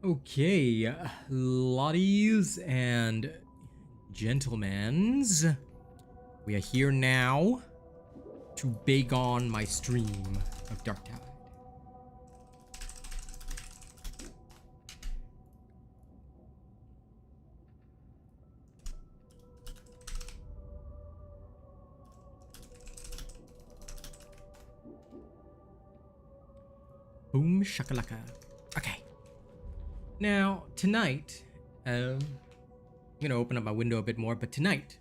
Okay, ladies and gentlemans, we are here now to bake on my stream of Darktide. Boom shakalaka. Okay. Now, tonight, I'm gonna open up my window a bit more, but tonight,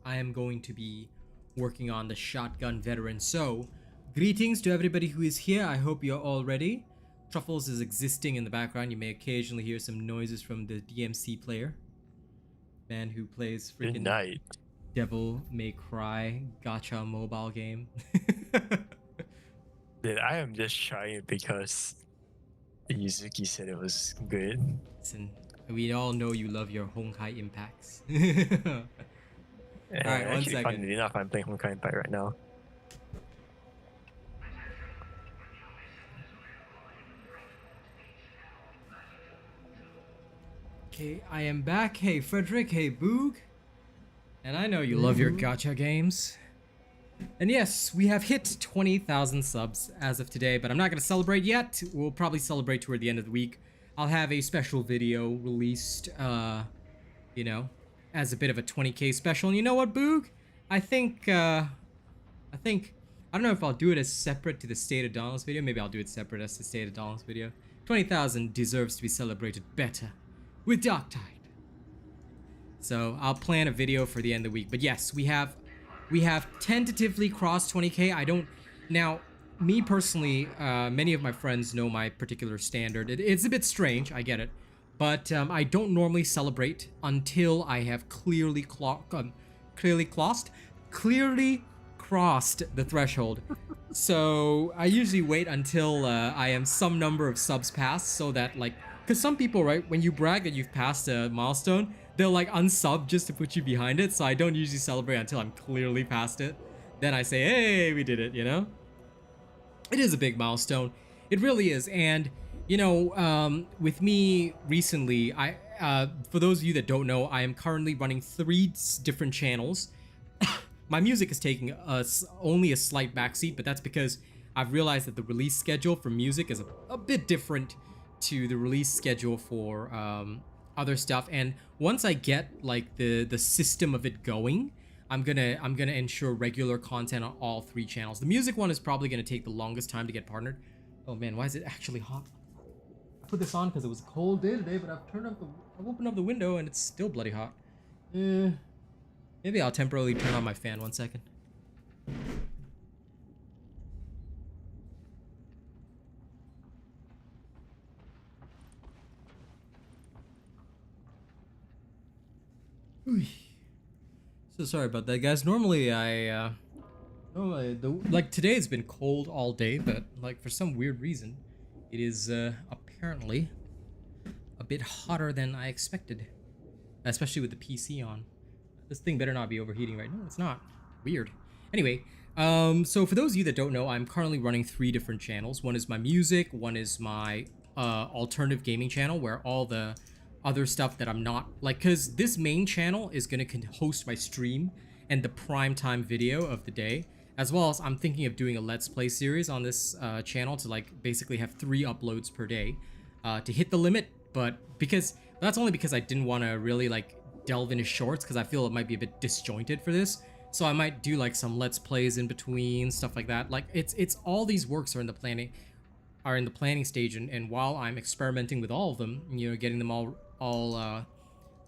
I am going to be working on the Shotgun Veteran. So, greetings to everybody who is here. I hope you're all ready. Truffles is existing in the background. You may occasionally hear some noises from the DMC player. Man who plays Good freaking night. Devil May Cry gacha mobile game. Dude, I am just trying it because Yuzuki said it was good. Listen, we all know you love your Honkai impacts. And Alright, one actually, second. funnily enough, I'm playing Honkai Impact right now. Okay, I am back. Hey, Frederick. Hey, Boog. And I know you love your gacha games. And yes, we have hit 20,000 subs as of today, but I'm not going to celebrate yet. We'll probably celebrate toward the end of the week. I'll have a special video released, you know, as a bit of a 20K special. And you know what, Boog? I don't know if I'll do it as separate to the State of Donald's video. Maybe I'll do it separate as the State of Donald's video. 20,000 deserves to be celebrated better with Darktide. So I'll plan a video for the end of the week. But yes, we have tentatively crossed 20K. I don't now. Me personally, many of my friends know my particular standard. It's a bit strange, I get it, but I don't normally celebrate until I have clearly crossed the threshold. So I usually wait until I am some number of subs past, so that like, because some people, right, when you brag that you've passed a milestone, they'll like unsub just to put you behind it. So I don't usually celebrate until I'm clearly past it. Then I say, hey, we did it, you know? It is a big milestone. It really is. And, you know, with me recently, for those of you that don't know, I am currently running 3 different channels. My music is taking only a slight backseat, but that's because I've realized that the release schedule for music is a bit different to the release schedule for other stuff. And once I get like the system of it going, I'm gonna ensure regular content on all 3 channels. The music one is probably gonna take the longest time to get partnered. Oh man, why is it actually hot? I put this on because it was a cold day today, but I've opened up the window and it's still bloody hot. Maybe I'll temporarily turn on my fan 1 second. So sorry about that, guys. Normally like today's been cold all day, but like for some weird reason, it is apparently a bit hotter than I expected, especially with the PC on. This thing better not be overheating right now. It's not. Weird. Anyway, so for those of you that don't know, I'm currently running 3 different channels. One is my music, one is my alternative gaming channel, where all the other stuff that I'm not like, because this main channel is gonna host my stream and the prime time video of the day, as well as I'm thinking of doing a let's play series on this channel to like basically have 3 uploads per day to hit the limit. But that's only because I didn't want to really like delve into shorts, because I feel it might be a bit disjointed for this. So I might do like some let's plays in between, stuff like that. Like it's all these works are in the planning stage, and while I'm experimenting with all of them, you know, getting them all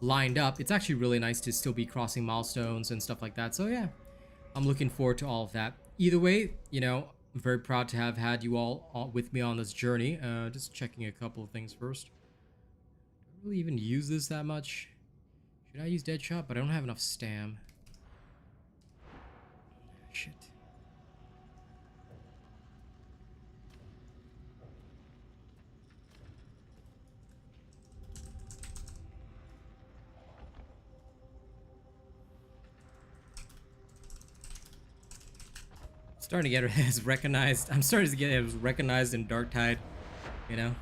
lined up, it's actually really nice to still be crossing milestones and stuff like that. So yeah, I'm looking forward to all of that. Either way, you know, I'm very proud to have had you all with me on this journey. Just checking a couple of things first. Do I really even use this that much? Should I use Deadshot? But I don't have enough stam. Shit. Starting to get as recognized. I'm starting to get as recognized in Darktide, you know.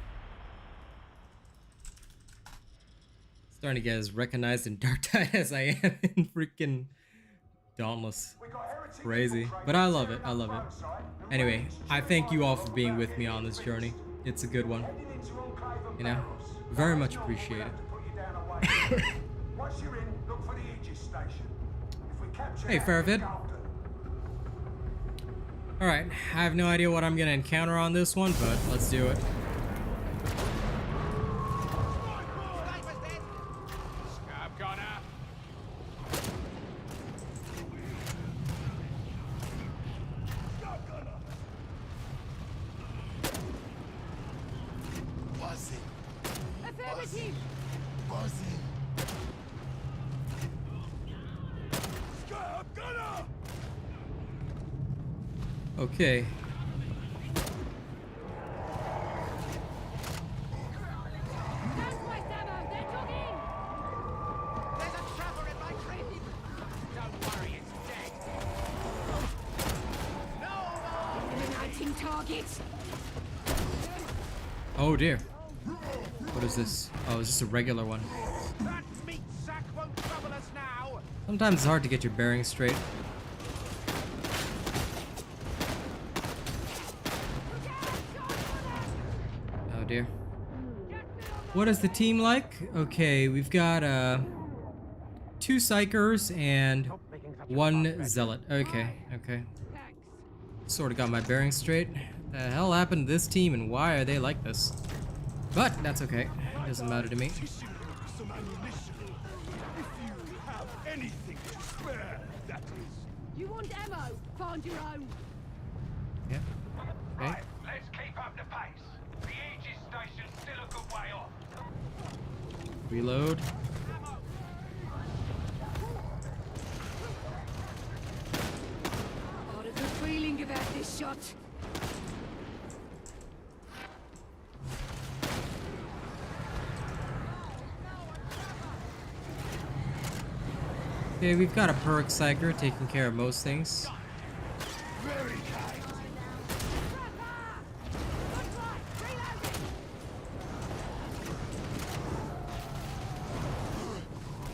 Starting to get as recognized in Darktide as I am in freaking Dauntless. Crazy. But I love it. I love it. Anyway, I thank you all for being with me on this journey. It's a good one. You know? Very much appreciate it. Hey, Fairvid. Alright, I have no idea what I'm gonna encounter on this one, but let's do it. Okay. Oh dear. What is this? Oh, is this a regular one? Sometimes it's hard to get your bearings straight. Oh dear. What is the team like? Okay, we've got 2 psychers and 1 zealot. Okay, okay. Sort of got my bearings straight. The hell happened to this team and why are they like this? But that's okay. It doesn't matter to me. You want ammo? Find your own. Yeah. Okay. Right, let's keep up the pace. The Aegis station's still a good way off. Reload. Got a good feeling about this shot. Okay, we've got a perk psyker taking care of most things.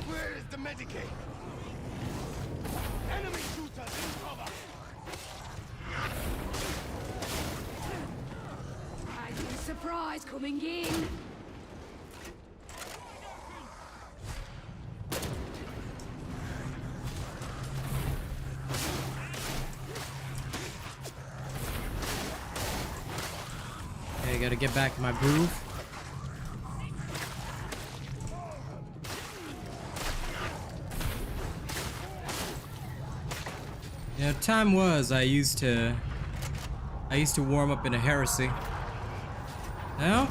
Where is the Medicaid? Enemy shooters in cover! And a surprise coming in. Okay, gotta get back in my groove. You know, time was I used to warm up in a heresy. Now,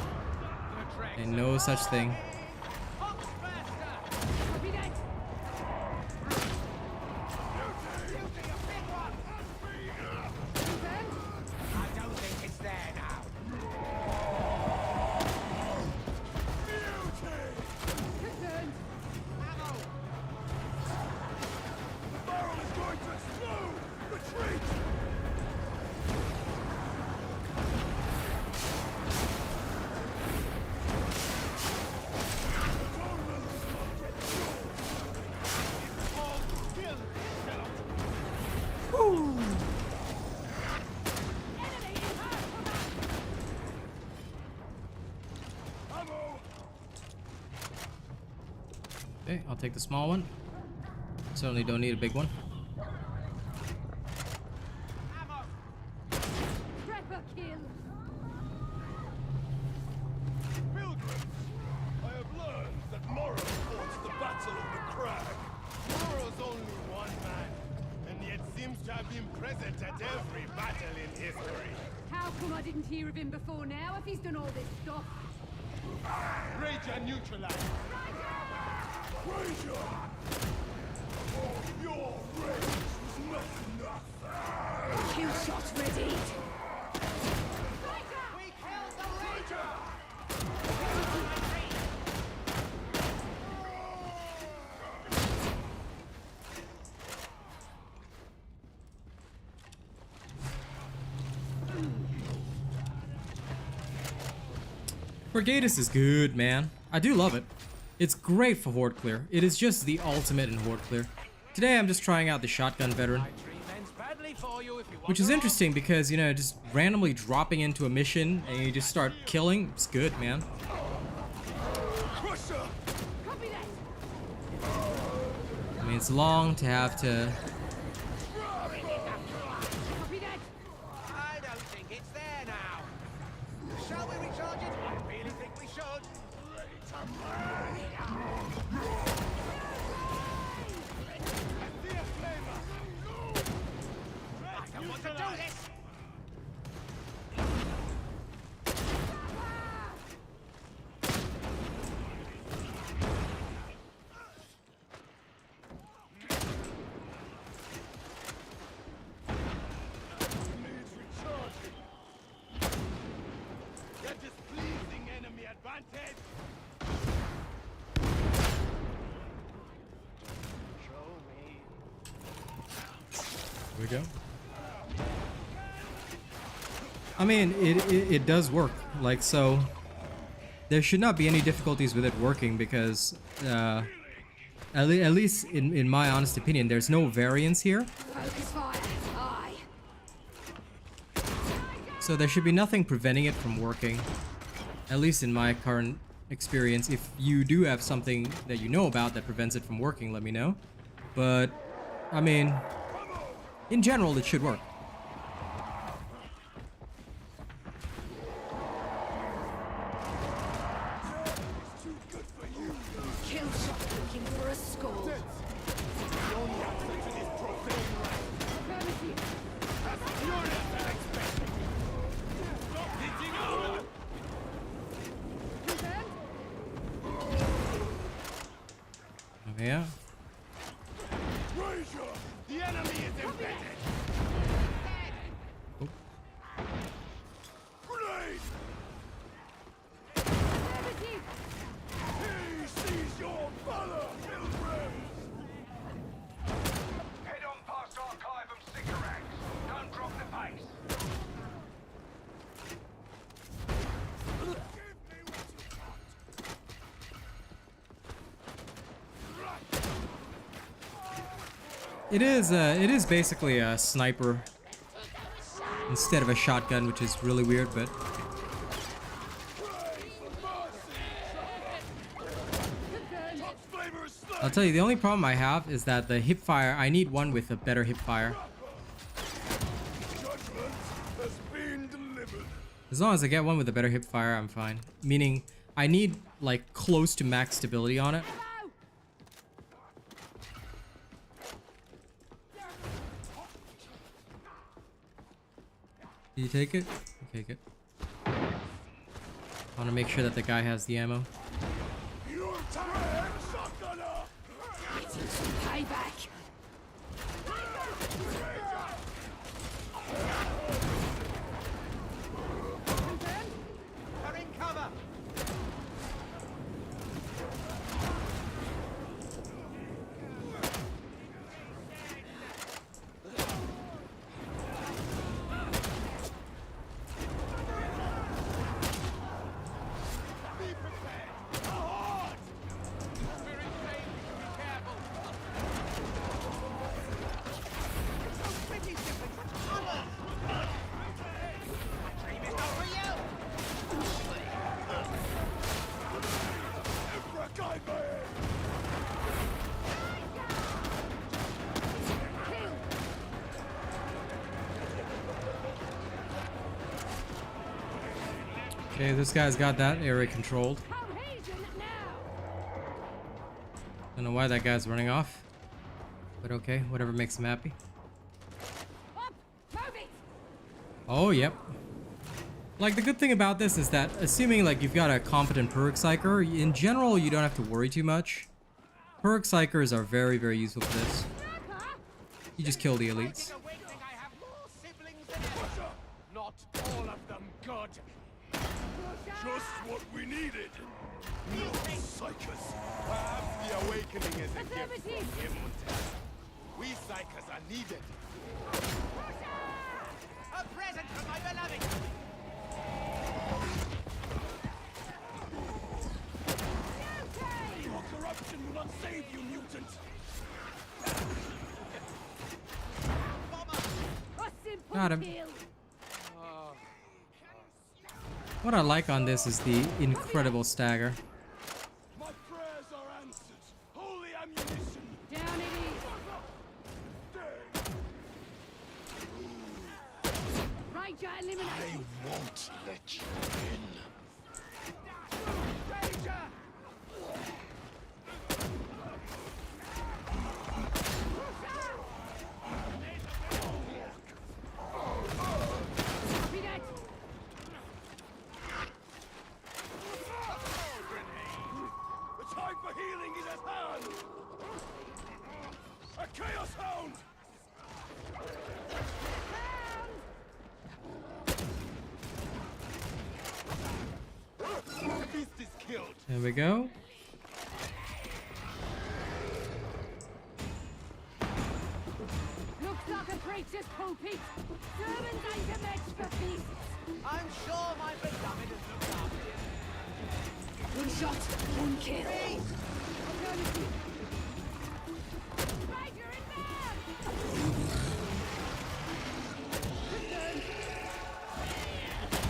ain't no such thing. Copy that. I don't think it's there now. Confirmed. The barrel is going to explode! Retreat! Okay, I'll take the small one. Certainly don't need a big one. Prepper kill. Pilgrims, I have learned that Morrow fought the Battle of the Crag. Morrow's only one man, and yet seems to have been present at every battle in history. How come I didn't hear of him before now if he's done all this stuff? Ranger neutralized. Ranger! Your rage is not enough. Kill shot ready. We killed the Ranger! Brigadus is good, man. I do love it. It's great for horde clear. It is just the ultimate in horde clear. Today I'm just trying out the shotgun veteran, which is interesting because, you know, just randomly dropping into a mission and you just start killing. It's good, man. I mean, it's long to have to. I don't think it's there now. Shall we recharge it? I really think we should. I don't want to do this. Needs recharging. That is pleasing enemy advantage. Show me. Here we go. I mean, it does work. Like, so there should not be any difficulties with it working because at least in my honest opinion, there's no variance here. Focus fire. Aye. So there should be nothing preventing it from working. At least in my current experience. If you do have something that you know about that prevents it from working, let me know. But I mean, in general, it should work. Kill shot looking for a score. The only answer to this profane life. Affirmative. As furious as expected. Stop hitting out! Confirmed. Oh, yeah. Razor! The enemy is embedded! Oh. Grenade! Affirmative. He sees your valor, pilgrims! Head on past Archive of Cigarettes. Don't drop the pace. It is basically a sniper instead of a shotgun, which is really weird, but Flavor is slain! I'll tell you, the only problem I have is that the hip fire, I need one with a better hip fire. Judgment has been delivered. As long as I get one with a better hip fire, I'm fine. Meaning, I need, like, close to max stability on it. Did you take it? Okay, good. I want to make sure that the guy has the ammo. You're tired, shotgunner! Getting some payback. Confirmed. They're in cover. Be prepared! Hard! We're in danger. Be careful. So pretty different. Such colours. My dream is not real. Efrakaibae! Kill. Okay, this guy's got that area controlled. Cohesion now. Don't know why that guy's running off. But okay, whatever makes him happy. Up. Move it. Oh, yep. Like, the good thing about this is that, assuming, like, you've got a competent perk psyker, in general, you don't have to worry too much. Perk psychers are very, very useful for this. Sniper. You just kill the elites. It's a weak thing I have more siblings than ever. Not all of them good. Just what we needed. No psychers. Perhaps the awakening is a gift Affirmative. from him. We psychers are needed. A present from my beloved. Okay. Got him. kill. What I like on this is the incredible stagger. My prayers are answered. Holy ammunition. Down it is. Ranger eliminated. Won't let you in. Danger! Copy that. The time for healing is at hand. A chaos hound. The beast is killed. There we go. Looks like a creature's pulpit. Sermons ain't a match for beasts. I'm sure my beloved has looked after you. One shot, one kill. Alternative. Ranger inbound!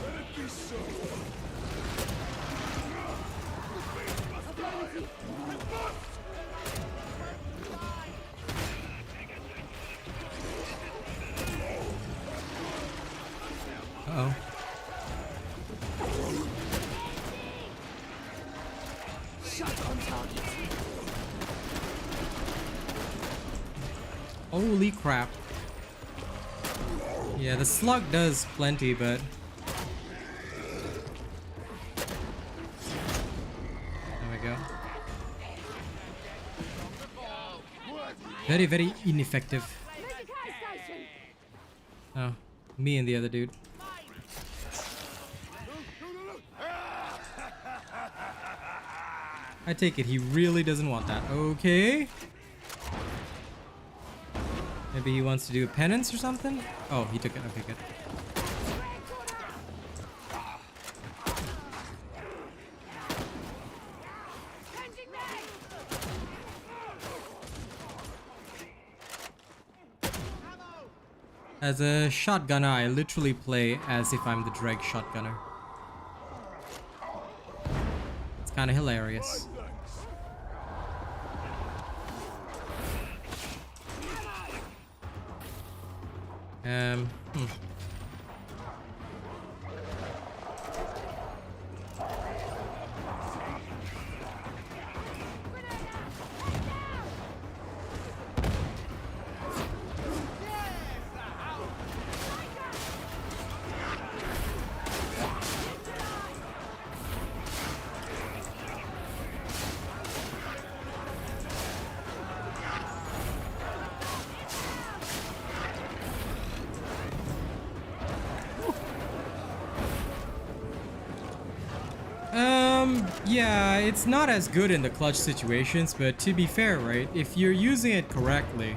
Let it be so. Alternative. Uh-oh. Shot on target. Holy crap. Yeah, the slug does plenty, but... There we go. Very, very ineffective. Logitech station. Oh, me and the other dude. I take it he really doesn't want that. Okay. Maybe he wants to do a penance or something? Oh, he took it. Okay, good. Changing mag. As a shotgunner, I literally play as if I'm the Dreg shotgunner. It's kind of hilarious. Hmm. Yeah, it's not as good in the clutch situations, but to be fair, right, if you're using it correctly,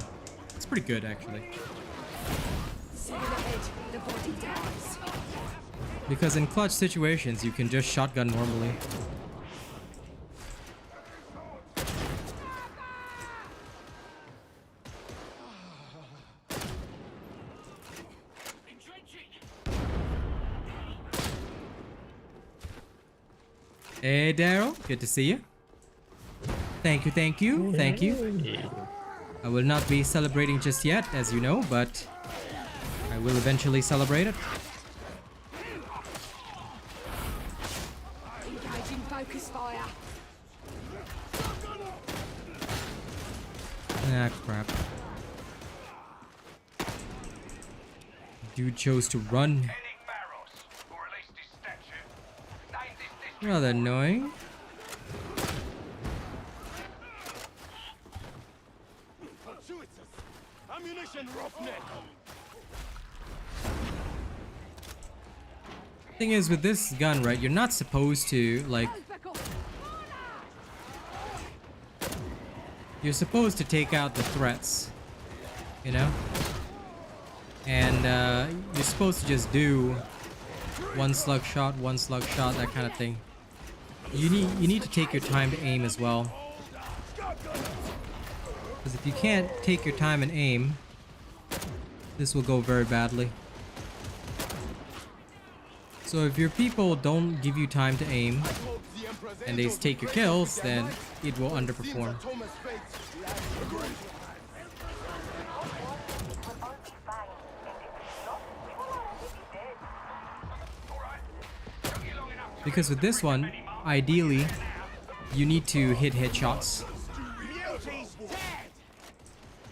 it's pretty good actually. See ahead. The body dies. Because in clutch situations, you can just shotgun normally. Hey Daryl, good to see you. Thank you, thank you, thank you. I will not be celebrating just yet, as you know, but I will eventually celebrate it. Engaging focus fire. Ah, crap. Dude chose to run. Rather annoying. Ammunition, roughneck. Thing is, with this gun, right, you're not supposed to, like, you're supposed to take out the threats, you know? And you're supposed to just do one slug shot, that kind of thing. You need to take your time to aim as well. Because if you can't take your time and aim, this will go very badly. So if your people don't give you time to aim and they take your kills, then it will underperform. Because with this one, ideally, you need to hit headshots.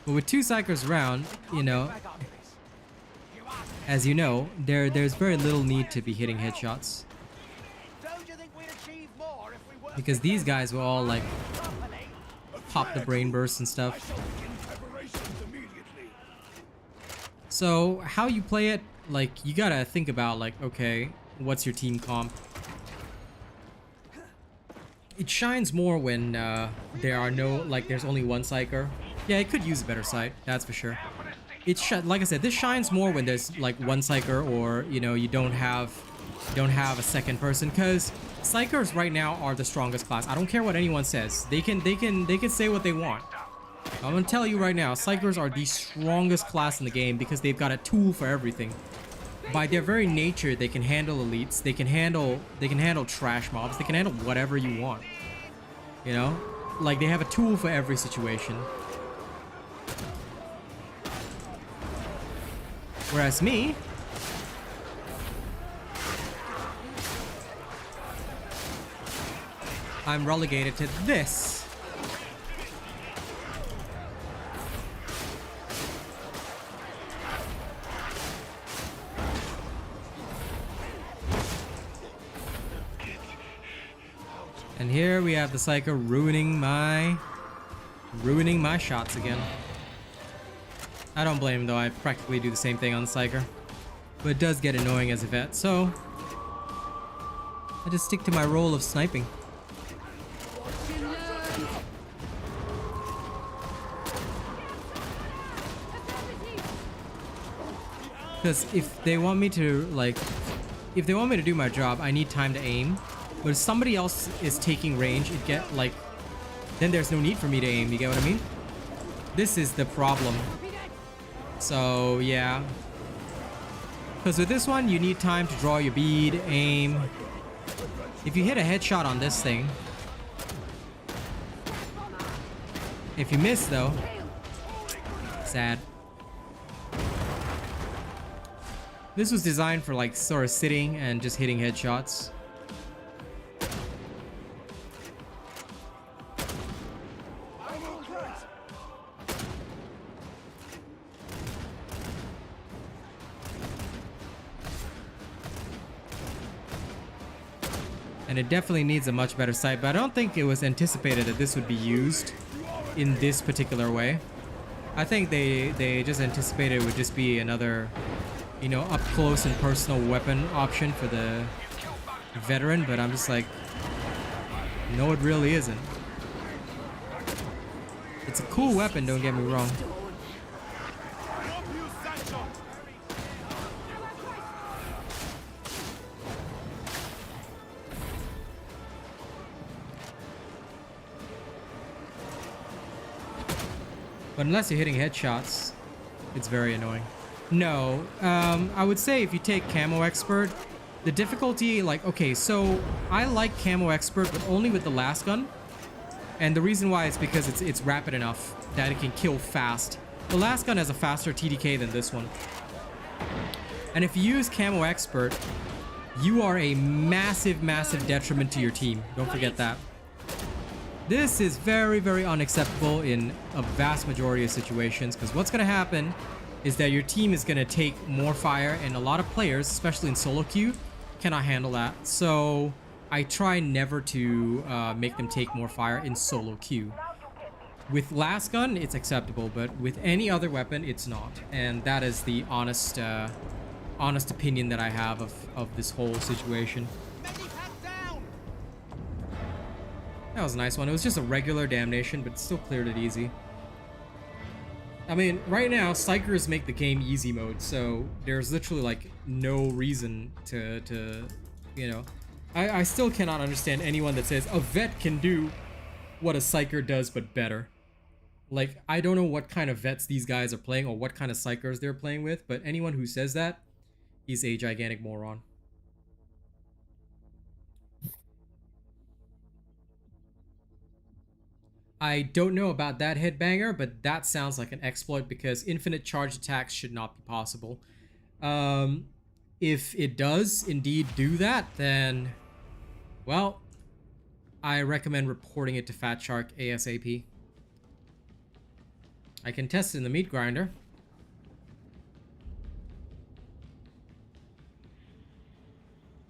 But with 2 psychers around, you know, as you know, there's very little need to be hitting headshots. Because these guys will all like pop the brain bursts and stuff. So how you play it, like you gotta think about like, okay, what's your team comp? It shines more when there are no, like there's only one psyker. Yeah, it could use a better sight, that's for sure. Like I said, this shines more when there's like one psyker, or you know, you don't have a second person, because psychers right now are the strongest class. I don't care what anyone says. They can say what they want. I'm gonna tell you right now, psychers are the strongest class in the game because they've got a tool for everything. By their very nature, they can handle elites, they can handle trash mobs, they can handle whatever you want. You know? Like they have a tool for every situation. Whereas me, I'm relegated to this. And here we have the Psycho ruining my shots again. I don't blame him though, I practically do the same thing on the Psyker. But it does get annoying as a vet, so I just stick to my role of sniping. Because if they want me to do my job, I need time to aim. But if somebody else is taking range, then there's no need for me to aim, you get what I mean? This is the problem. So, yeah. Because with this one, you need time to draw your bead, aim. If you hit a headshot on this thing, if you miss though, sad. This was designed for like sort of sitting and just hitting headshots. And it definitely needs a much better sight, but I don't think it was anticipated that this would be used in this particular way. I think they just anticipated it would just be another, you know, up close and personal weapon option for the veteran, but I'm just like, no, it really isn't. It's a cool weapon, don't get me wrong. But unless you're hitting headshots, it's very annoying. No, I would say if you take Camo Expert, the difficulty, like, okay, so I like Camo Expert, but only with the last gun. And the reason why is because it's rapid enough that it can kill fast. The last gun has a faster TDK than this one. And if you use Camo Expert, you are a massive, massive detriment to your team. Don't forget that. This is very, very unacceptable in a vast majority of situations, because what's going to happen is that your team is going to take more fire, and a lot of players, especially in solo queue, cannot handle that. So I try never to make them take more fire in solo queue. With last gun, it's acceptable, but with any other weapon, it's not. And that is the honest opinion that I have of this whole situation. That was a nice one. It was just a regular damnation, but it still cleared it easy. I mean, right now, Psychers make the game easy mode, so there's literally, like, no reason to you know... I still cannot understand anyone that says a vet can do what a Psyker does, but better. Like, I don't know what kind of vets these guys are playing, or what kind of Psychers they're playing with, but anyone who says that, he's a gigantic moron. I don't know about that headbanger, but that sounds like an exploit because infinite charge attacks should not be possible. If it does indeed do that, then, well, I recommend reporting it to Fat Shark ASAP. I can test it in the meat grinder.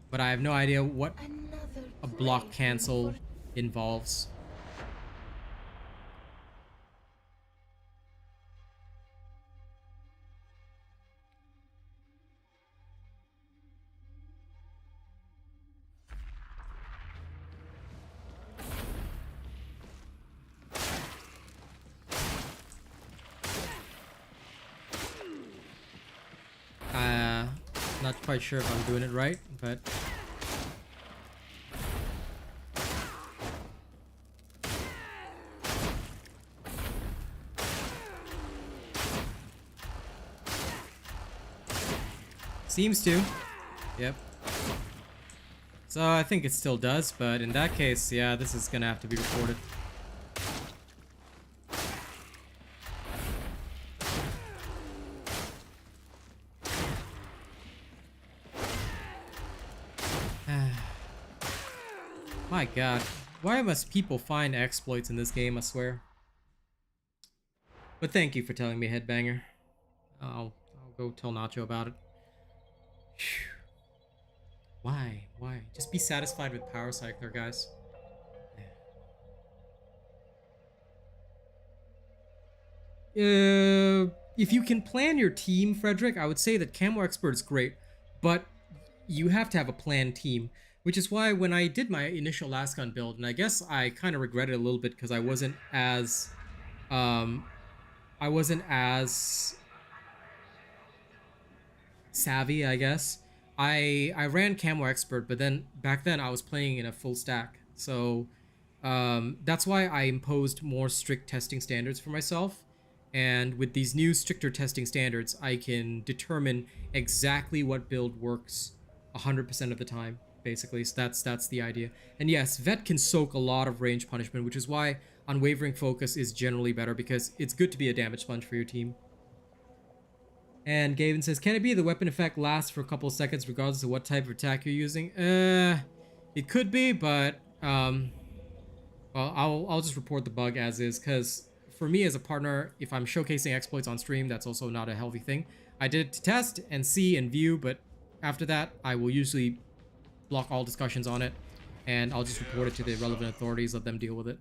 But I have no idea what a block cancel involves. Not quite sure if I'm doing it right, but seems to. Yep. So I think it still does, but in that case, yeah, this is gonna have to be reported. My god, why must people find exploits in this game, I swear. But thank you for telling me, Headbanger. I'll go tell Nacho about it. Whew. Why? Why? Just be satisfied with Power Cycler, guys. If you can plan your team, Frederick, I would say that Camo Expert is great, but you have to have a planned team, which is why when I did my initial last gun build, and I guess I kind of regret it a little bit because I wasn't as savvy, I guess. I ran Camo Expert, but then back then I was playing in a full stack, so that's why I imposed more strict testing standards for myself. And with these new stricter testing standards, I can determine exactly what build works 100% of the time, basically. So that's the idea. And yes, Vet can soak a lot of range punishment, which is why Unwavering Focus is generally better, because it's good to be a damage sponge for your team. And Gavin says, can it be the weapon effect lasts for a couple of seconds regardless of what type of attack you're using? It could be, but well, I'll just report the bug as is, because for me as a partner, if I'm showcasing exploits on stream, that's also not a healthy thing. I did it to test and see and view, but after that, I will usually block all discussions on it, and I'll just report it to the relevant authorities, let them deal with it.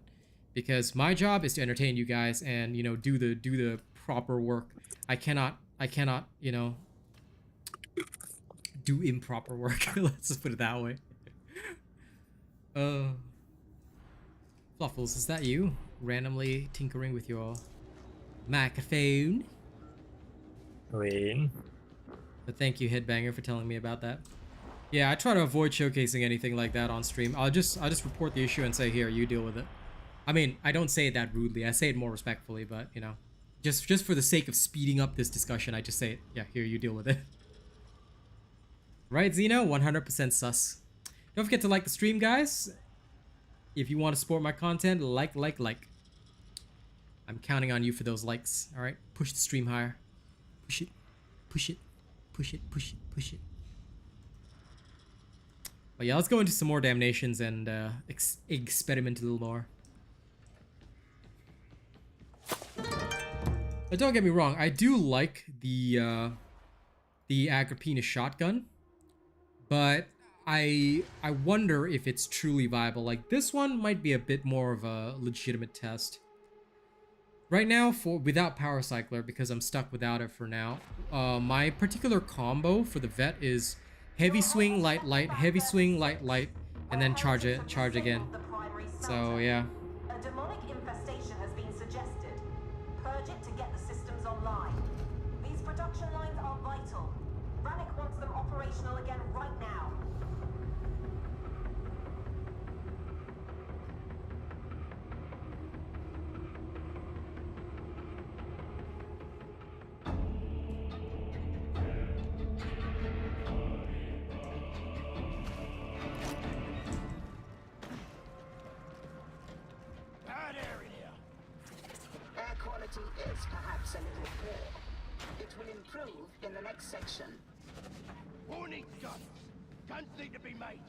Because my job is to entertain you guys and, you know, do the proper work. I cannot, you know, do improper work. Let's just put it that way. Fluffles, is that you? Randomly tinkering with your microphone? Wait. But thank you, Headbanger, for telling me about that. Yeah, I try to avoid showcasing anything like that on stream. I'll just report the issue and say, here, you deal with it. I mean, I don't say it that rudely. I say it more respectfully, but, you know, just for the sake of speeding up this discussion, I just say it. Yeah, here, you deal with it. Right, Zeno? 100% sus. Don't forget to like the stream, guys. If you want to support my content, like. I'm counting on you for those likes, all right? Push the stream higher. Push it. Push it. Push it. Push it. Push it. But yeah, let's go into some more damnations and experiment a little more. But don't get me wrong, I do like the Agrippina shotgun, but I wonder if it's truly viable. Like, this one might be a bit more of a legitimate test. Right now, without Power Cycler, because I'm stuck without it for now, my particular combo for the Vet is heavy swing, light, light, heavy swing, light, light, and then charge again. So, yeah. A demonic infestation has been suggested. Purge it to get the systems online. These production lines are vital. Rannick wants them operational again right now. Bad air in here. improve in the next section. Warning guns. Guns need to be made.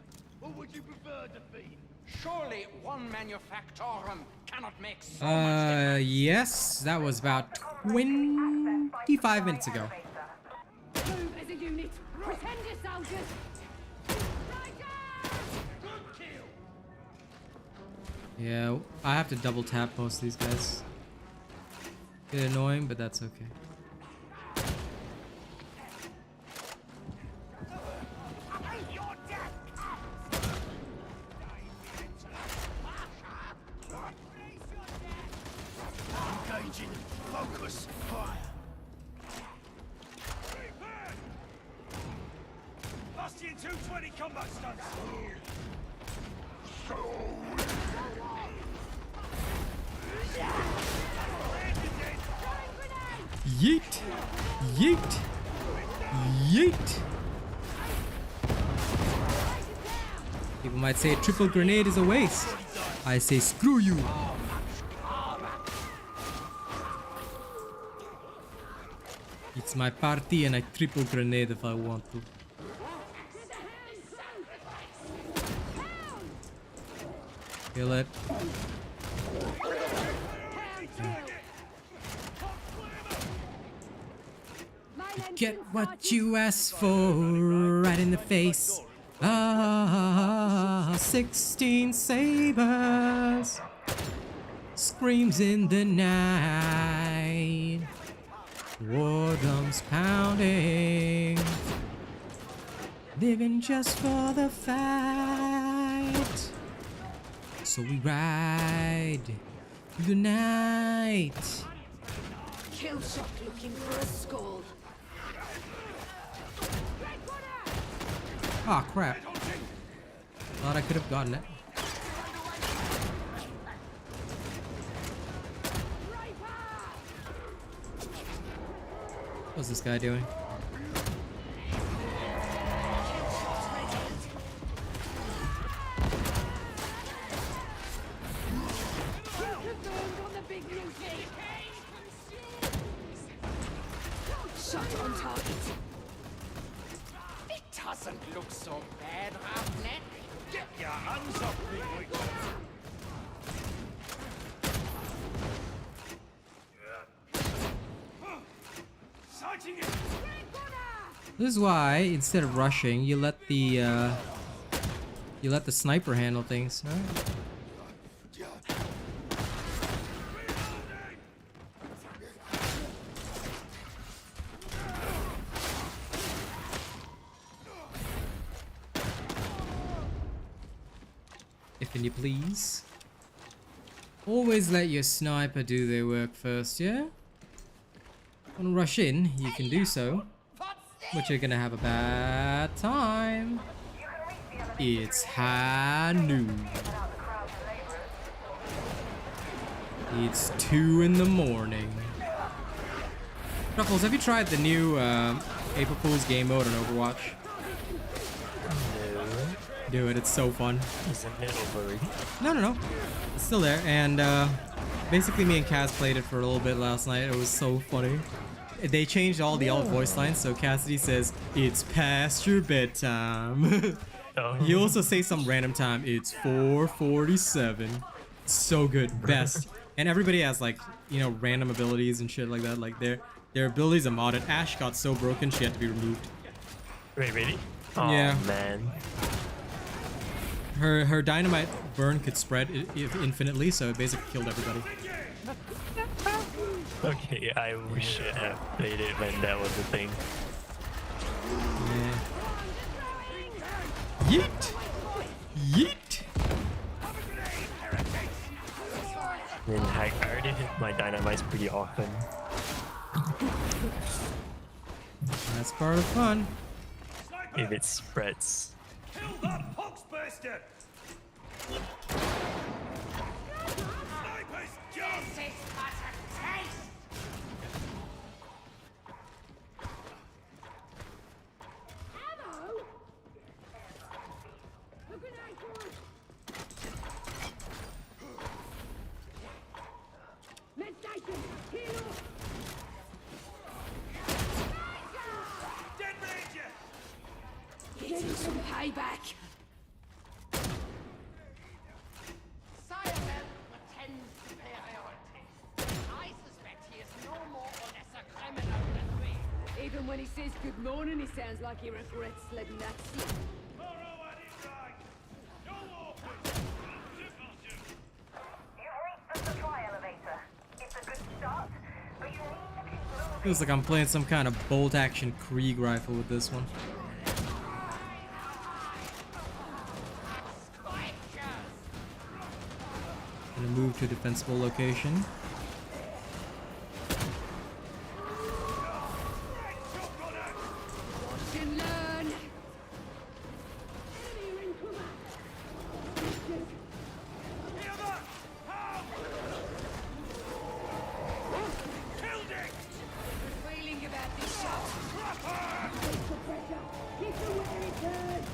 Or would you prefer defeat? Surely one manufactorum cannot make so much Yes, that was about 25 minutes ago. Move as a unit. Pretend you're soldiers. Good kill. Yeah, I have to double tap most of these guys. Bit annoying, but that's okay. Engaging. Focus. Fire. Bastion 220 combat stunts. Yeet! Yeet! Yeet! People might say a triple grenade is a waste. I say screw you! It's my party and I triple grenade if I want to. Kill it. Get what you asked for right in the face. 16 sabers. Screams in the night. War drums pounding. Living just for the fight. So we ride through the night. Kill shot looking for a skull. Ah, crap. Thought I could have gotten it. What's this guy doing? Shot on target. It doesn't look so bad, Roughneck. Get your hands up, big witch. Sighting it. This is why instead of rushing, you let the sniper handle things. All right. If you please. Always let your sniper do their work first, yeah? Want to rush in, you can do so. But you're gonna have a bad time. It's high noon. It's 2 in the morning. Ruffles, have you tried the new April Fool's game mode on Overwatch? Do it, it's so fun. Isn't it over? No. It's still there, and basically me and Cass played it for a little bit last night. It was so funny. They changed all the alt voice lines, so Cassidy says, "It's past your bedtime." Oh. He also says some random time, "It's 4:47." So good, best. And everybody has like, you know, random abilities and shit like that. Like their abilities are modded. Ash got so broken she had to be removed. Wait, really? Oh, Yeah. man. Her dynamite burn could spread infinitely, so it basically killed everybody. Okay, I wish I had played it when that was a thing. Yeah. Yeet! Yeet! I mean, I already hit my dynamites pretty often. That's part of fun. If it spreads. Kill that poxbuster! Sniper's gun! This is but a taste! Ammo? A grenade for us. Med station. Heal up. Even when he says good morning, he sounds like he regrets letting that slip. You've reached the supply elevator. It's a good start, but you need to keep moving. Feels like I'm playing some kind of bolt action Krieg rifle with this one. Gonna move to a defensible location. Watch and learn. Feeling about this shot. Keep the way it turns.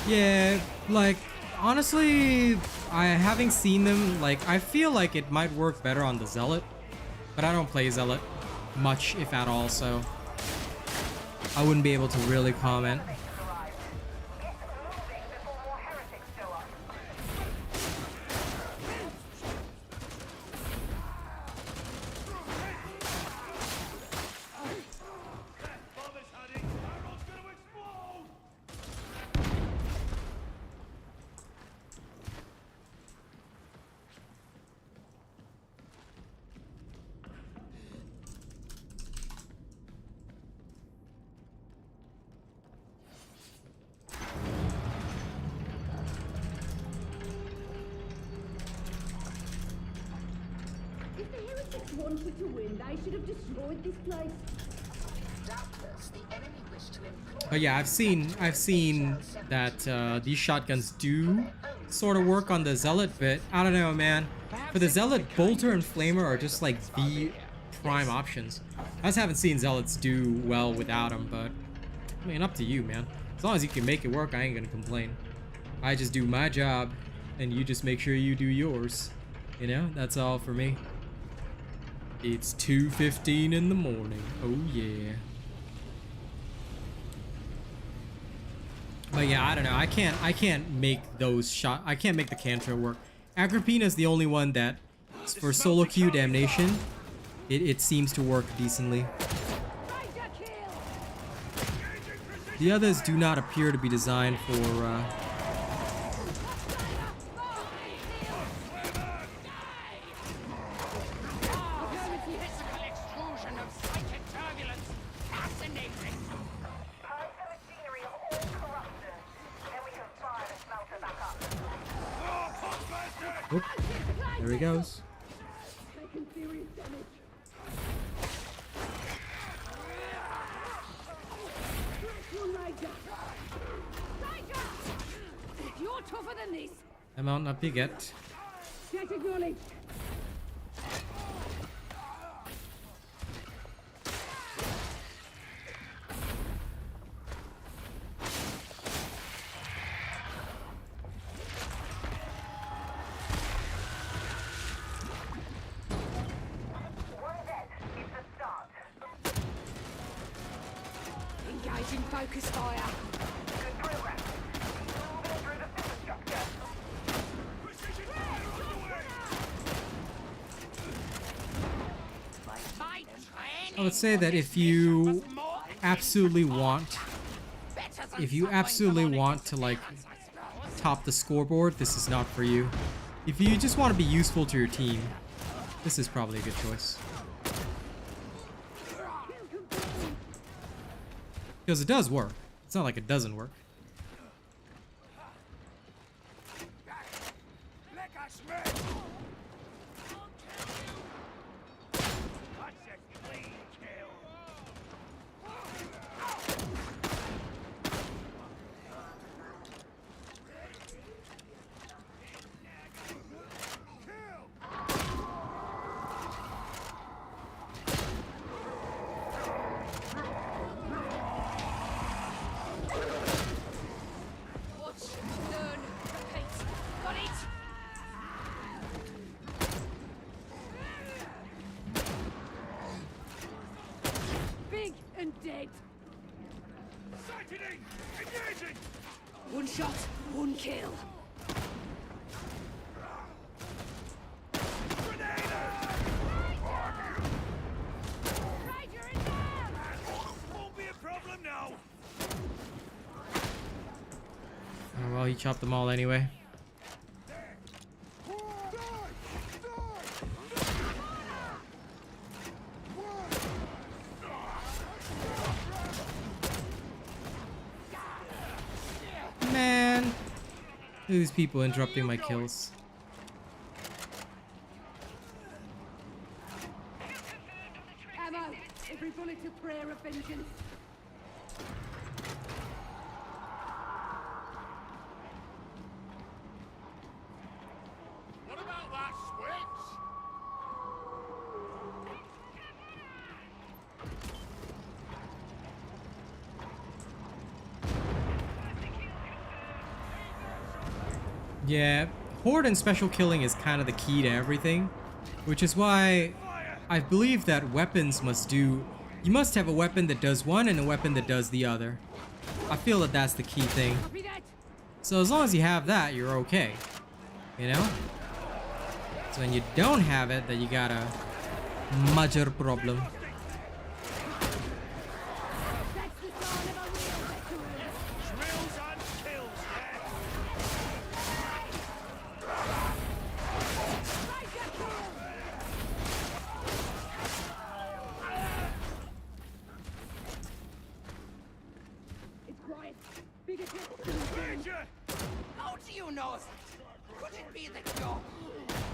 Yeah, like, honestly, having seen them, like, I feel like it might work better on the Zealot, but I don't play Zealot much, if at all, so I wouldn't be able to really comment. Get moving before more heretics show up. If the heretics wanted to win, they should have destroyed this place. But yeah, I've seen that these shotguns do sort of work on the Zealot, but I don't know, man. For the Zealot, Bolter and Flamer are just like the prime options. I just haven't seen Zealots do well without them, but I mean, up to you, man. As long as you can make it work, I ain't gonna complain. I just do my job, and you just make sure you do yours. You know, that's all for me. It's 2:15 in the morning. Oh yeah. But yeah, I don't know. I can't make those shot. I can't make the cantrip work. Agrippina's the only one that, for solo queue damnation, it seems to work decently. The others do not appear to be designed for. Oop, there he goes. Taking serious damage. You're tougher than this. I'm out up you get. Get acknowledged. Engaging focus fire. Good progress. Moving through the superstructure. I would say that if you absolutely want to like top the scoreboard, this is not for you. If you just want to be useful to your team, this is probably a good choice. Because it does work. It's not like it doesn't work. dead. Sickening! Engaging! One shot, one kill. Ranger in there! Won't be a problem now! Oh, well, he chopped them all anyway. Man, look at these people interrupting my kills. Ammo! Every bullet a prayer of vengeance. What about that switch? Yeah, horde and special killing is kind of the key to everything, which is why I believe that weapons must do... You must have a weapon that does one and a weapon that does the other. I feel that that's the key thing. Copy that. So as long as you have that, you're okay. You know? So when you don't have it, then you got a major problem. That's the sign of a real veteran. Drills and kills, yeah? Ranger kill! It's quiet. Bigger hit. Ranger! How do you know that? Could it be the dog?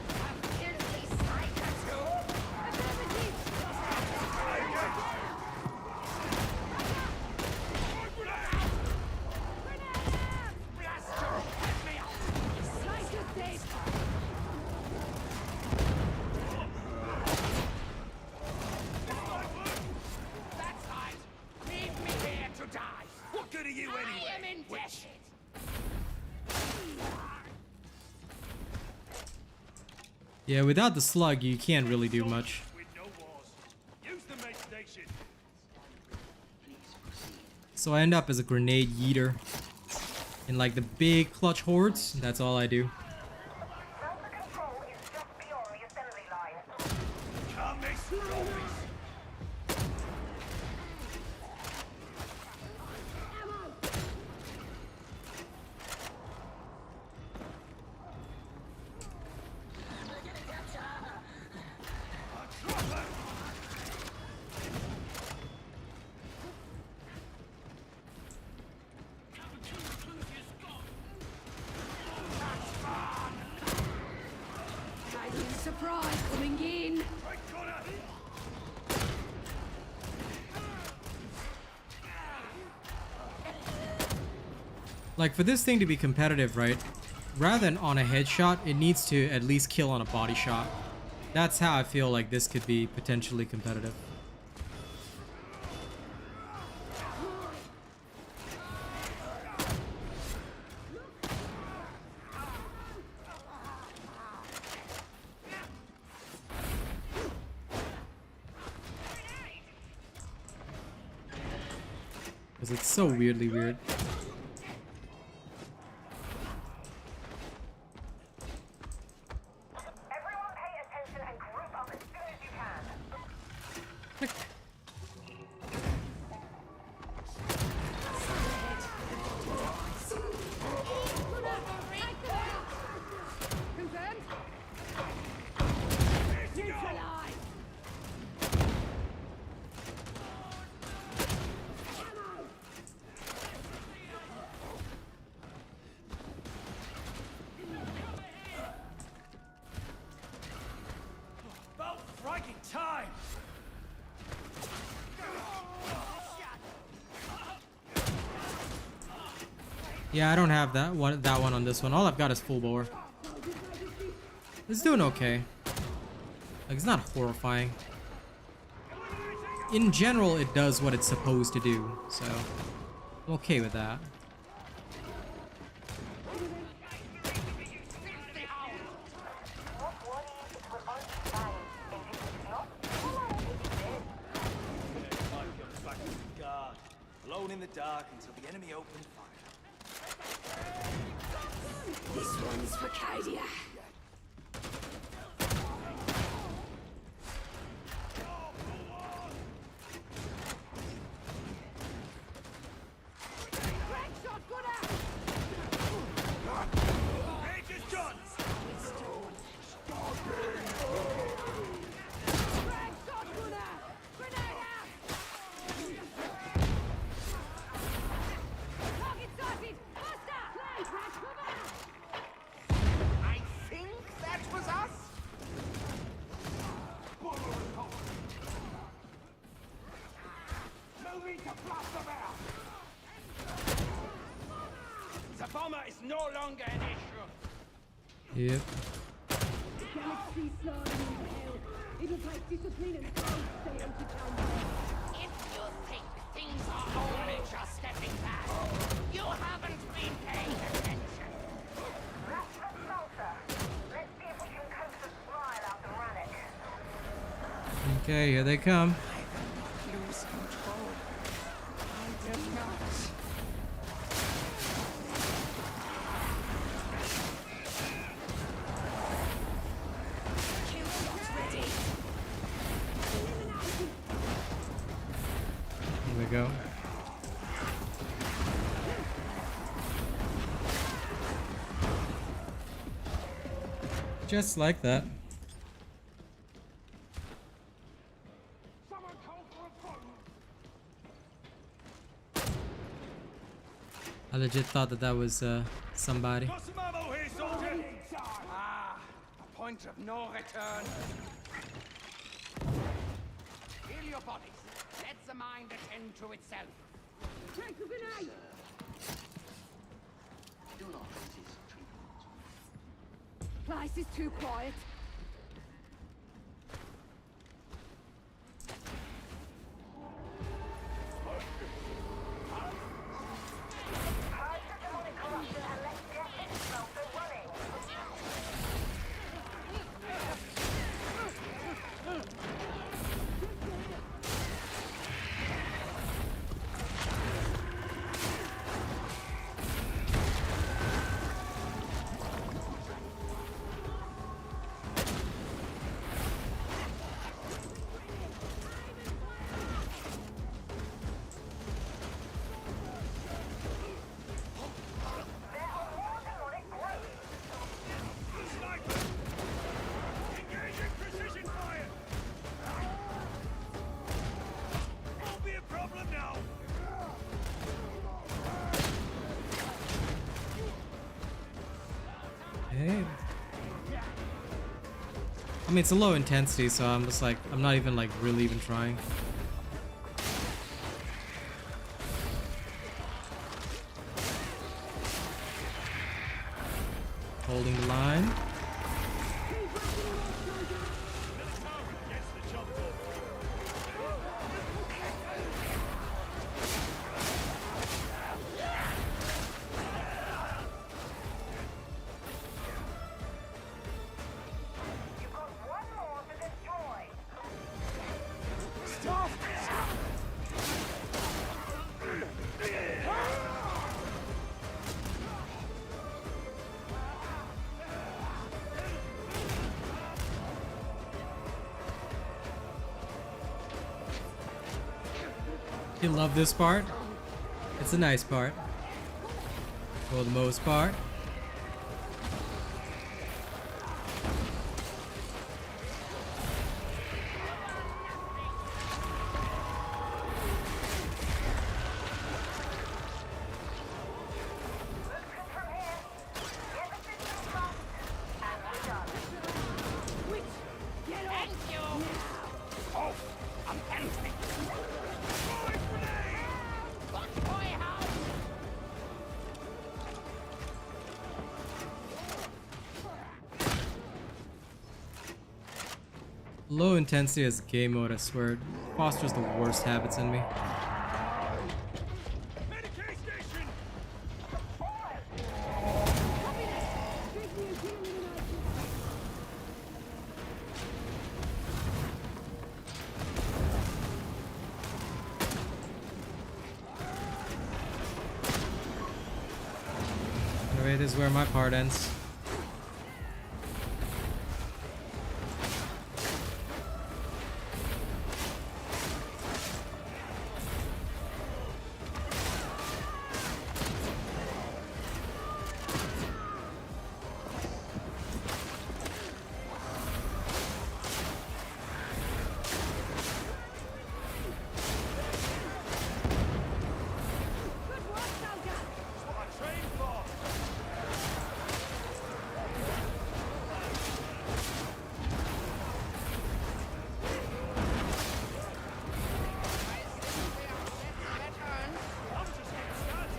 A filthy striker too? Affirmative! Blaster! Help me out! Ranger's dead. That's right! Leave me here to die! What good are you I anyway? am in debt! Yeah, without the slug, you can't really do much. With no wars. Use the main station. So I end up as a grenade yeeter. In like the big clutch hordes, that's all I do. Delta control is just beyond the assembly line. Can't miss. Don't miss. Nice surprise coming in. Right corner. Like for this thing to be competitive, right? Rather than on a headshot, it needs to at least kill on a body shot. That's how I feel like this could be potentially competitive. Because it's so weirdly weird. Everyone pay attention and group up as soon as you can. Confirmed? Neutralize! About frigging time. Yeah, I don't have that one on this one. All I've got is full bore. It's doing okay. Like, it's not horrifying. In general, it does what it's supposed to do, so I'm okay with that. What worries will only find if it is not already dead. in the dark until the enemy opened fire. This one's for Cadia. I think that was us. No need to blast them out. The bomber is no longer an issue. Yep. Galaxy sliding into hell. It'll take discipline and faith to stay out of town. If you think things are only just stepping back, you haven't been paying attention. That's the salsa. Let's see if we can coax a smile out of Rannick. Okay, here they come. Lose control. I did not. Here we go. Just like that. Someone call for a phone. I legit thought that was somebody. Got some ammo here, soldier! Ah, a point of no return. Heal your bodies. Let the mind attend to itself. Take a grenade! Place is too quiet. Purge the demonic corruption and let's get this salsa running. There are more demonic growths. Sniper! Engaging precision fire! Won't be a problem now! Hey. I mean, it's a low intensity, so I'm just like, I'm not even like really even trying. Holding the line. Gets the job done. You've got one more to destroy. Stop! You love this part? It's a nice part. For the most part. Looks from here. Get the system fast, and we're done. Thank you! Oh, I'm empty! What boy house? Low intensity as game mode, I swear. It fosters the worst habits in me. Medicaid station! Alright, this is where my part ends. Good work, soldier! That's what I trained for. I'm just getting started.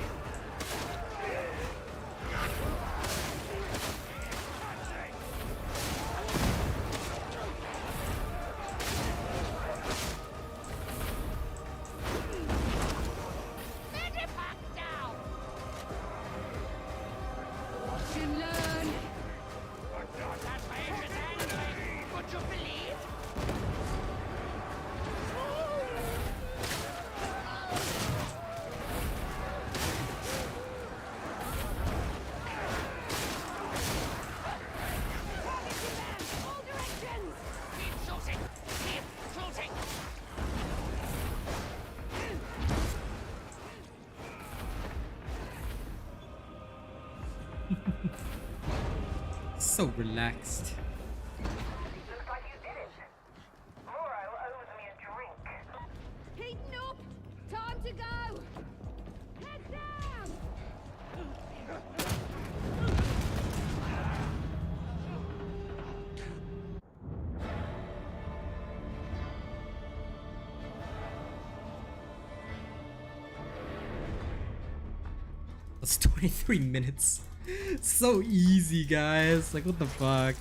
Watch and learn! That range is angry. Would you believe? All directions! Keep shooting. Keep shooting. So relaxed. Looks like you did it. Moro owes me a drink. Heating up! Time to go! Head down! That's 23 minutes. So easy, guys. Like, what the fuck?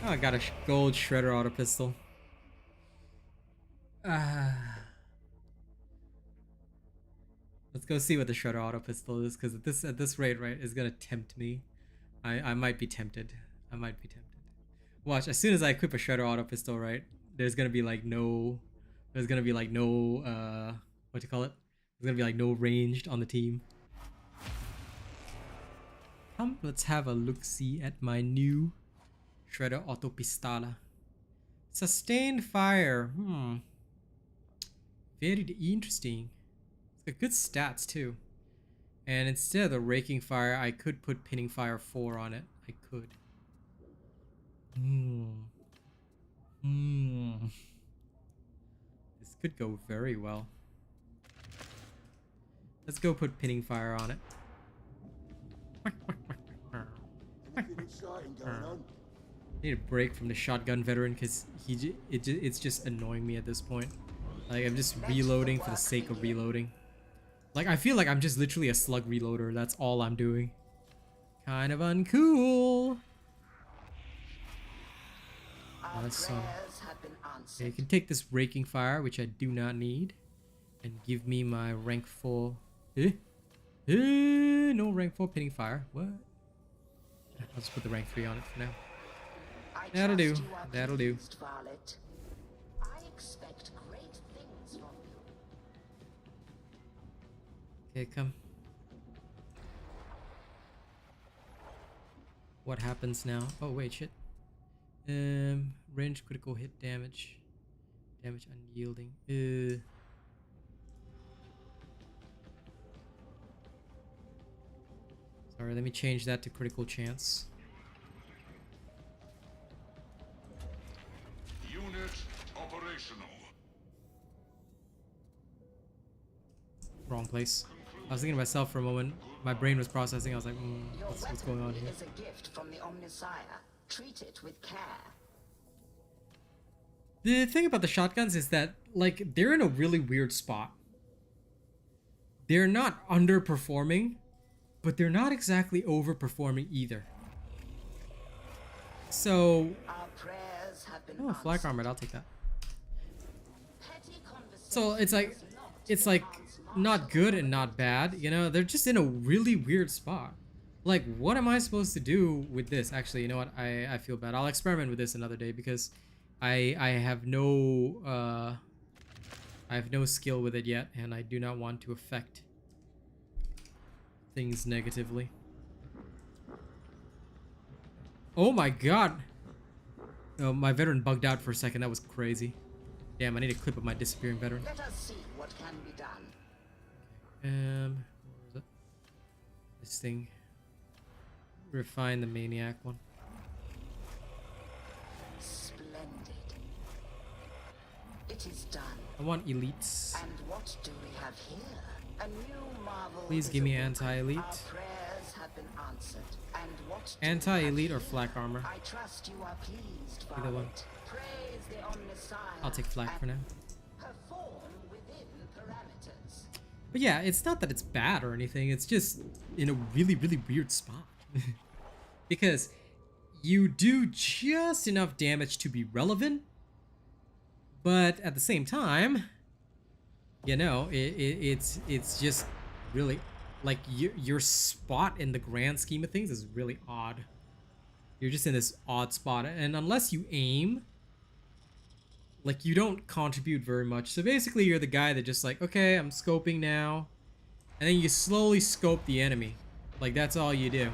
Oh, I got a gold shredder auto pistol. Let's go see what the shredder auto pistol is, because at this rate, right, is gonna tempt me. I might be tempted. I might be tempted. Watch, as soon as I equip a shredder auto pistol, right, there's gonna be like no, what do you call it? There's gonna be like no ranged on the team. Let's have a look-see at my new Shredder Auto Pistola. Sustained fire. Very interesting. It's got good stats too. And instead of the raking fire, I could put pinning fire 4 on it. I could. This could go very well. Let's go put pinning fire on it. Need a break from the shotgun veteran because it's just annoying me at this point. Like, I'm just reloading for the sake of reloading. Like, I feel like I'm just literally a slug reloader. That's all I'm doing. Kind of uncool. So yeah, you can take this raking fire, which I do not need, and give me my rank 4. No rank 4 pinning fire. What? I'll just put the rank 3 on it for now. That'll do. That'll do. I expect great things from you. Okay, come. What happens now? Oh wait, shit. Range critical hit damage. Damage unyielding. Sorry, let me change that to critical chance. Unit operational. Wrong place. I was thinking to myself for a moment. My brain was processing. I was like, what's going on here? Is a gift from the Omnisire. Treat it with care. The thing about the shotguns is that, like, they're in a really weird spot. They're not underperforming, but they're not exactly overperforming either. So, Our prayers have been oh, flak armor, I'll take that. Petty So it's like, conversations not good and not bad, you know? They're just in a really weird spot. Like, what am I supposed to do with this? Actually, you know what? I feel bad. I'll experiment with this another day because I have no skill with it yet, and I do not want to affect things negatively. Oh my god. Oh, my veteran bugged out for a second. That was crazy. Damn, I need a clip of my disappearing veteran. Let us see what can be done. Where was it? This thing. Refine the maniac one. Splendid. It is done. I want elites. And what do we have here? A new marvel. Please is give me awoken. anti-elite. Our prayers have been answered. And what do Anti-elite we or have flak armor? here? I trust you are pleased by Either one. it. Praise the Omnissiah. I'll take flak for now. Perform within parameters. But yeah, it's not that it's bad or anything. It's just in a really, really weird spot. Because you do just enough damage to be relevant, but at the same time, you know, it's just really like your spot in the grand scheme of things is really odd. You're just in this odd spot, and unless you aim, like, you don't contribute very much. So basically you're the guy that just like, okay, I'm scoping now, and then you slowly scope the enemy. Like, that's all you do.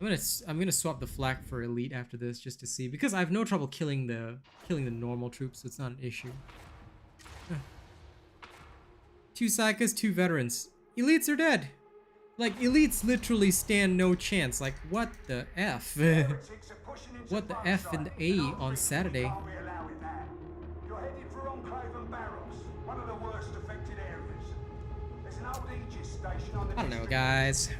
I'm gonna swap the flak for elite after this just to see, because I have no trouble killing the normal troops, so it's not an issue. 2 psychos, 2 veterans. Elites are dead. Like, elites literally stand no chance. Like, what the F? What the F and the A on Saturday? You're headed for Enclave Barracks, one of the worst affected areas. There's an old Aegis station on the I don't know, guys.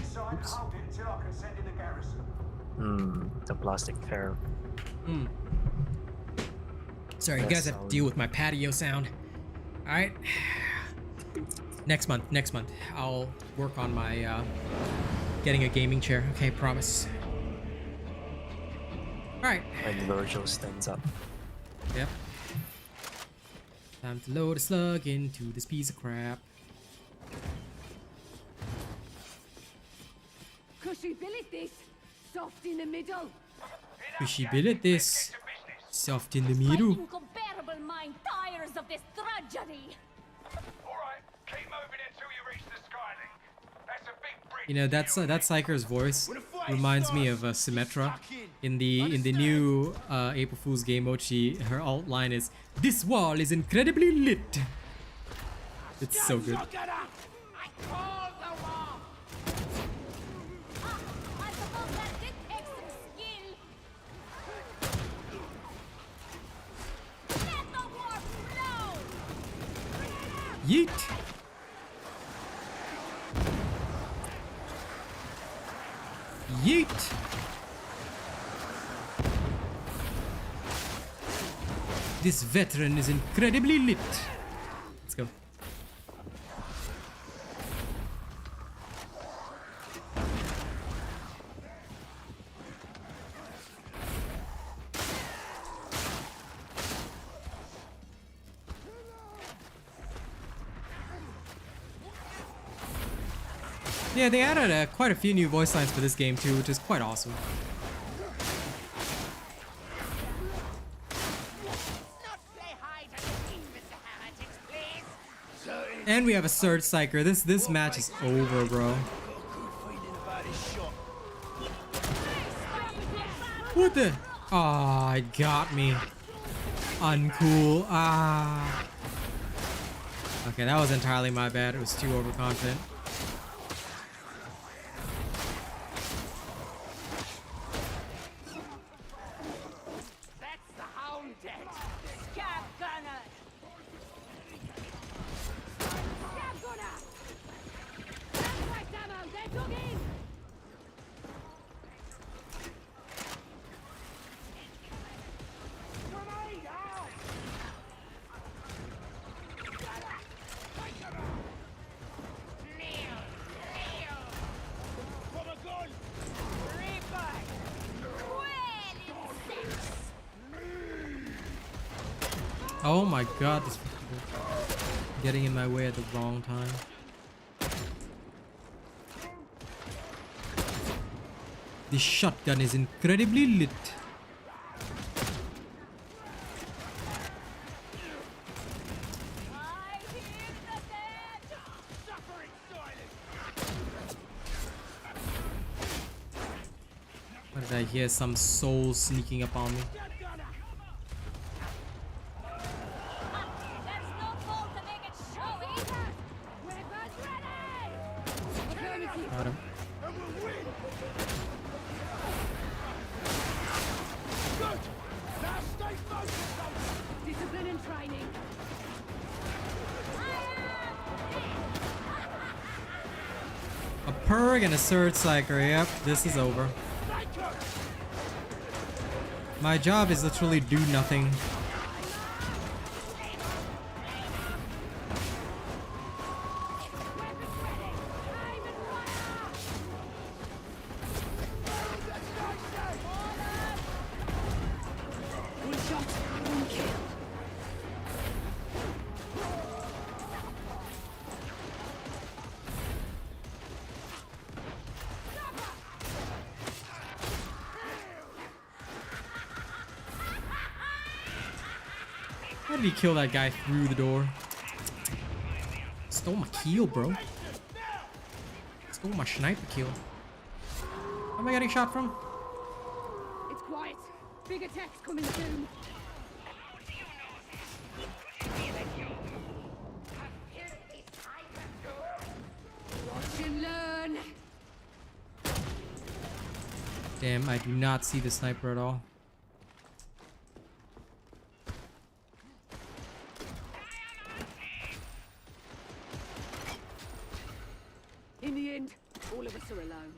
inside. Hold it until I can send in the garrison. The plastic fair. Sorry, you guys have to deal with my patio sound. Alright. Next month, I'll work on my getting a gaming chair. Okay, promise. Alright. And Virgil stands up. Yep. Time to load a slug into this piece of crap. Cushy billet this. Soft in the middle. Cushy billet this. Soft in the middle. My incomparable mind tires of this tragedy. Alright, keep moving until you reach the Skylink. That's a big bridge. You know, that Psyker's voice reminds me of Symmetra. In the new April Fool's game mode, her alt line is, "This wall is incredibly lit." It's so good. Yeet! Yeet! This veteran is incredibly lit. Let's go. Yeah, they added quite a few new voice lines for this game too, which is quite awesome. And we have a Surge Psyker. This match is over, bro. What the? Ah, it got me. Uncool. Ah. Okay, that was entirely my bad. It was too overconfident. Oh my god, this getting in my way at the wrong time. This shotgun is incredibly lit. I hear some soul sneaking up on me. Got him. Discipline and training. A purg and a surge cycle. Yep, this is over. My job is literally do nothing. One shot, one kill. How did he kill that guy through the door? Stole my kill, bro. Stole my sniper kill. Where am I getting shot from? It's quiet. Big attacks coming soon. Watch and learn. Damn, I do not see the sniper at all. In the end, all of us are alone.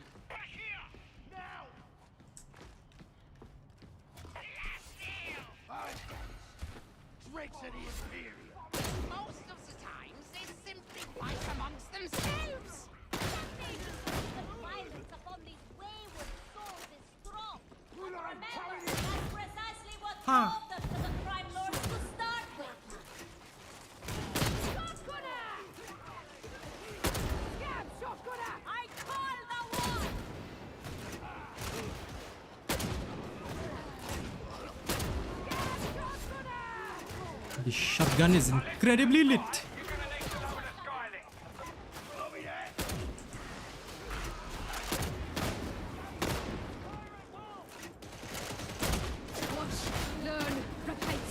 Dregs of the Imperium. Most of the times, they simply fight amongst themselves. The violence upon these wayward souls is strong. But remember, that's precisely what drove them to the Crime Lords to start with. Shotgunner! Scab shotgunner! I call the one! The shotgun is incredibly lit. Watch, learn, repeat.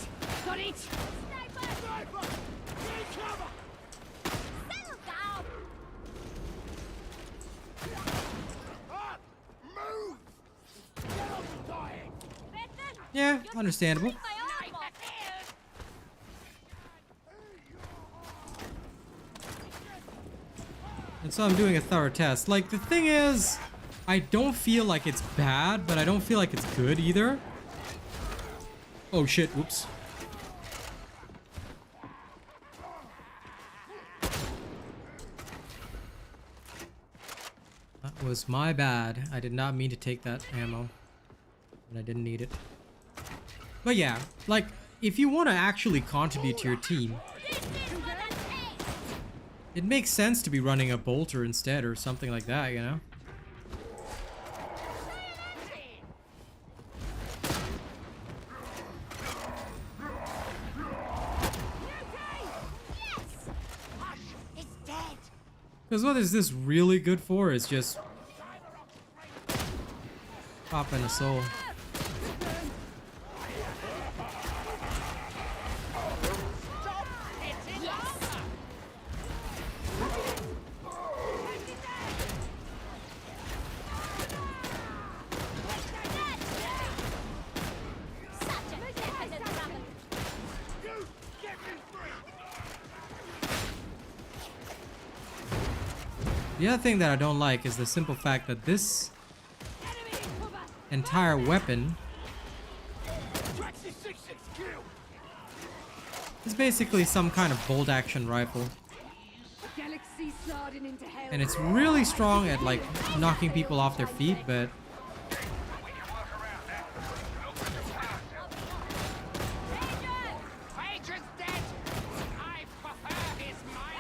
Got it? Sniper! Sniper! Take cover! Settle down! Up! Move! Get off dying! Better? Yeah, understandable. My arm off. And so I'm doing a thorough test. Like, the thing is, I don't feel like it's bad, but I don't feel like it's good either. Oh shit, whoops. That was my bad. I did not mean to take that ammo. And I didn't need it. But yeah, like, if you want to actually contribute to your team, it makes sense to be running a bolter instead or something like that, you know? Because what is this really good for is just popping a soul. The other thing that I don't like is the simple fact that this entire weapon is basically some kind of bolt action rifle. Galaxy sliding into hell. And it's really strong at like knocking people off their feet, but Major's dead. I prefer his mind.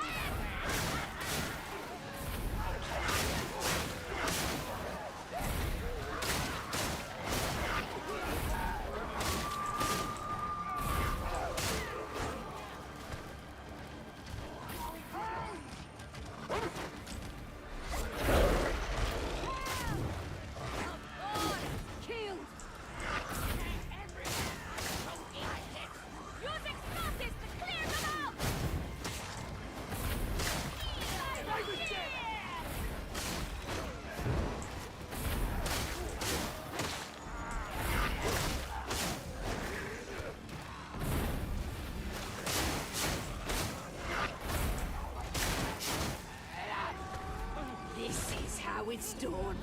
Now it's done.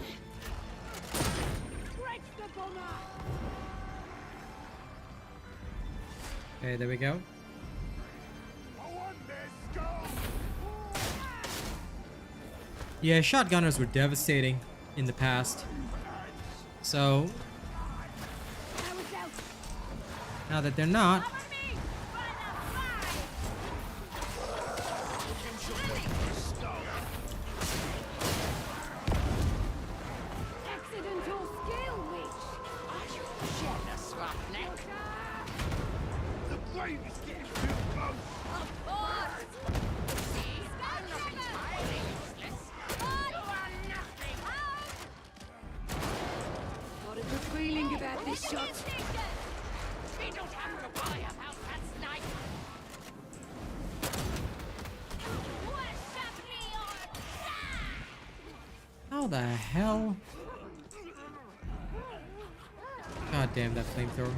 Stretch the bomber. Okay, there we go. Yeah, shotgunners were devastating in the past. So now that they're not, Accidental skill witch. Are you jealous, roughneck? The blade is getting too close. Of course! See, I'm not entirely useless. You are nothing. Got a good feeling about this shot. We don't have to worry about that snipe. how the hell? God damn that flamethrower.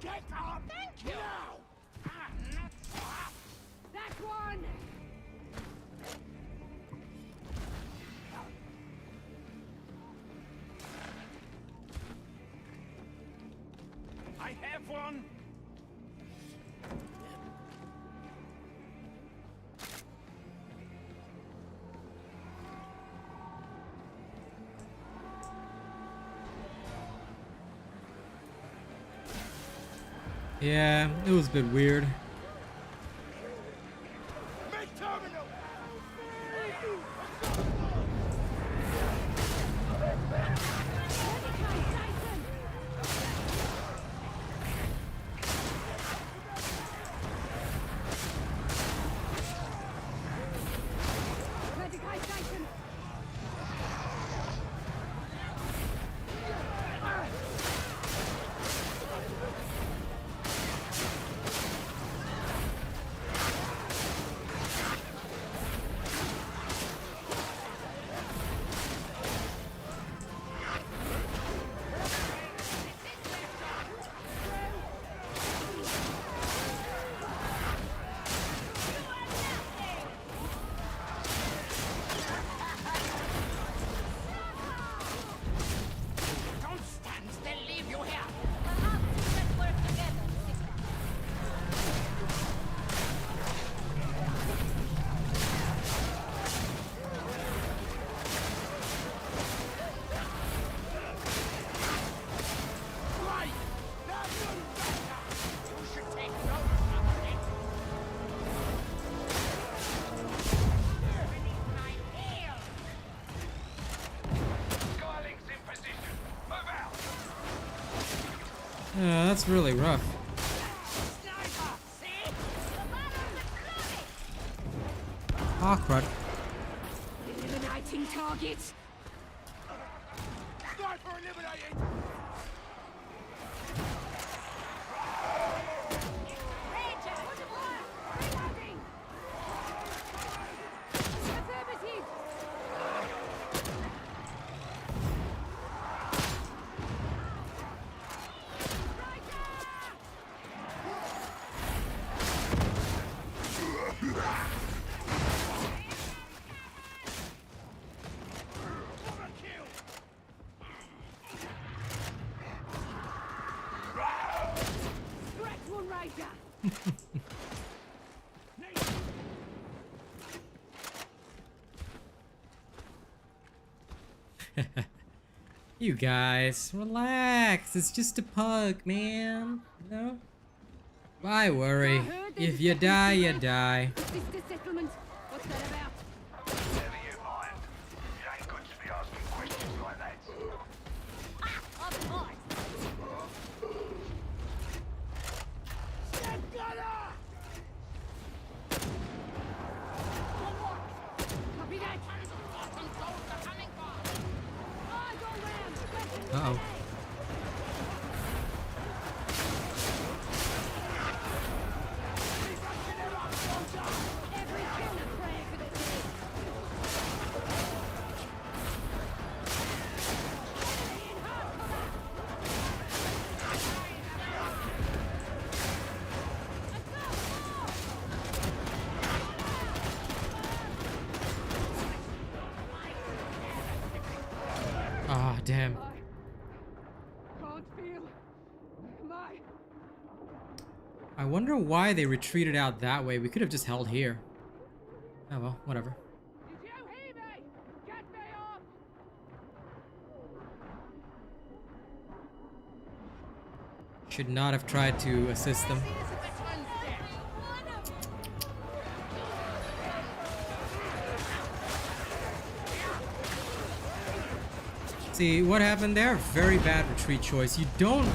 Get up! Thank you! That one. I have one. Yeah, it was a bit weird. Mid-terminal. Medical station. Don't stand still, leave you here. Perhaps we can work together. Right! That's better! You should take notice of it. My heel! Skyling's in position. Move out. Yeah, that's really rough. Sniper! See? Ah, crud. Eliminating targets. Sniper eliminated. Reloading. Affirmative. Stretch one rider. You guys, relax. It's just a pug, man. You know? Why worry? If you die, you die. Sister settlement. What's that about? Never you mind. It ain't good to be asking questions like that. Of course. Step gunner. Copy that. Eyes all round. Uh-oh. Every kill a prayer for the dead. Enemy in hard cover. damn. Can't feel my. I wonder why they retreated out that way. We could have just held here. Oh well, whatever. Did you hear me? Get me up! Should not have tried to assist them. See, what happened there? Very bad retreat choice. You don't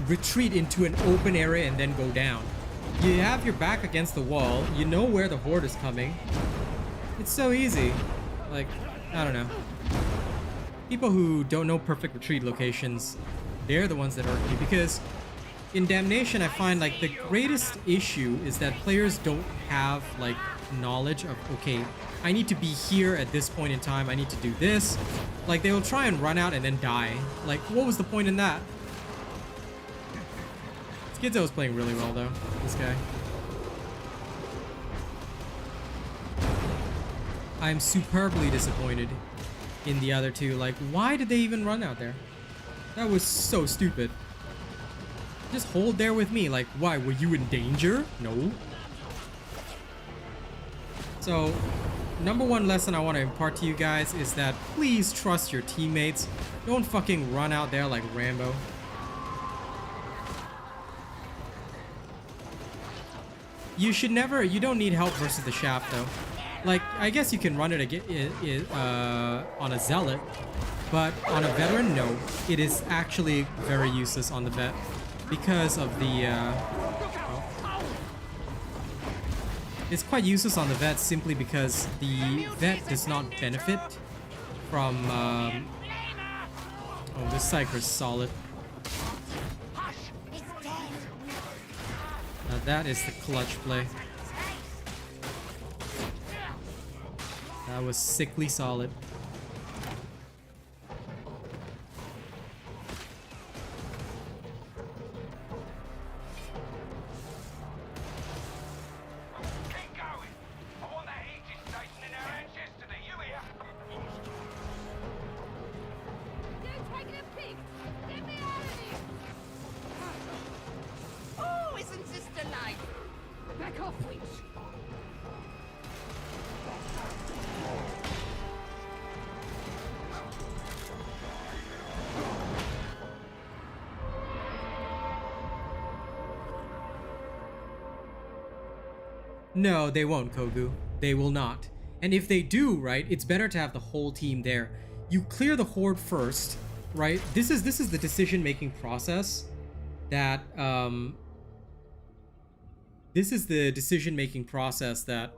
retreat into an open area and then go down. You have your back against the wall. You know where the horde is coming. It's so easy. Like, I don't know. People who don't know perfect retreat locations, they're the ones that hurt me, because in Damnation I find like the greatest issue is that players don't have like knowledge of, okay, I need to be here at this point in time, I need to do this. Like, they will try and run out and then die. Like, what was the point in that? Skidzo was playing really well though, this guy. I'm superbly disappointed in the other two. Like, why did they even run out there? That was so stupid. Just hold there with me. Like, why? Were you in danger? No. So, number one lesson I want to impart to you guys is that please trust your teammates. Don't fucking run out there like Rambo. You should never, you don't need help versus the shaft though. Like, I guess you can run it again on a zealot, but on a veteran, no. It is actually very useless on the vet because of the, it's quite useless on the vet simply because the vet does not benefit from, oh, this Cypher's solid. Now that is the clutch play. That was sickly solid. No, they won't, Kogu. They will not. And if they do, right, it's better to have the whole team there. You clear the horde first, right? This is the decision-making process that this is the decision-making process that,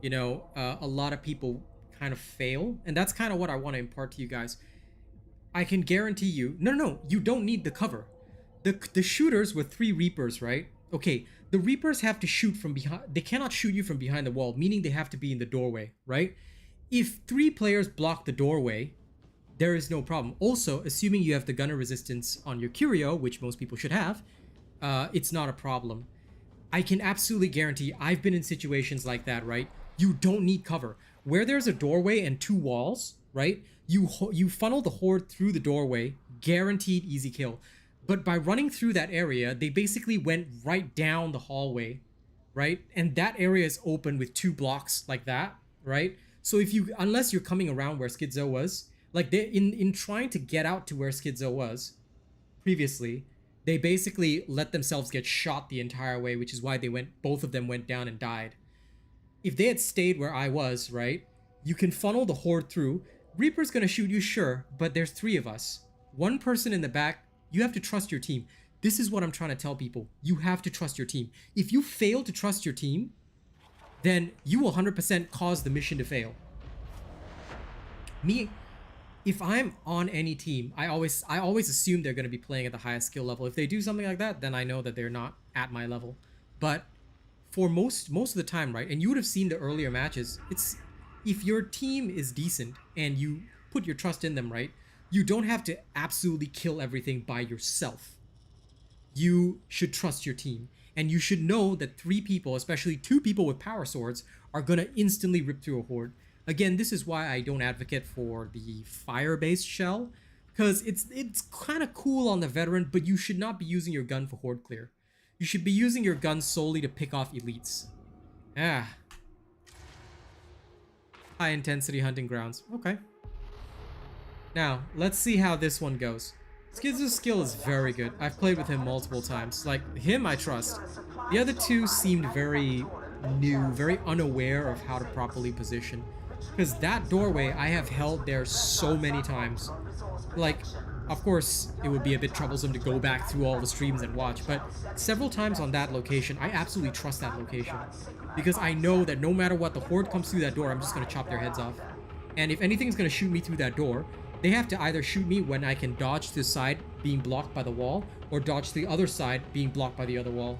you know, a lot of people kind of fail, and that's kind of what I want to impart to you guys. I can guarantee you, no, you don't need the cover. The shooters were 3 Reapers, right? Okay, the Reapers have to shoot from behind. They cannot shoot you from behind the wall, meaning they have to be in the doorway, right? If 3 players block the doorway, there is no problem. Also, assuming you have the gunner resistance on your Curio, which most people should have, it's not a problem. I can absolutely guarantee, I've been in situations like that, right? You don't need cover. Where there's a doorway and 2 walls, right? You funnel the horde through the doorway, guaranteed easy kill. But by running through that area, they basically went right down the hallway, right? And that area is open with 2 blocks like that, right? So if you, unless you're coming around where Skidzo was, like they in trying to get out to where Skidzo was previously, they basically let themselves get shot the entire way, which is why both of them went down and died. If they had stayed where I was, right? You can funnel the horde through. Reaper's gonna shoot you, sure, but there's 3 of us. 1 person in the back. You have to trust your team. This is what I'm trying to tell people. You have to trust your team. If you fail to trust your team, then you will 100% cause the mission to fail. Me, if I'm on any team, I always assume they're going to be playing at the highest skill level. If they do something like that, then I know that they're not at my level. But for most of the time, right, and you would have seen the earlier matches, it's if your team is decent and you put your trust in them, right, you don't have to absolutely kill everything by yourself. You should trust your team. And you should know that 3 people, especially 2 people with power swords, are going to instantly rip through a horde. Again, this is why I don't advocate for the fire-based shell. Because it's kind of cool on the veteran, but you should not be using your gun for horde clear. You should be using your gun solely to pick off elites. Ah. High intensity hunting grounds. Okay. Now, let's see how this one goes. Skid's skill is very good. I've played with him multiple times. Like, him I trust. The other two seemed very new, very unaware of how to properly position. Because that doorway I have held there so many times. Like, of course, it would be a bit troublesome to go back through all the streams and watch, but several times on that location, I absolutely trust that location. Because I know that no matter what, the horde comes through that door, I'm just going to chop their heads off. And if anything's going to shoot me through that door, they have to either shoot me when I can dodge to the side being blocked by the wall, or dodge to the other side being blocked by the other wall.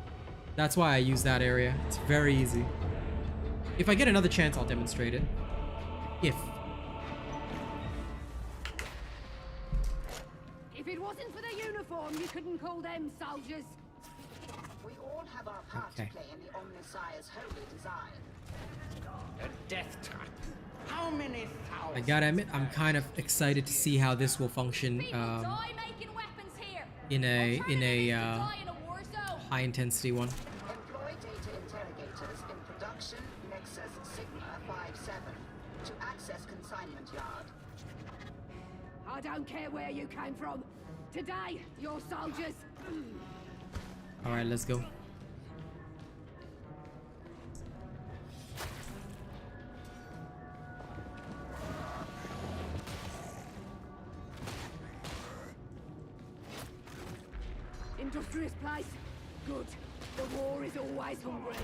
That's why I use that area. It's very easy. If I get another chance, I'll demonstrate it. If it wasn't for the uniform, you couldn't call them soldiers. We all have our part to play in the Omnissiah's holy design. A death trap. How many thousands? I gotta admit, I'm kind of excited to see how this will function in a high intensity one. Employ data interrogators in production Nexus Sigma 57 to access consignment yard. I don't care where you came from. Today, you're soldiers. Alright, let's go. Industrious place. Good. The war is always hungry.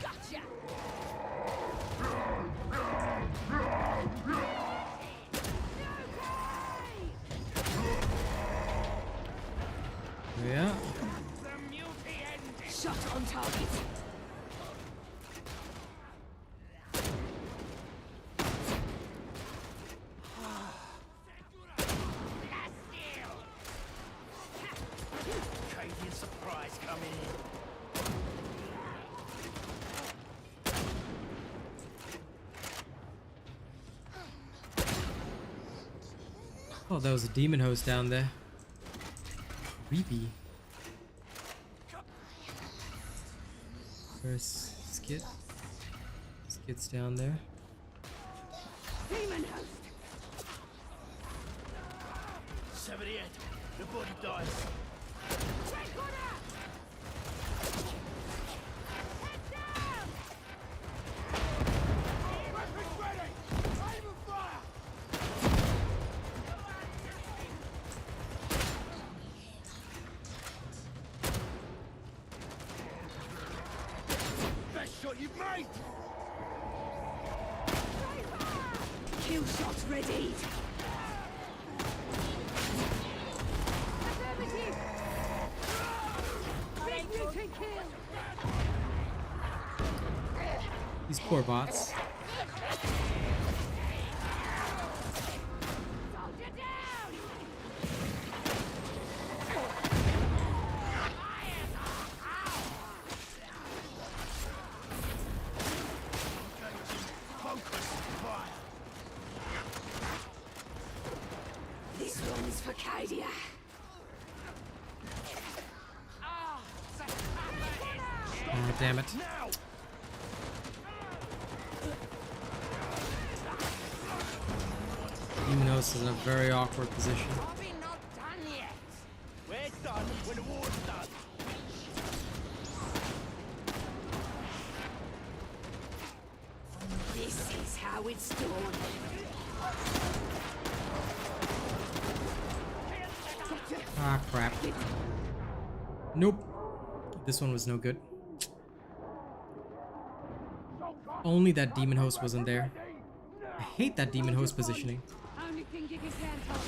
Gotcha. Yeah. Shot on target. Surprise coming. Oh, that was a demon host down there. Creepy. Where's Skid? Skid's down there. Demon host. 78. The body dies. Best shot you've made! Kill shots ready. These poor bots. This one's for Cadia. Oh, damn it. Demon host is in a very awkward position. Are we not done yet? We're done when the war's done. This is how it's done. Ah, crap. Nope. This one was no good. Only that demon host wasn't there. I hate that demon host positioning. Only thing you can count on.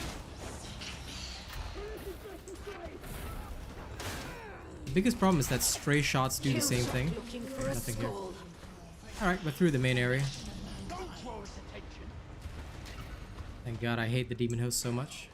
The biggest problem is that stray shots do the same thing. Nothing here. Alright, we're through the main area. Thank God, I hate the demon host so much.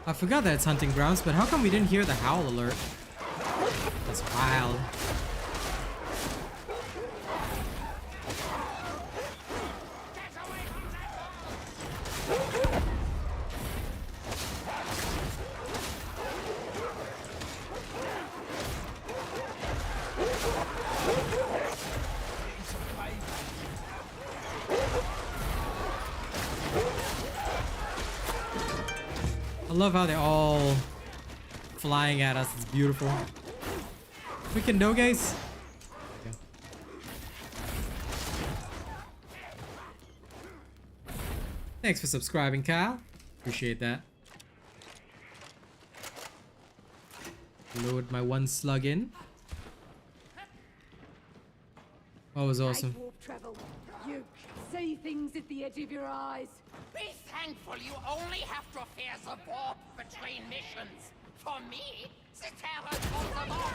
I forgot that it's hunting grounds, but how come we didn't hear the howl alert? That's wild. I love how they're all flying at us. It's beautiful. We can go, guys. Okay. Thanks for subscribing, Kyle. Appreciate that. Load my one slug in. That was awesome. Night warp travel. You see things at the edge of your eyes. Be thankful you only have to fear the warp between missions. For me, the terror of the warp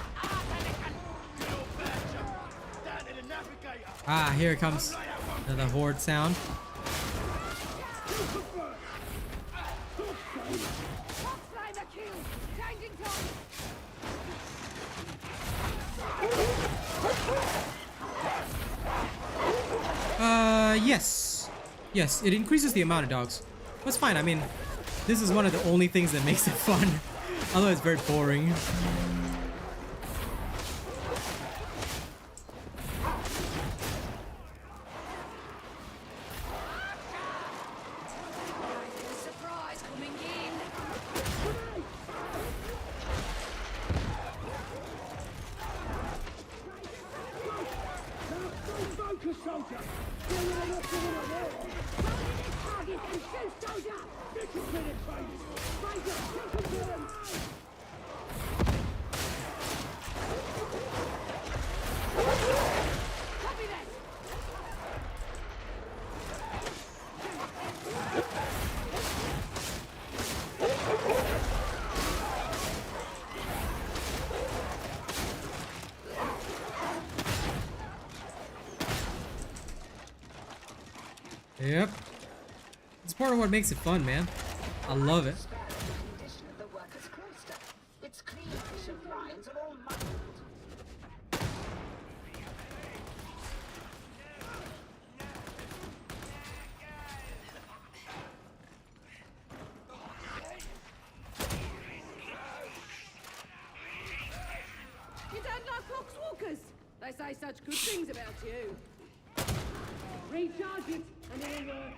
Ah, here it comes. Another horde sound. Flamer kill. Changing time. Yes. Yes, it increases the amount of dogs. That's fine. I mean, this is one of the only things that makes it fun. Otherwise, it's very boring. Surprise coming in. Focus, soldier! Target and shoot, soldier. Discipline, baby! Major, discipline! Copy that. Yep. It's part of what makes it fun, man. I love it. Condition of the workers' cloister. Its clean, efficient lines are all muddled. You don't like foxwalkers? They say such good things about you. Recharge it, and it'll work.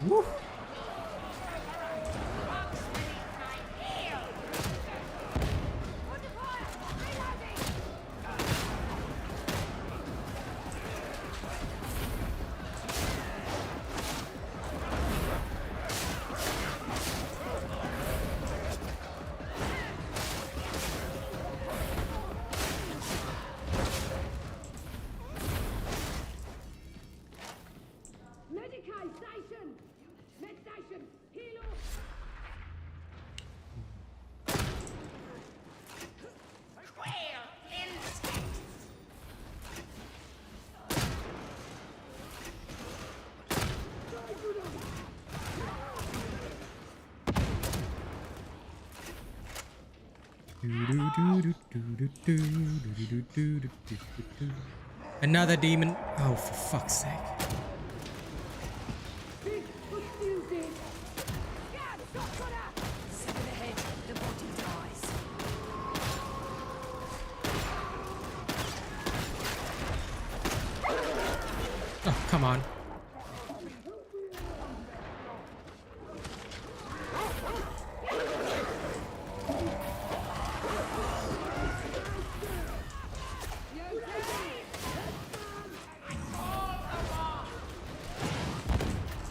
Woo. Medicaid station! Med station! Heal up! Quail instinct. Another demon. Oh, for fuck's sake. Big, push fuse in! Scan! Shotgunner! 7 ahead, the body dies. Oh, come on.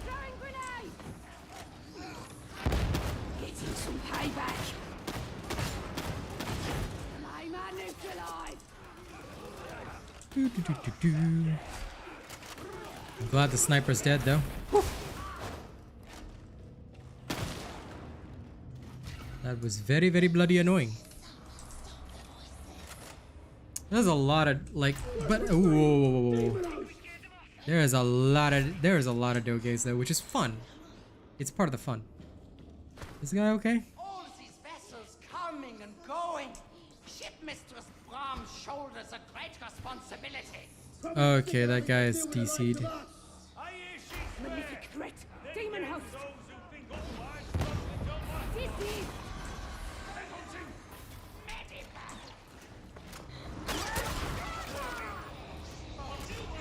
Throwing grenade! Getting some payback! Flamer neutralized! I'm glad the sniper's dead, though. Woo. That was very, very bloody annoying. There's a lot of like, but ooh, there's a lot of doges though, which is fun. It's part of the fun. Is the guy okay? All these vessels coming and going. Shipmistress Bram shoulders a great responsibility. Okay, that guy is DC'd. Malefic threat. Demon host. CC.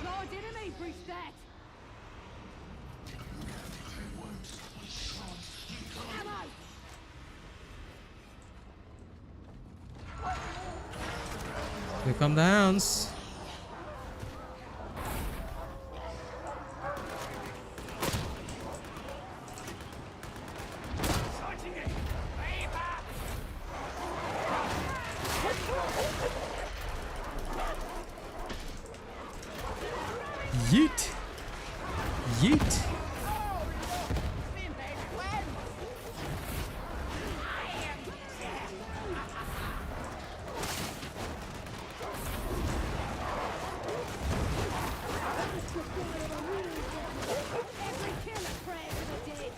Lord enemy, breach that. Ammo. Here come the hounds. Yeet. Yeet. Every killer prayer to the dead.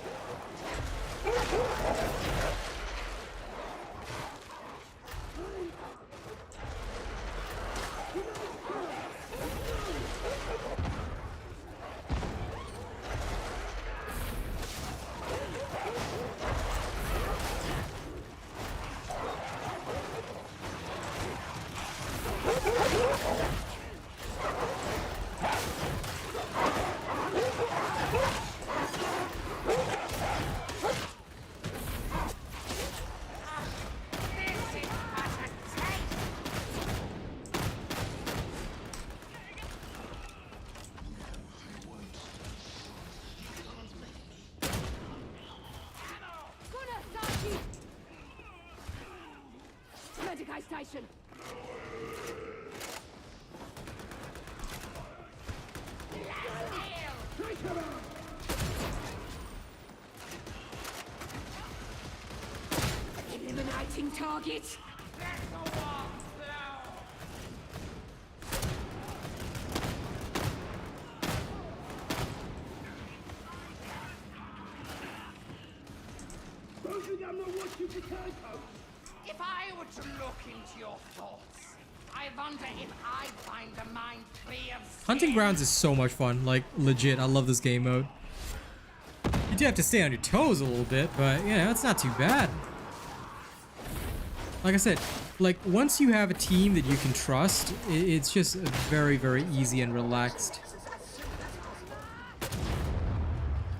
Medicaid station. Eliminating target. If I were to look into your thoughts, I wonder if I'd find a mind free of sin. Hunting Grounds is so much fun. Like, legit, I love this game mode. You do have to stay on your toes a little bit, but, you know, it's not too bad. Like I said, like, once you have a team that you can trust, it's just very, very easy and relaxed.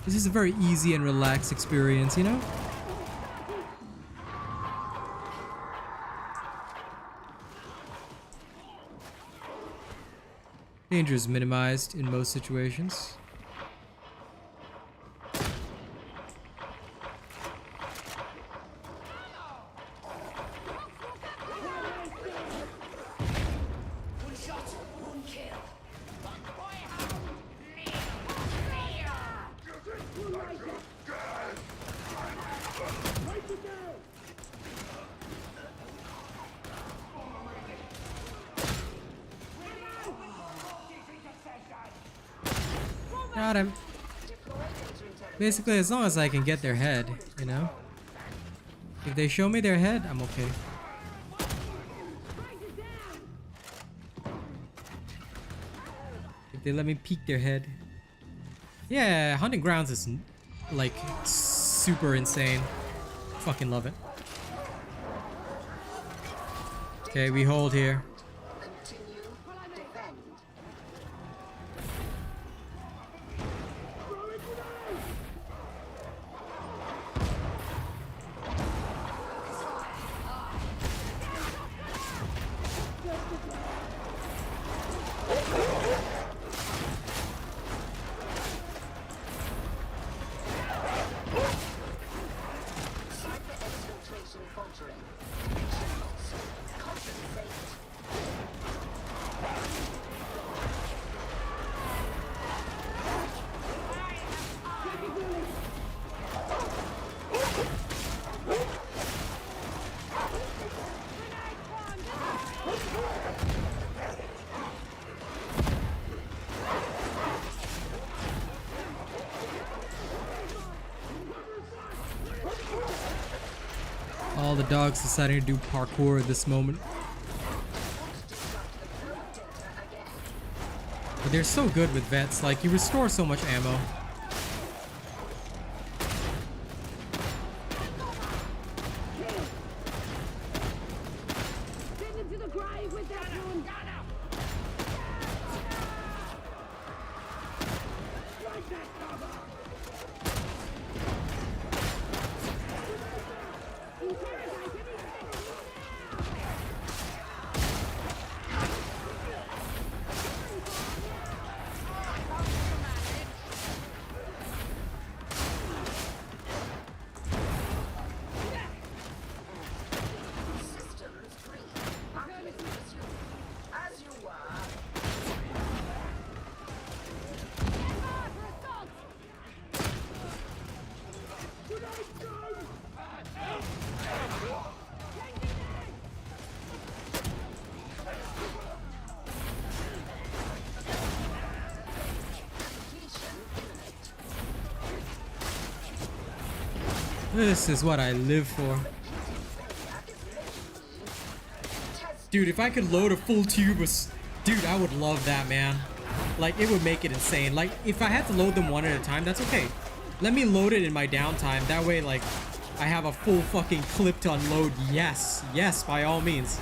This is a very easy and relaxed experience, you know? Danger is minimized in most situations. Got him. Basically, as long as I can get their head, you know? If they show me their head, I'm okay. If they let me peek their head. Yeah, Hunting Grounds is, like, super insane. Fucking love it. Okay, we hold here. dog's deciding to do parkour at this moment. But they're so good with vets, like you restore so much ammo. Send them to the grave with that one. Strike that cover. Interrogate him. Systems 3. As you were. This is what I live for. Dude, if I could load a full tube of... Dude, I would love that, man. Like, it would make it insane. Like, if I had to load them one at a time, that's okay. Let me load it in my downtime. That way, like, I have a full fucking clip to unload. Yes. Yes, by all means.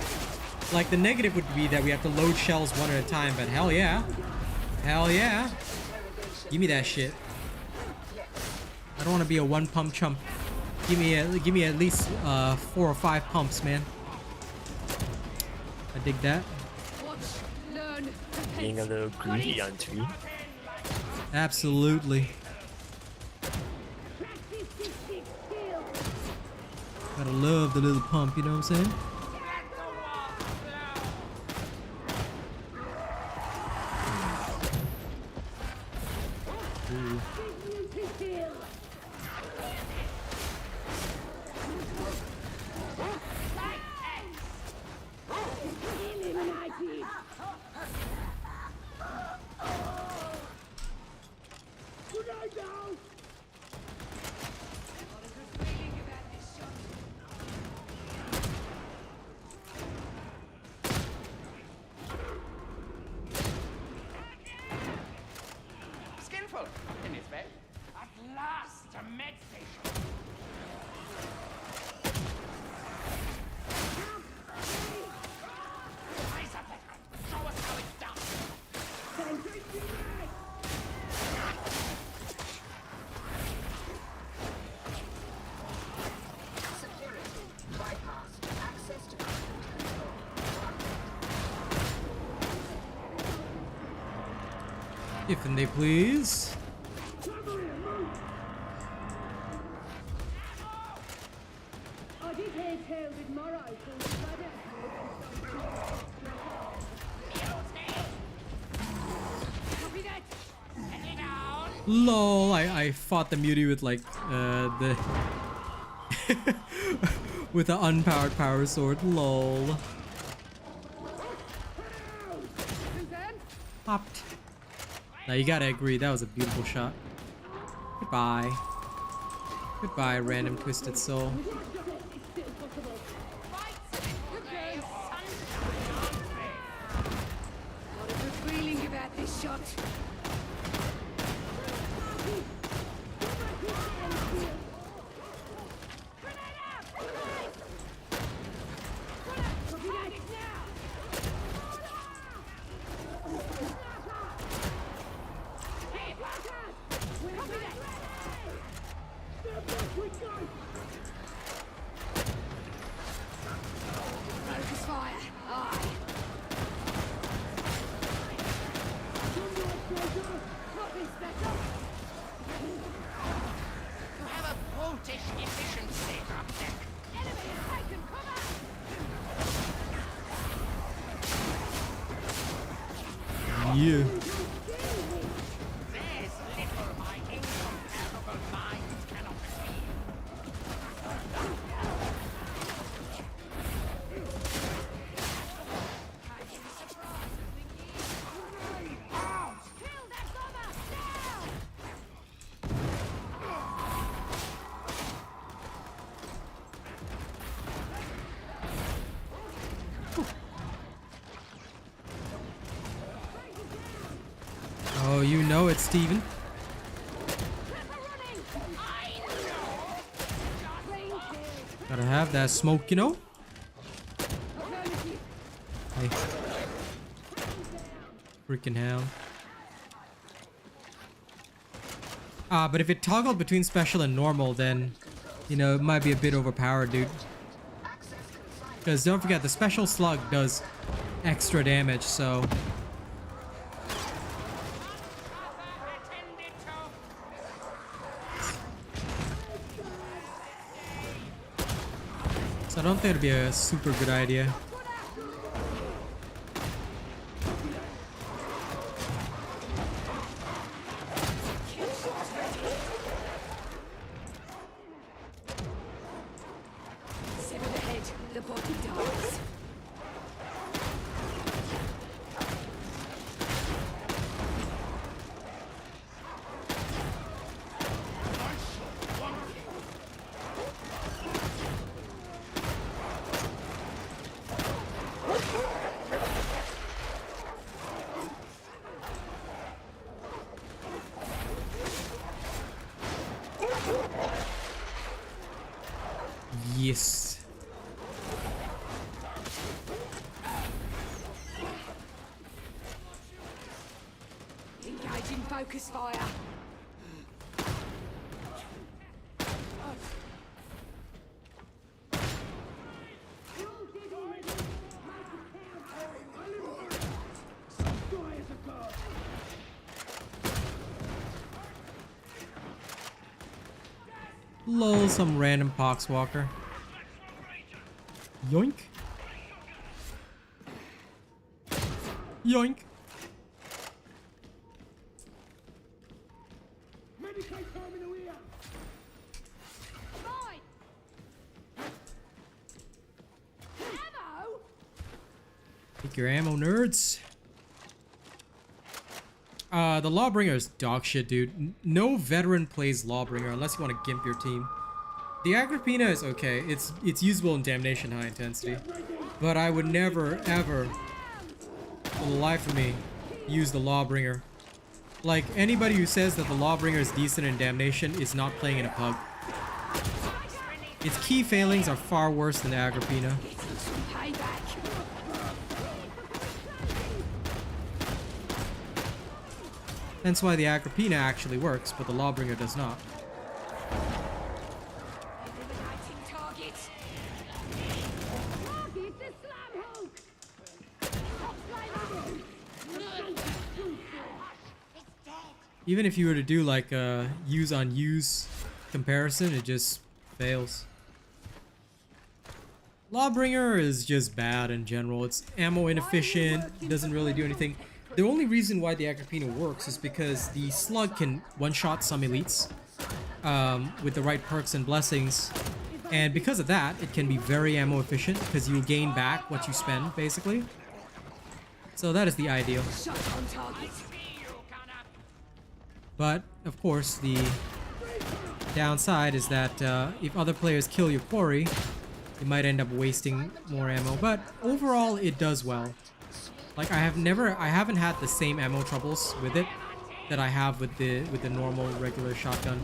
Like, the negative would be that we have to load shells one at a time, but hell yeah. Hell yeah. Give me that shit. I don't want to be a one pump chump. Give me at least 4 or 5 pumps, man. I dig that. Watch, learn, Being a little greedy on tree. Absolutely. practice this big skill. Gotta love the little pump, you know what I'm saying? Ooh. Skillful in his way. At last, a med station. Eyes up, veteran. Show us how it's done. Security. Bypass. Access to If and they please. I did hear tales in Morrow called Flood. Copy that. Settle down. LOL, I fought the mutie with like the with the unpowered power sword. LOL. Popped. Now you gotta agree, that was a beautiful shot. Goodbye. Goodbye, random twisted soul. Got a good feeling about this shot. Focus fire. Aye. Not this better. You have a brutish efficiency up there. Enemy has taken cover. Yeah. There's little my incomparable mind cannot achieve. Kill that bomber. Now. You know it, Steven. Gotta have that smoke, you know? Hey. Freaking hound. But if it toggled between special and normal, then, you know, it might be a bit overpowered, dude. Because don't forget, the special slug does extra damage, so... So I don't think it'd be a super good idea. Yes. Engaging focus fire. Lol, some random poxwalker. Yoink. Yoink. Fine. Ammo? Take your ammo, nerds. The Lawbringer is dog shit, dude. No veteran plays Lawbringer unless you want to gimp your team. The Agrippina is okay. It's usable in Damnation High Intensity. But I would never, ever, for the life of me, use the Lawbringer. Like, anybody who says that the Lawbringer is decent in Damnation is not playing in a pub. Its key failings are far worse than the Agrippina. That's why the Agrippina actually works, but the Lawbringer does not. Even if you were to do like a use on use comparison, it just fails. Lawbringer is just bad in general. It's ammo inefficient, doesn't really do anything. The only reason why the Agrippina works is because the slug can one-shot some elites with the right perks and blessings. And because of that, it can be very ammo efficient because you gain back what you spend, basically. So that is the ideal. But, of course, the downside is that if other players kill your quarry, you might end up wasting more ammo. But overall, it does well. Like, I haven't had the same ammo troubles with it that I have with the normal, regular shotgun.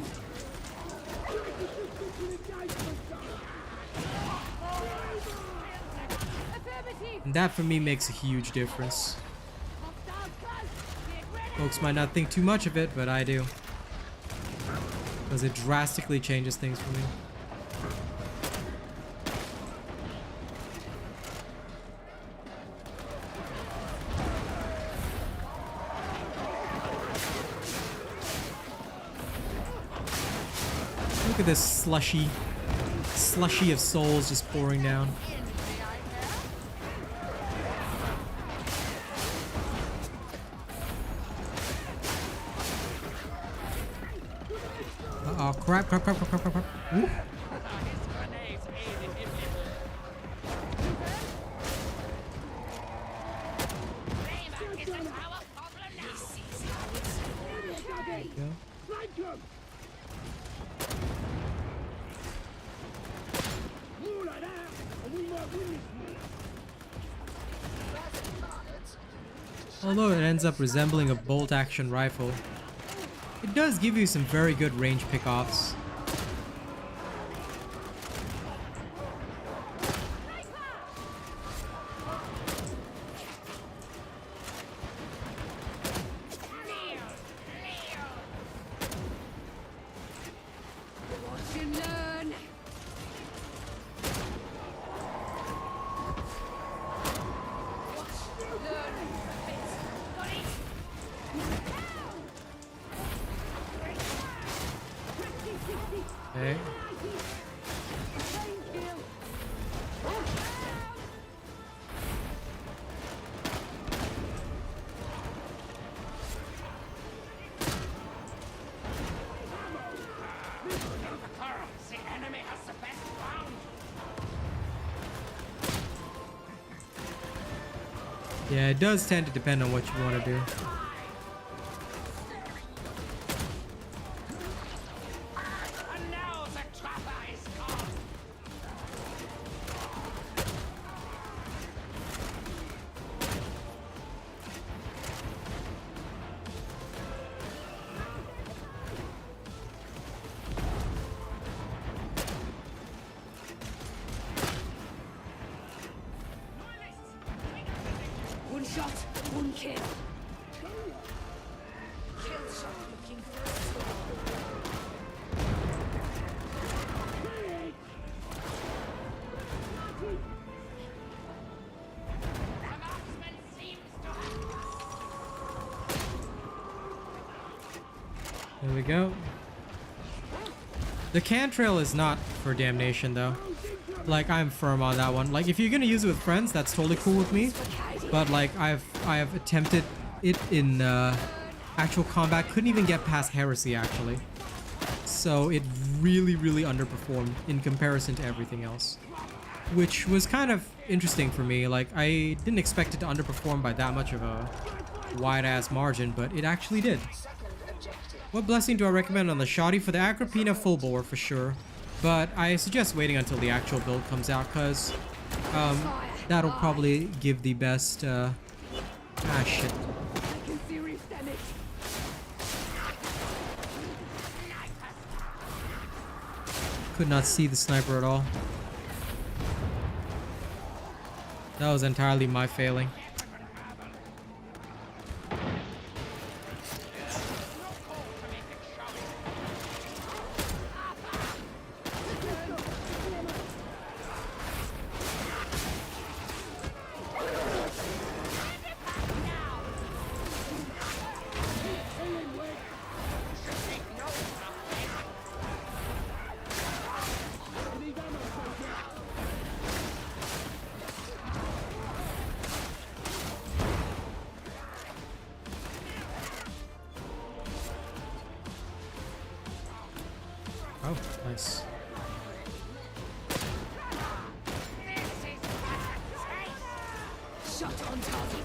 And that, for me, makes a huge difference. Folks might not think too much of it, but I do. Because it drastically changes things for me. Look at this slushy of souls just pouring down. Oh crap. Ooh. Although it ends up resembling a bolt-action rifle, it does give you some very good range pickoffs. Watch and learn. Okay. The enemy has the best ground. Yeah, it does tend to depend on what you want to do. And now the trapper is gone. One shot, one kill. Kill shot looking for The marksman seems to have There we go. The cantrail is not for damnation though. Like, I'm firm on that one. Like, if you're gonna use it with friends, that's totally cool with me. But like, I have attempted it in actual combat. Couldn't even get past heresy actually. So it really underperformed in comparison to everything else, which was kind of interesting for me. Like, I didn't expect it to underperform by that much of a wide ass margin, but it actually did. What blessing do I recommend on the shoddy? For the Agrippina full bore for sure, but I suggest waiting until the actual build comes out, because that'll probably give the best shit. I can serious damage. Could not see the sniper at all. That was entirely my failing. Oh, nice. Shot on target.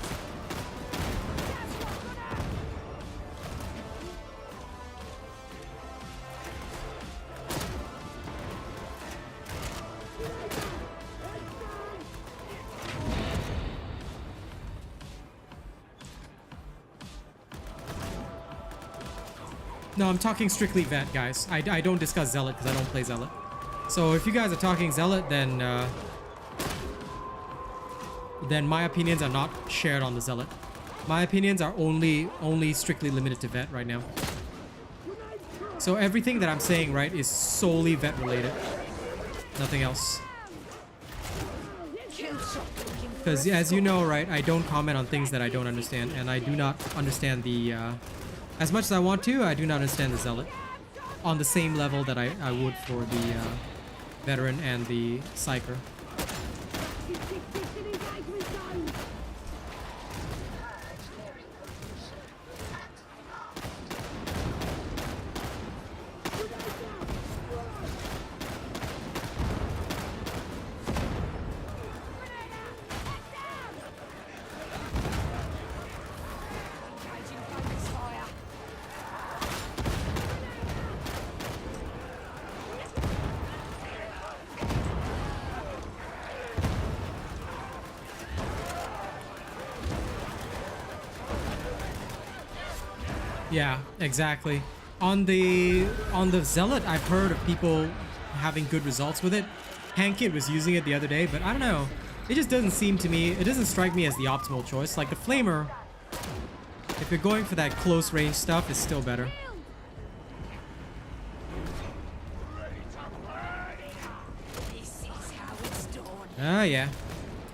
No, I'm talking strictly Vet, guys. I don't discuss Zealot because I don't play Zealot. So if you guys are talking Zealot, then my opinions are not shared on the Zealot. My opinions are only strictly limited to Vet right now. So everything that I'm saying, right, is solely Vet related. Nothing else. Because as you know, right, I don't comment on things that I don't understand, and I do not understand the as much as I want to, I do not understand the Zealot on the same level that I would for the Veteran and the Psyker. Yeah, exactly. On the Zealot, I've heard of people having good results with it. Hankit was using it the other day, but I don't know. It just doesn't seem to me, it doesn't strike me as the optimal choice. Like the Flamer, if you're going for that close range stuff, is still better. Ah, yeah.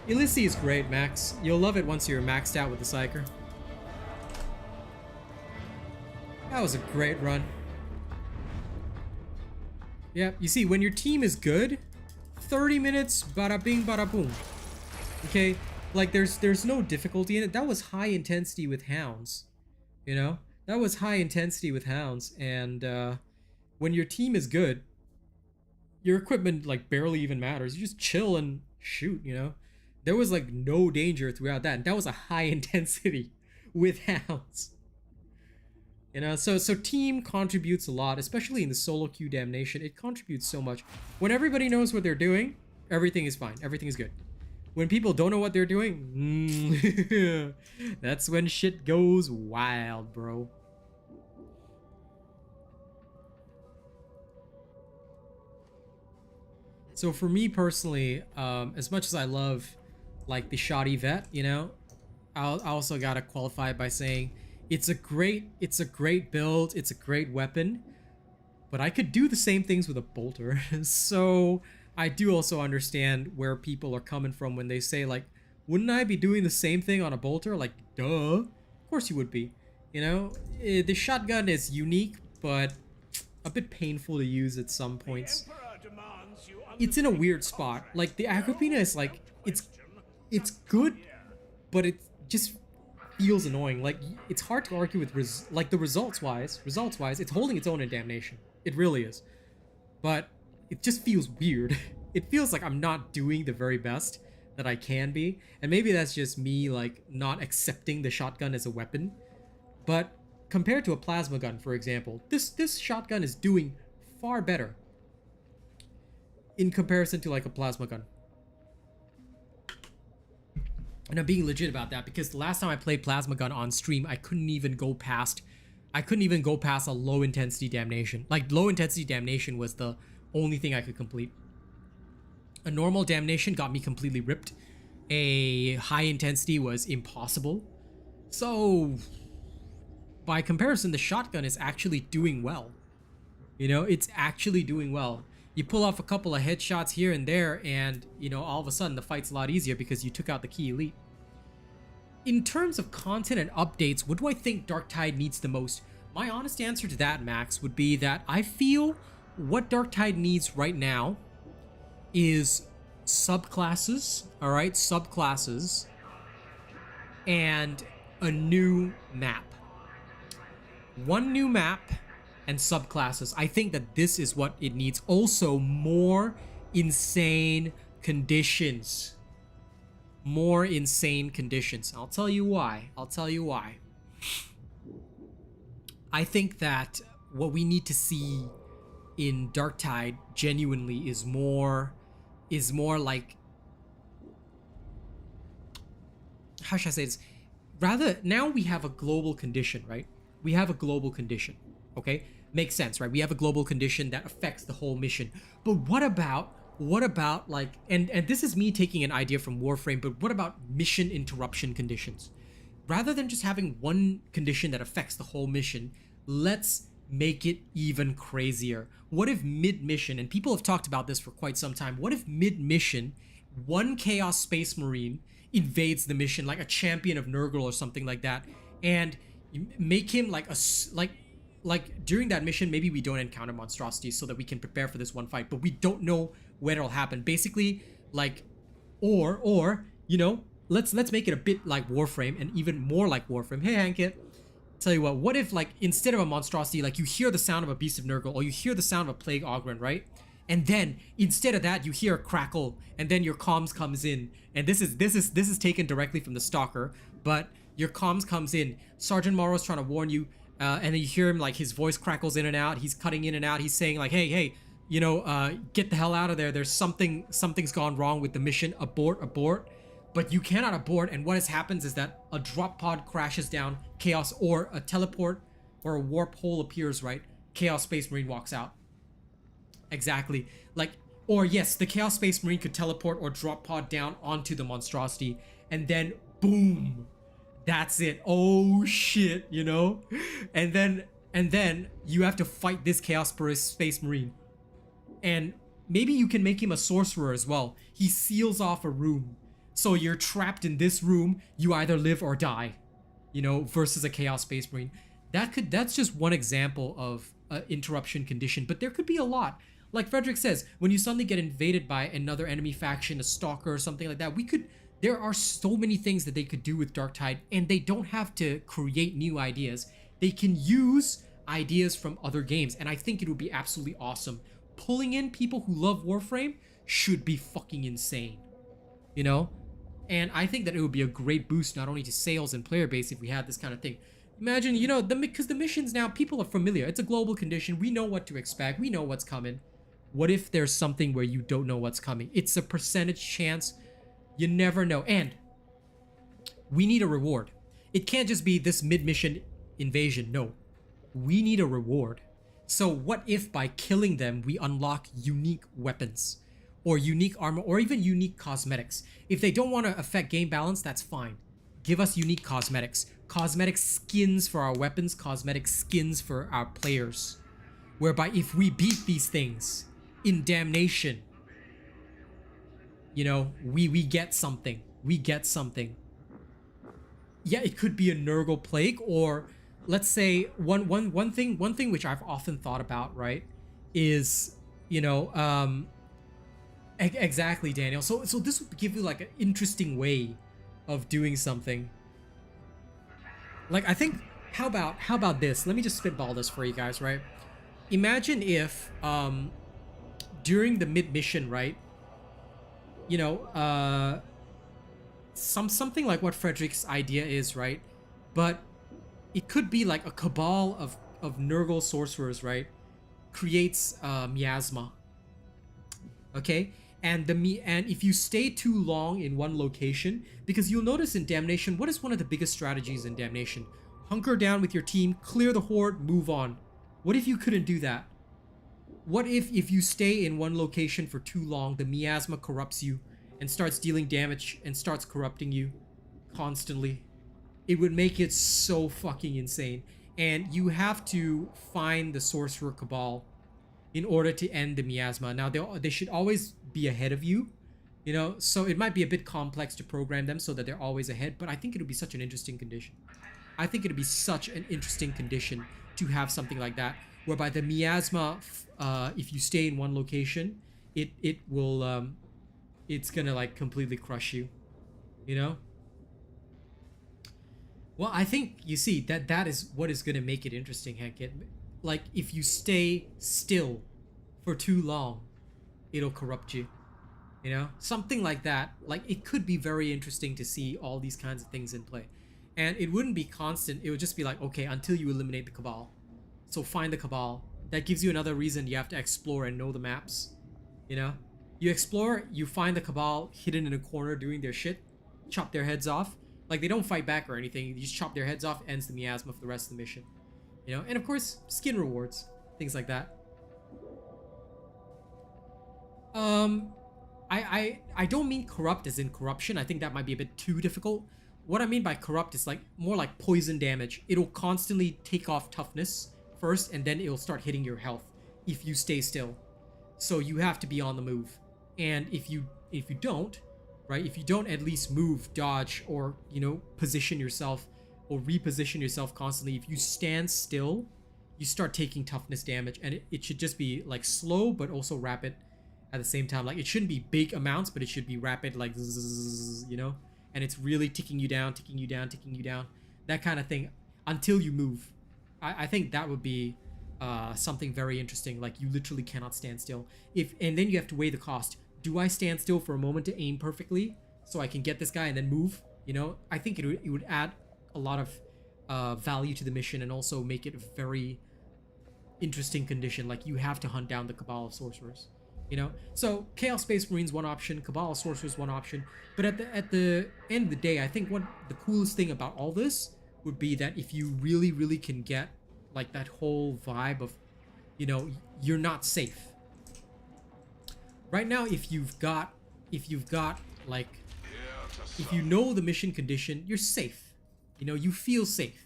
Ilisi is great, Max. You'll love it once you're maxed out with the Psyker. That was a great run. Yeah, you see, when your team is good, 30 minutes, bada bing, bada boom. Okay, like there's no difficulty in it. That was high intensity with hounds, you know? That was high intensity with hounds, and when your team is good, your equipment like barely even matters. You just chill and shoot, you know? There was like no danger throughout that, and that was a high intensity with hounds. You know, so team contributes a lot, especially in the solo queue damnation. It contributes so much. When everybody knows what they're doing, everything is fine. Everything is good. When people don't know what they're doing, that's when shit goes wild, bro. So for me personally, as much as I love like the shoddy vet, you know, I also gotta qualify it by saying it's a great build, it's a great weapon, but I could do the same things with a bolter. So I do also understand where people are coming from when they say like, wouldn't I be doing the same thing on a bolter? Like, duh, of course you would be. You know, the shotgun is unique, but a bit painful to use at some points. It's in a weird spot. Like the Agrippina is like, it's good, but it just feels annoying. Like it's hard to argue with the results wise, it's holding its own in damnation. It really is. But it just feels weird. It feels like I'm not doing the very best that I can be. And maybe that's just me like not accepting the shotgun as a weapon. But compared to a plasma gun, for example, this shotgun is doing far better in comparison to like a plasma gun. And I'm being legit about that because the last time I played plasma gun on stream, I couldn't even go past a low intensity damnation. Like low intensity damnation was the only thing I could complete. A normal damnation got me completely ripped. A high intensity was impossible. So by comparison, the shotgun is actually doing well. You know, it's actually doing well. You pull off a couple of headshots here and there, and, you know, all of a sudden the fight's a lot easier because you took out the key elite. In terms of content and updates, what do I think Darktide needs the most? My honest answer to that, Max, would be that I feel what Darktide needs right now is subclasses, alright? Subclasses, and a new map. One new map and subclasses. I think that this is what it needs. Also, more insane conditions. More insane conditions. I'll tell you why. I think that what we need to see in Darktide genuinely is more like, how should I say this? Rather, now we have a global condition, right? We have a global condition. Okay, makes sense, right? We have a global condition that affects the whole mission. But what about like, and this is me taking an idea from Warframe, but what about mission interruption conditions? Rather than just having one condition that affects the whole mission, let's make it even crazier. What if mid-mission, and people have talked about this for quite some time, what if mid-mission, one Chaos Space Marine invades the mission, like a champion of Nurgle or something like that, and you make him like like during that mission, maybe we don't encounter monstrosities so that we can prepare for this one fight, but we don't know when it'll happen. Basically, like, or you know, let's make it a bit like Warframe and even more like Warframe. Hey, Hankit, tell you what if like instead of a monstrosity, like you hear the sound of a beast of Nurgle or you hear the sound of a plague Ogryn, right? And then instead of that, you hear a crackle, and then your comms comes in, and this is taken directly from the Stalker, but your comms comes in. Sergeant Morrow's trying to warn you. And then you hear him, like, his voice crackles in and out. He's cutting in and out. He's saying, like, hey, you know, get the hell out of there. There's something's gone wrong with the mission. Abort. But you cannot abort. And what happens is that a drop pod crashes down, Chaos, or a teleport or a warp hole appears, right? Chaos Space Marine walks out. Exactly. Like, or yes, the Chaos Space Marine could teleport or drop pod down onto the monstrosity, and then boom, that's it. Oh shit, you know? And then you have to fight this Chaos Space Marine. And maybe you can make him a sorcerer as well. He seals off a room. So you're trapped in this room, you either live or die, you know, versus a Chaos Space Marine. That's just one example of an interruption condition, but there could be a lot. Like Frederick says, when you suddenly get invaded by another enemy faction, a stalker or something like that, there are so many things that they could do with Darktide, and they don't have to create new ideas. They can use ideas from other games, and I think it would be absolutely awesome. Pulling in people who love Warframe should be fucking insane, you know? And I think that it would be a great boost not only to sales and player base if we had this kind of thing. Imagine, you know, because the missions now, people are familiar. It's a global condition. We know what to expect. We know what's coming. What if there's something where you don't know what's coming? It's a percentage chance. You never know. And we need a reward. It can't just be this mid-mission invasion. No. We need a reward. So what if by killing them, we unlock unique weapons or unique armor or even unique cosmetics? If they don't want to affect game balance, that's fine. Give us unique cosmetics. Cosmetic skins for our weapons, cosmetic skins for our players. Whereby if we beat these things in Damnation, you know, we get something. We get something. Yeah, it could be a Nurgle Plague, or let's say one thing which I've often thought about, right, is, you know, exactly, Daniel. So this would give you like an interesting way of doing something. Like, I think, how about this? Let me just spitball this for you guys, right? Imagine if during the mid-mission, right, you know, something like what Frederick's idea is, right? But it could be like a cabal of Nurgle sorcerers, right? Creates miasma. Okay? And if you stay too long in one location, because you'll notice in Damnation, what is one of the biggest strategies in Damnation? Hunker down with your team, clear the horde, move on. What if you couldn't do that? What if you stay in one location for too long, the miasma corrupts you and starts dealing damage and starts corrupting you constantly? It would make it so fucking insane. And you have to find the Sorcerer Cabal in order to end the miasma. Now, they should always be ahead of you, you know, so it might be a bit complex to program them so that they're always ahead, but I think it would be such an interesting condition. I think it would be such an interesting condition to have something like that, whereby the miasma, if you stay in one location, it will, it's gonna like completely crush you, you know? Well, I think, you see, that is what is gonna make it interesting, Hank. Like, if you stay still for too long, it'll corrupt you, you know? Something like that. Like, it could be very interesting to see all these kinds of things in play. And it wouldn't be constant. It would just be like, okay, until you eliminate the Cabal. So find the Cabal. That gives you another reason you have to explore and know the maps, you know? You explore, you find the Cabal hidden in a corner doing their shit, chop their heads off. Like, they don't fight back or anything. You just chop their heads off, ends the miasma for the rest of the mission. You know? And of course, skin rewards. Things like that. I don't mean corrupt as in corruption. I think that might be a bit too difficult. What I mean by corrupt is like more like poison damage. It'll constantly take off toughness first, and then it'll start hitting your health if you stay still. So you have to be on the move. And if you don't, right? If you don't at least move, dodge, or, you know, position yourself or reposition yourself constantly, if you stand still, you start taking toughness damage, and it should just be like slow but also rapid at the same time. Like, it shouldn't be big amounts, but it should be rapid, like zzz, you know, and it's really ticking you down, that kind of thing until you move. I think that would be something very interesting. Like, you literally cannot stand still. And then you have to weigh the cost. Do I stand still for a moment to aim perfectly so I can get this guy and then move? You know, I think it would add a lot of value to the mission and also make it a very interesting condition. Like, you have to hunt down the Cabal of Sorcerers, you know? So Chaos Space Marines one option, Cabal of Sorcerers one option, but at the end of the day, I think what the coolest thing about all this would be that if you really can get like that whole vibe of, you know, you're not safe. Right now, if you've got like, if you know the mission condition, you're safe. You know, you feel safe.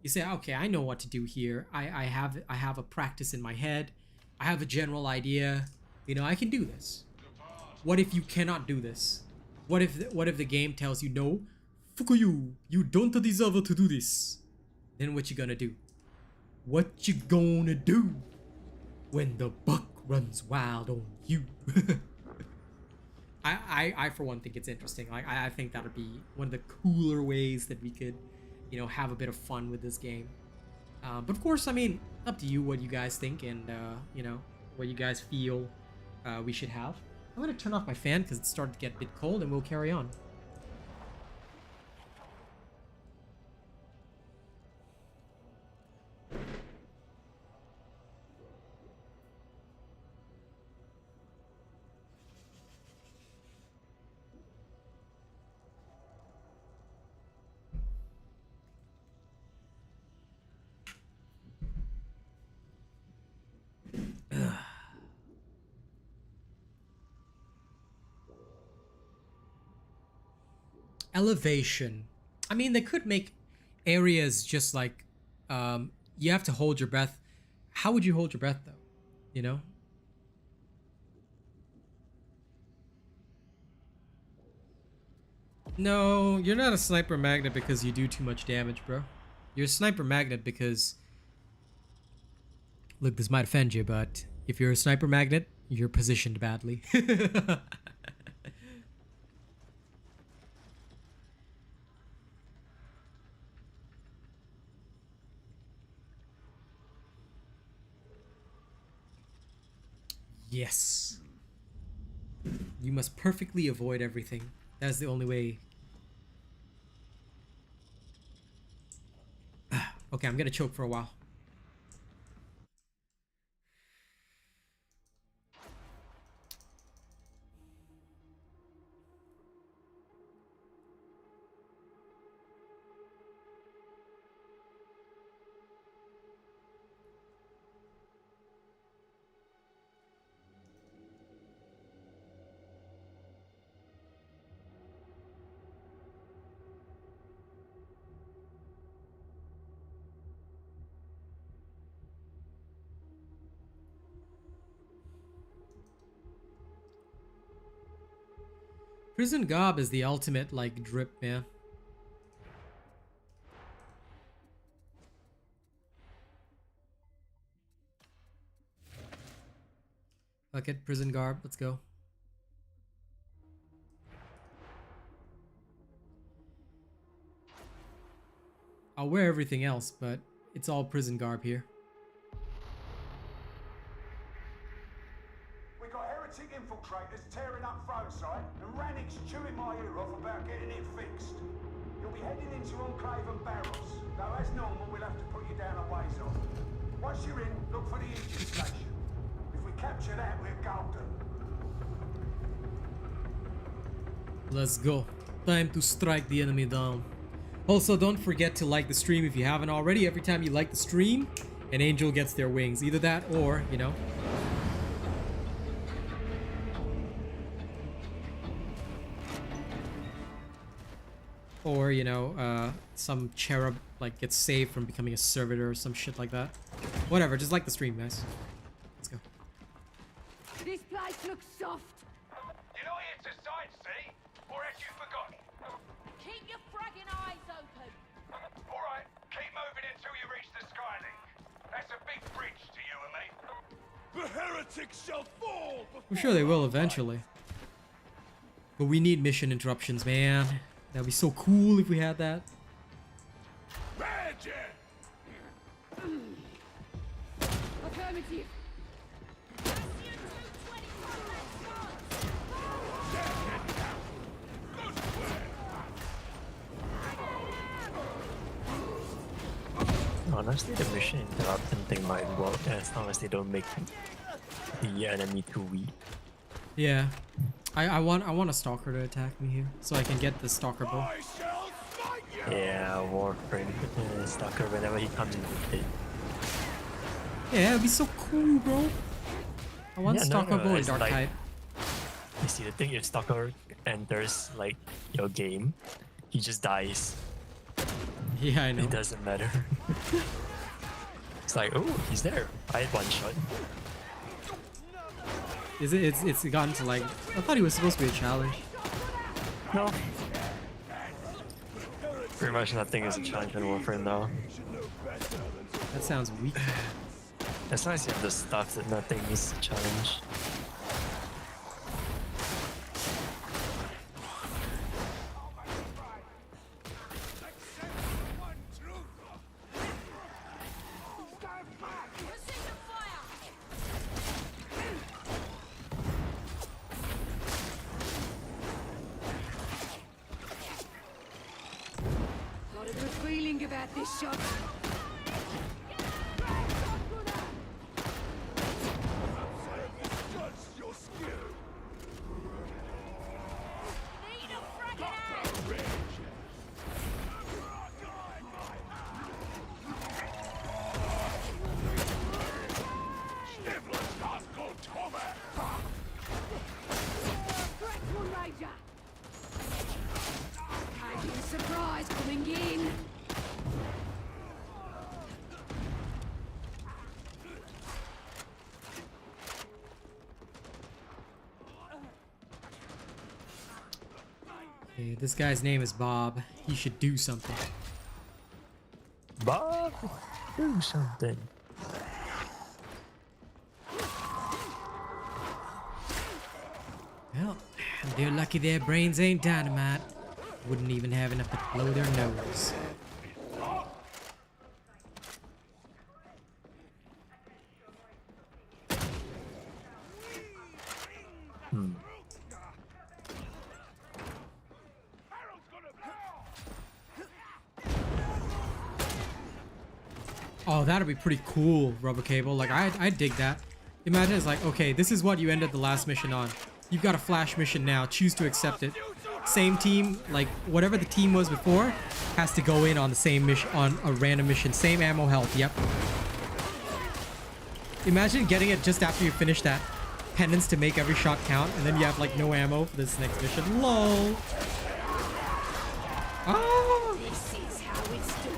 You say, okay, I know what to do here. I have a practice in my head. I have a general idea. You know, I can do this. What if you cannot do this? What if the game tells you, no, fuck you don't deserve to do this? Then what you gonna do? What you gonna do when the buck runs wild on you? I for one think it's interesting. Like I think that would be one of the cooler ways that we could, you know, have a bit of fun with this game. But of course, I mean, up to you what you guys think and you know, what you guys feel we should have. I'm gonna turn off my fan because it started to get a bit cold, and we'll carry on. Elevation. I mean, they could make areas just like you have to hold your breath. How would you hold your breath though? You know? No, you're not a sniper magnet because you do too much damage, bro. You're a sniper magnet because, look, this might offend you, but if you're a sniper magnet, you're positioned badly. Yes. You must perfectly avoid everything. That's the only way. Okay, I'm gonna choke for a while. Prison Gob is the ultimate, like, drip, man. Fuck it, Prison Garb, let's go. I'll wear everything else, but it's all Prison Garb here. We got heretic infiltrators tearing up throne site, and Rannick's chewing my ear off about getting it fixed. You'll be heading into Enclave and Barrows, though as normal we'll have to put you down a ways off. Once you're in, look for the Aegis station. If we capture that, we're golden. Let's go. Time to strike the enemy down. Also, don't forget to like the stream if you haven't already. Every time you like the stream, an angel gets their wings. Either that or, you know, some cherub like gets saved from becoming a servitor or some shit like that. Whatever, just like the stream, guys. Let's go. This place looks soft. You're not here to sightsee, or have you forgotten? Keep your fragging eyes open. All right, keep moving until you reach the Skylink. That's a big bridge to you and me. The heretics shall fall! I'm sure they will eventually. But we need mission interruptions, man. That'd be so cool if we had that. Affirmative. Honestly, the mission interruption thing might work as long as they don't make the enemy too weak. Yeah. I want a stalker to attack me here, so I can get the stalker bow. Yeah, Warframe Stalker whenever he comes in the pit. Yeah, it'd be so cool, bro. I want Yeah, Stalker Bow in it's like- Darktide. You see, the thing if Stalker enters like your game, he just dies. Yeah, I know. It doesn't matter. It's like, oh, he's there. I had one shot. Is it? It's gotten to like. I thought he was supposed to be a challenge. No. Pretty much nothing is a challenge in Warfare now. That sounds weak. As long as you have the stuff, that nothing is a challenge. Got a good feeling about this shot. Need a fracking hand! Dreadful Ranger! Had a surprise coming in. Okay, this guy's name is Bob. He should do something. Bob, do something. Well, they're lucky their brains ain't dynamite. Wouldn't even have enough to blow their nose. Oh, that'd be pretty cool, Rubber Cable. Like, I dig that. Imagine it's like, okay, this is what you ended the last mission on. You've got a flash mission now. Choose to accept it. Same team, like whatever the team was before, has to go in on the same mission, on a random mission. Same ammo health. Yep. Imagine getting it just after you finish that penance to make every shot count, and then you have like no ammo for this next mission. LOL. Oh. This is how it's done.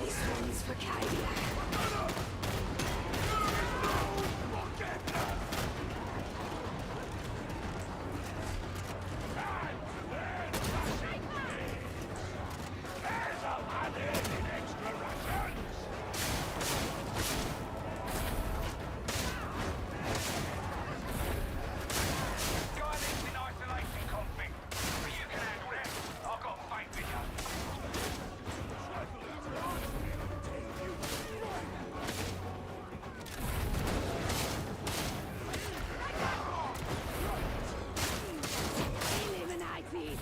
This one's for Kadia. Eliminated.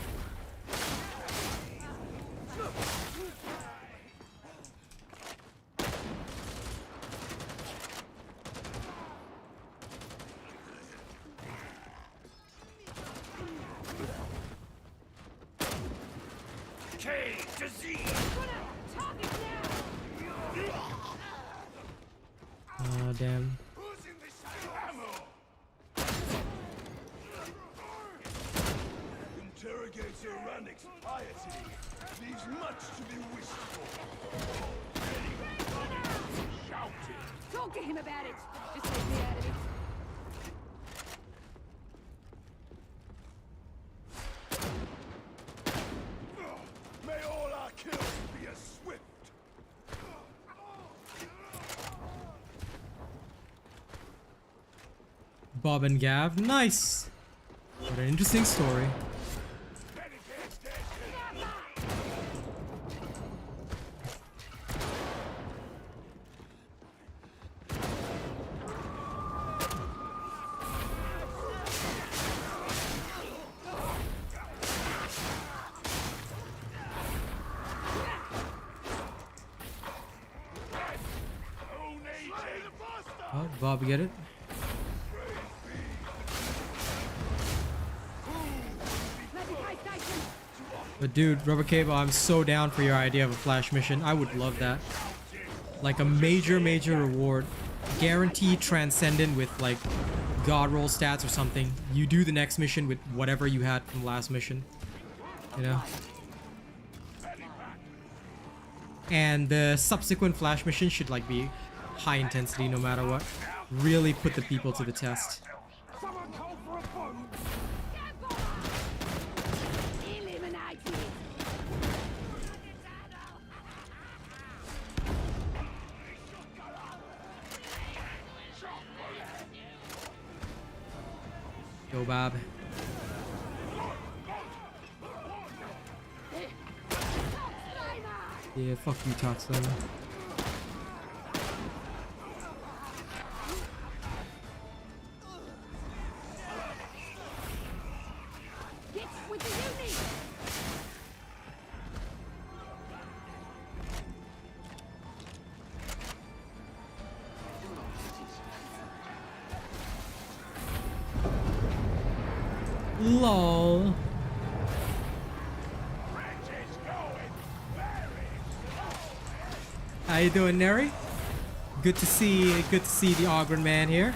Oh, damn. Interrogator Rannick's piety leaves much to be wished for. Shouting. Talk to him about it. Just leave me out of it. May all our kills be as swift. Bob and Gav. Nice. What an interesting story. Oh, Bob, get it? But dude, Rubber Cable, I'm so down for your idea of a flash mission. I would love that. Like a major reward. Guaranteed transcendent with like god roll stats or something. You do the next mission with whatever you had from last mission. You know? And the subsequent flash mission should like be high intensity no matter what. Really put the people to the test. Someone call for a boat. Eliminated. Go, Bob. Yeah, fuck you, Toxlayer. Get with the unit. LOL. How you doing, Neri? Good to see the Ogren man here.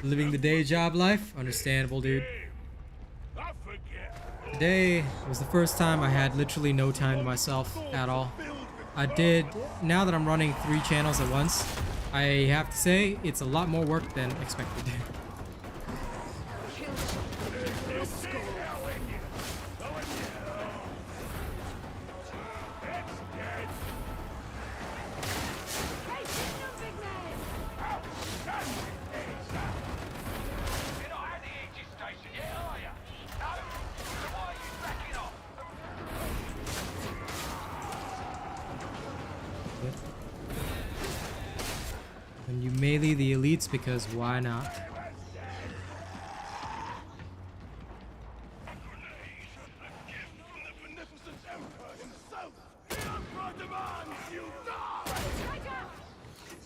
Living the day job life? Understandable, dude. Today was the first time I had literally no time to myself at all. Now that I'm running 3 channels at once, I have to say it's a lot more work than expected. And you melee the elites because why not?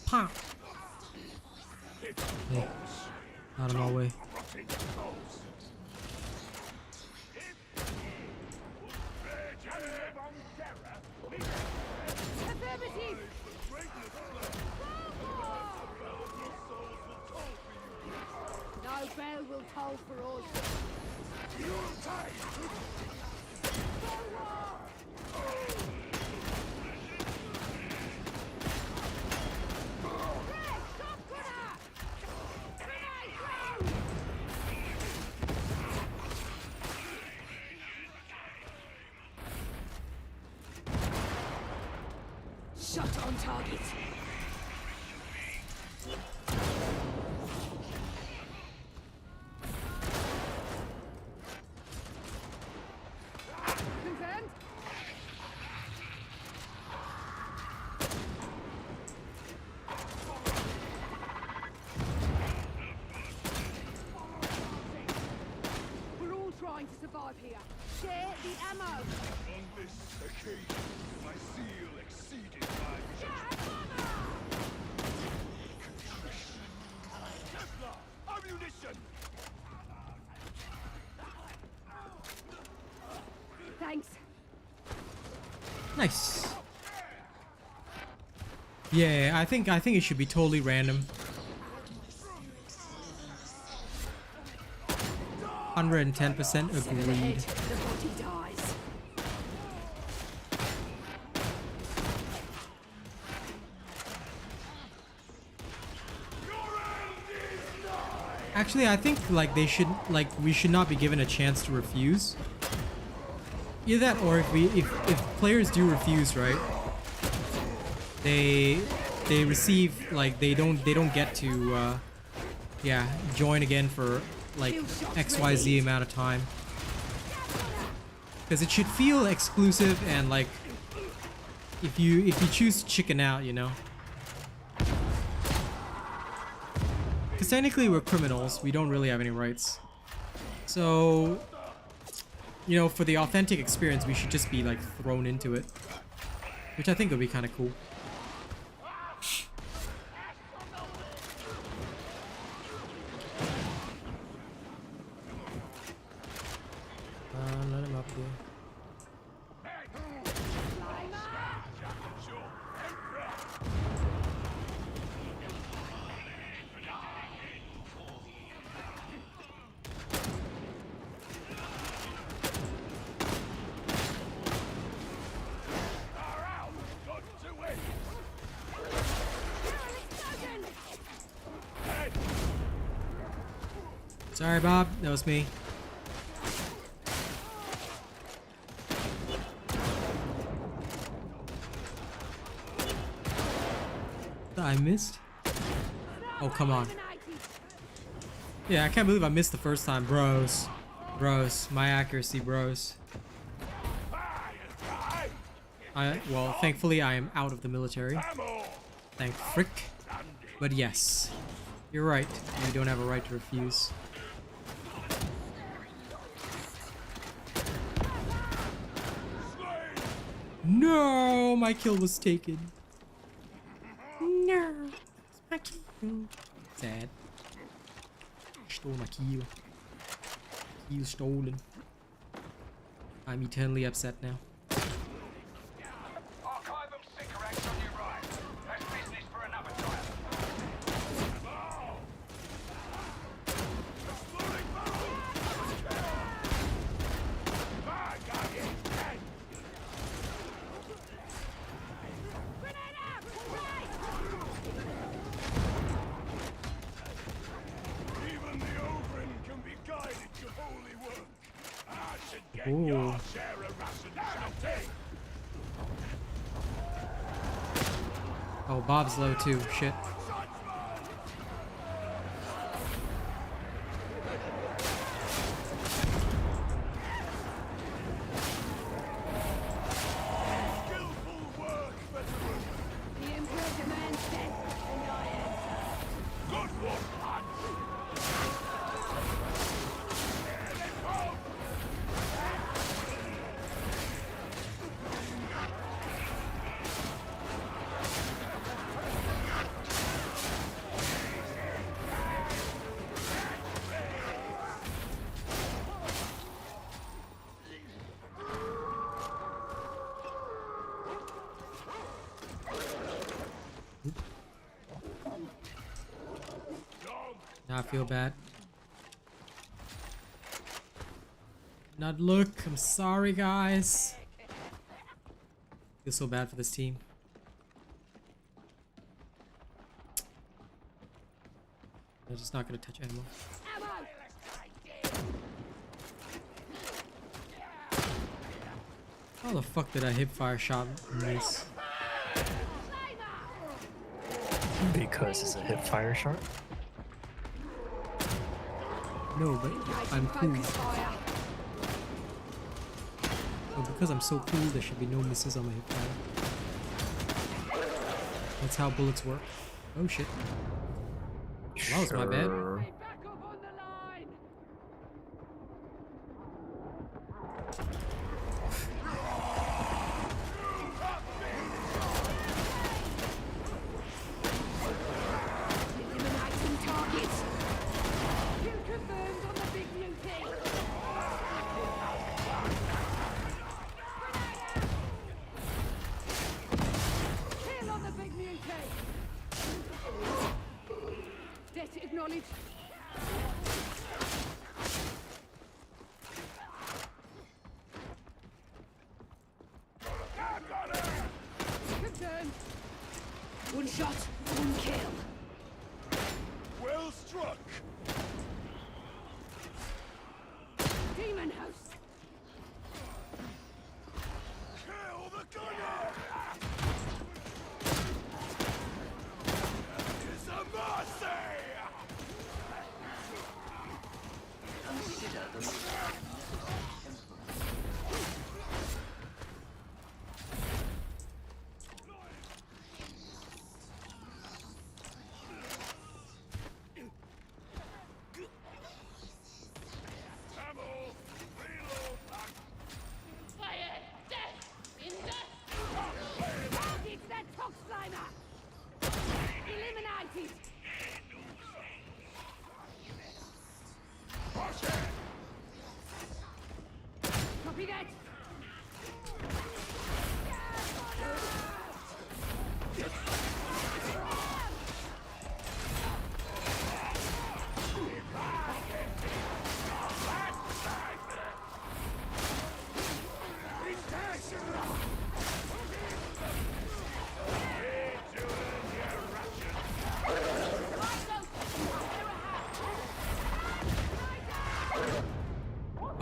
Pop! Hey, out of my way. No bell will toll for us. Shot on target. Confirmed. alive here. Share the ammo. On this occasion, my zeal exceeded my Kevlar, ammunition! Thanks. Nice. Yeah, I think it should be totally random. 110% agreed. The body dies. Actually, I think like we should not be given a chance to refuse. Either that, or if players do refuse, right? They receive like they don't get to yeah, join again for like XYZ amount of time. Because it should feel exclusive and like if you choose to chicken out, you know. Because technically we're criminals, we don't really have any rights. So, you know, for the authentic experience, we should just be like thrown into it, which I think would be kind of cool. Let him up here. Sorry, Bob. That was me. I missed? Oh, come on. Yeah, I can't believe I missed the first time, bros. Bros. My accuracy, bros. Well, thankfully I am out of the military. Thank frick. But yes, you're right. We don't have a right to refuse. No, my kill was taken. No, it's my kill. Sad. Stole my kill. Kill stolen. I'm eternally upset now. Archive of cigarettes on your right. That's business for another time. Even the Ogren can be guided to holy work. I should get Ooh. your share of rations, shall Oh, Bob's low too. Shit. skillful work, veteran. The Emperor demands death, and I answer. Good one, lad. Here they come. Now I feel bad. Not look. I'm sorry, guys. I feel so bad for this team. I'm just not gonna touch ammo. How the fuck did I hip fire shot miss? Because it's a hip fire shot. No, but I'm cool. But because I'm so cool, there should be no misses on my hip fire. That's how bullets work. Oh shit. That was my bad. Sure. Back up on the line. Acknowledge. Confirmed. One shot, one kill. Well struck. Demon host. Kill the gunner. It's a mercy. Consider the Fire! Death! In death! It's that Tox Slimer! Eliminated! Copy that!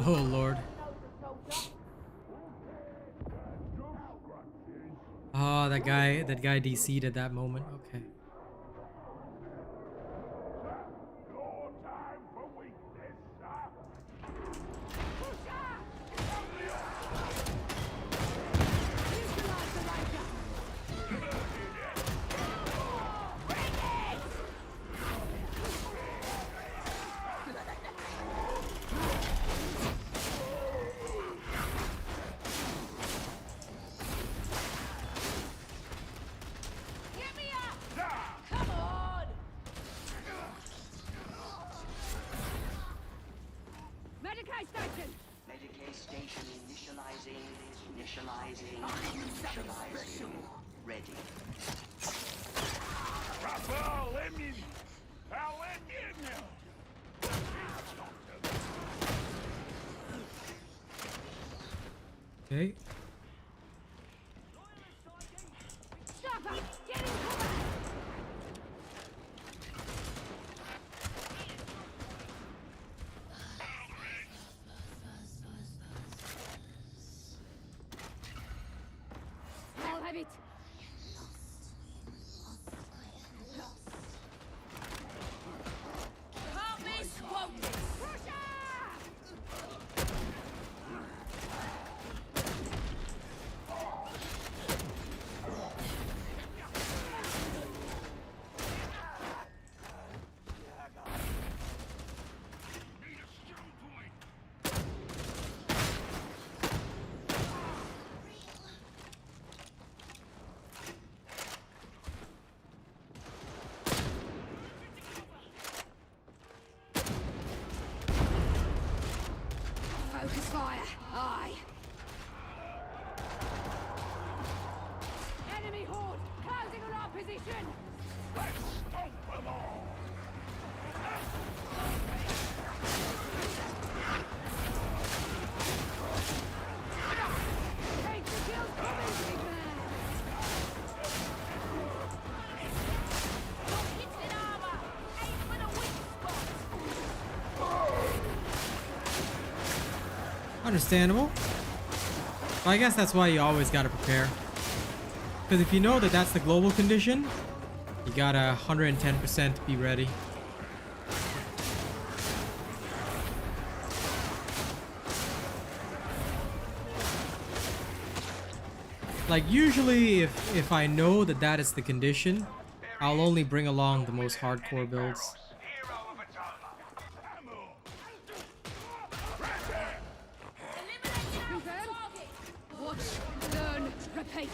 Oh lord. Oh, that guy DC'd at that moment. Okay. No time for weakness, sir. Neutralize the Ranger! Get me up! Come on! Medicaid station! Medicaid station initializing. Ready. Okay. Stop her! Get in cover! I'll have it! Can't miss, won't miss! Focus fire! Aye! Enemy horde! Closing on our position! Take the kills coming, big man! Don't hit in armor! Aim for the weak spot! Understandable. Well, I guess that's why you always gotta prepare. Because if you know that that's the global condition, you gotta 110% be ready. Like usually if I know that that is the condition, I'll only bring along the most hardcore builds. Confirmed? Watch, learn, repeat.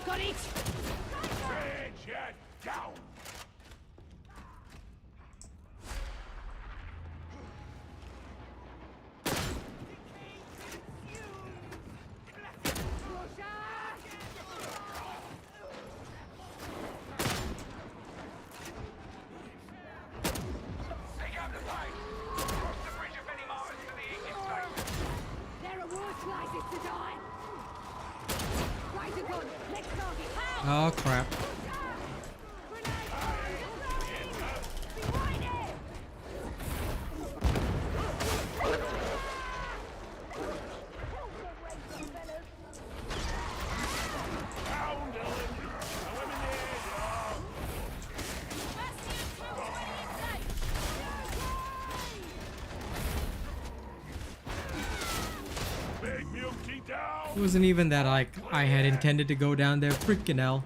Got it? Down. Oh crap. It wasn't even that like I had intended to go down there. Freaking hell.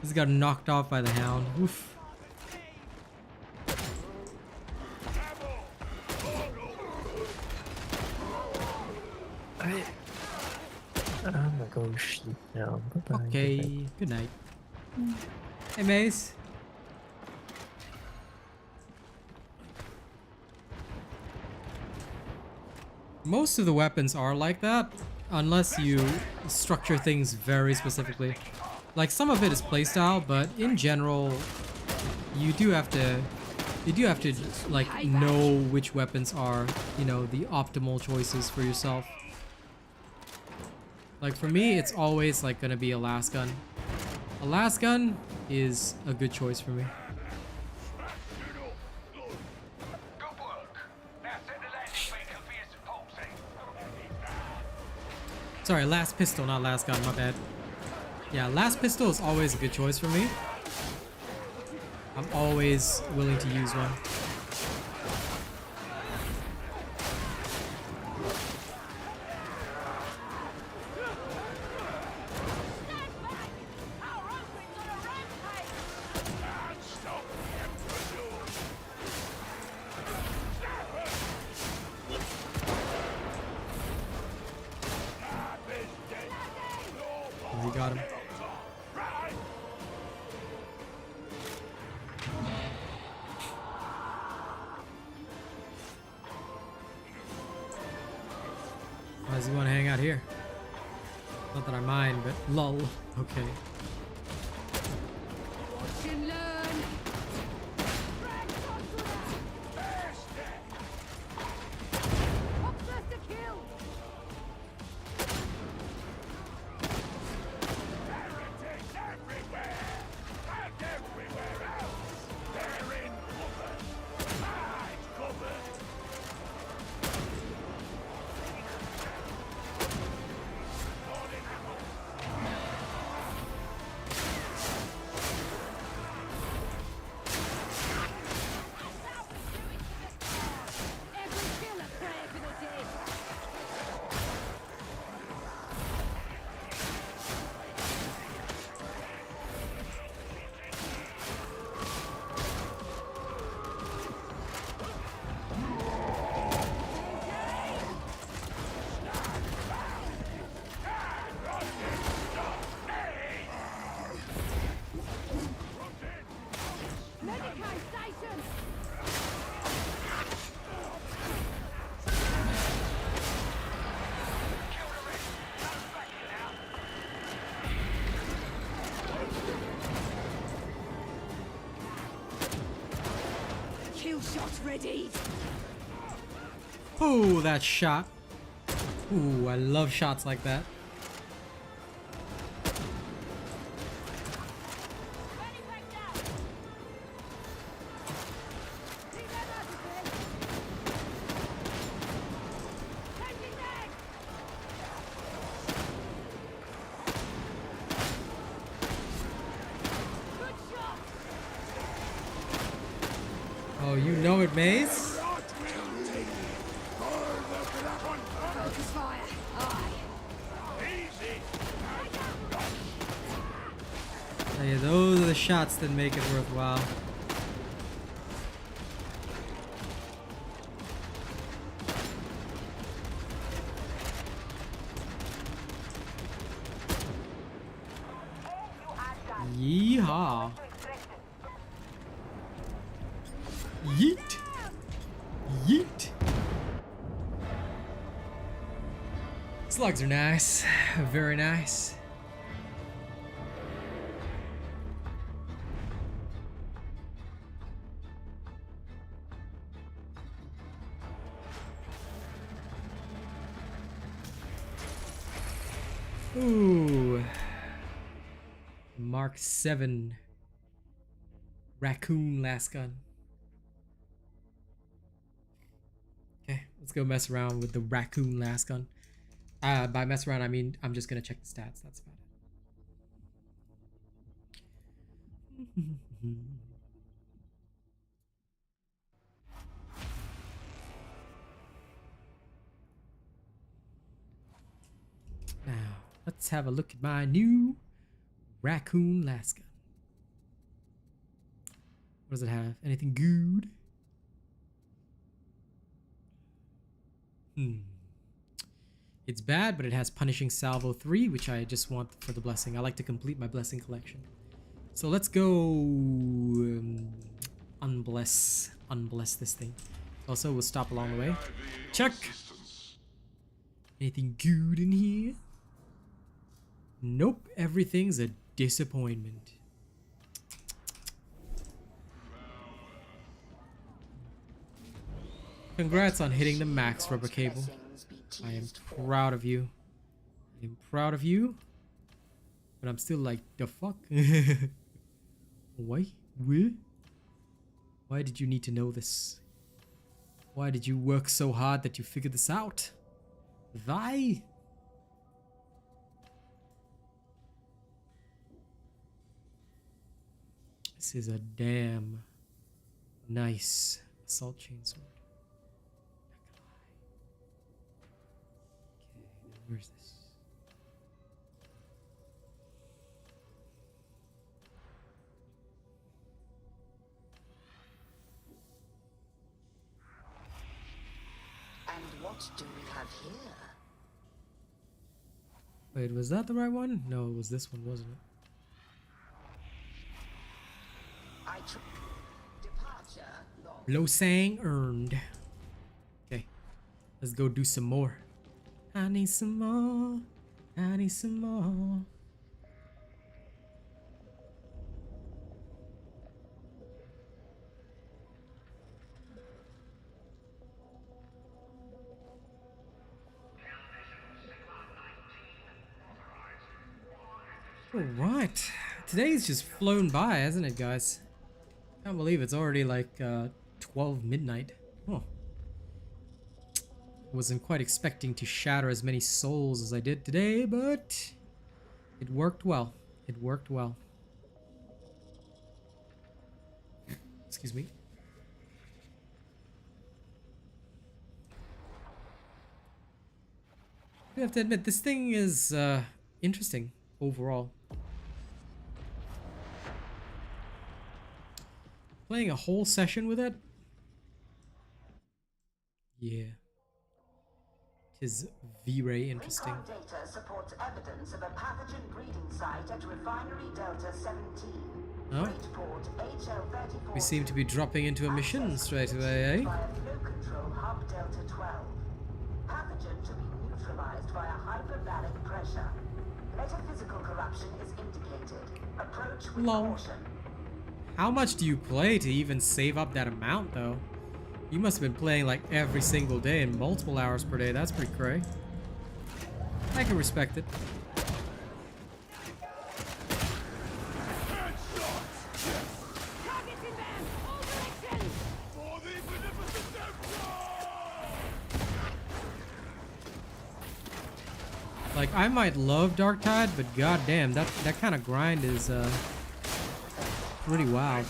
Just got knocked off by the hound. Oof. I'm gonna go sleep now. Bye-bye. Okay, good night. Hey Mace. Most of the weapons are like that, unless you structure things very specifically. Like some of it is playstyle, but in general, you do have to like know which weapons are, you know, the optimal choices for yourself. Like for me, it's always like gonna be a last gun. A last gun is a good choice for me. Sorry, last pistol, not last gun, my bad. Yeah, last pistol is always a good choice for me. I'm always willing to use one. We got him. Why does he want to hang out here? Not that I mind, but lol. Okay. Watch and learn. What's first to kill? Every killer prayer for the dead. Medicaid station! Kill shot ready! Oh, that shot. Ooh, I love shots like that. Ready back down. Keep them out of there! Changing mag! Good shot! Oh, you know it, Maze? Focus fire! Aye! Oh, yeah, those are the shots that make it worthwhile. Yeehaw. Yeet. Yeet. Slugs are nice. Very nice. Ooh. Mark 7 raccoon lasgun. Okay, let's go mess around with the raccoon lasgun. By mess around, I mean I'm just gonna check the stats. That's about it. Now, let's have a look at my new raccoon lasgun. What does it have? Anything good? It's bad, but it has Punishing Salvo 3, which I just want for the blessing. I like to complete my blessing collection. So let's go unbless this thing. Also, we'll stop along the way. Check. Anything good in here? Nope, everything's a disappointment. Congrats on hitting the max, Rubber Cable. I am proud of you. I am proud of you. But I'm still like, the fuck? Why? Why did you need to know this? Why did you work so hard that you figured this out? Why? This is a damn nice assault chainsword. Where's this? And what do we have here? Wait, was that the right one? No, it was this one, wasn't it? Departure log. Losang earned. Okay, let's go do some more. I need some more. I need some more. Alright. Today's just flown by, hasn't it, guys? Can't believe it's already like 12 midnight. Oh. Wasn't quite expecting to shatter as many souls as I did today, but it worked well. It worked well. Excuse me. I have to admit, this thing is interesting overall. Playing a whole session with it? Yeah. Is very interesting. Recon data supports evidence of a pathogen breeding site at Refinery Delta 17. Oh. Port HL34. We seem to be dropping into a mission straight away, eh? Via flow control hub Delta 12. Pathogen to be neutralized via hyperbaric pressure. Metaphysical corruption is indicated. Approach with caution. How much do you play to even save up that amount, though? You must have been playing like every single day and multiple hours per day. That's pretty cray. I can respect it. Like, I might love Darktide, but goddamn, that kind of grind is pretty wild.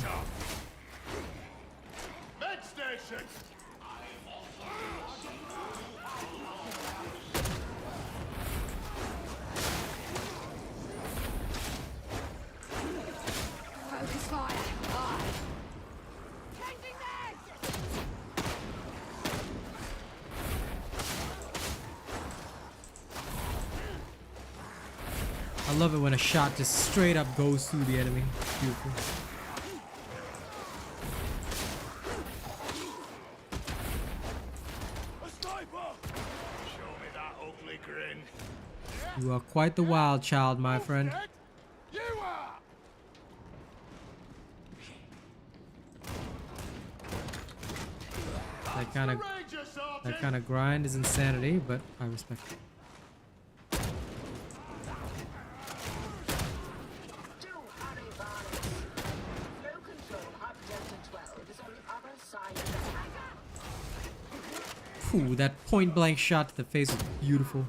I love it when a shot just straight up goes through the enemy. Beautiful. You are quite the wild child, my friend. That kind of grind is insanity, but I respect it. Ooh, that point blank shot to the face was beautiful.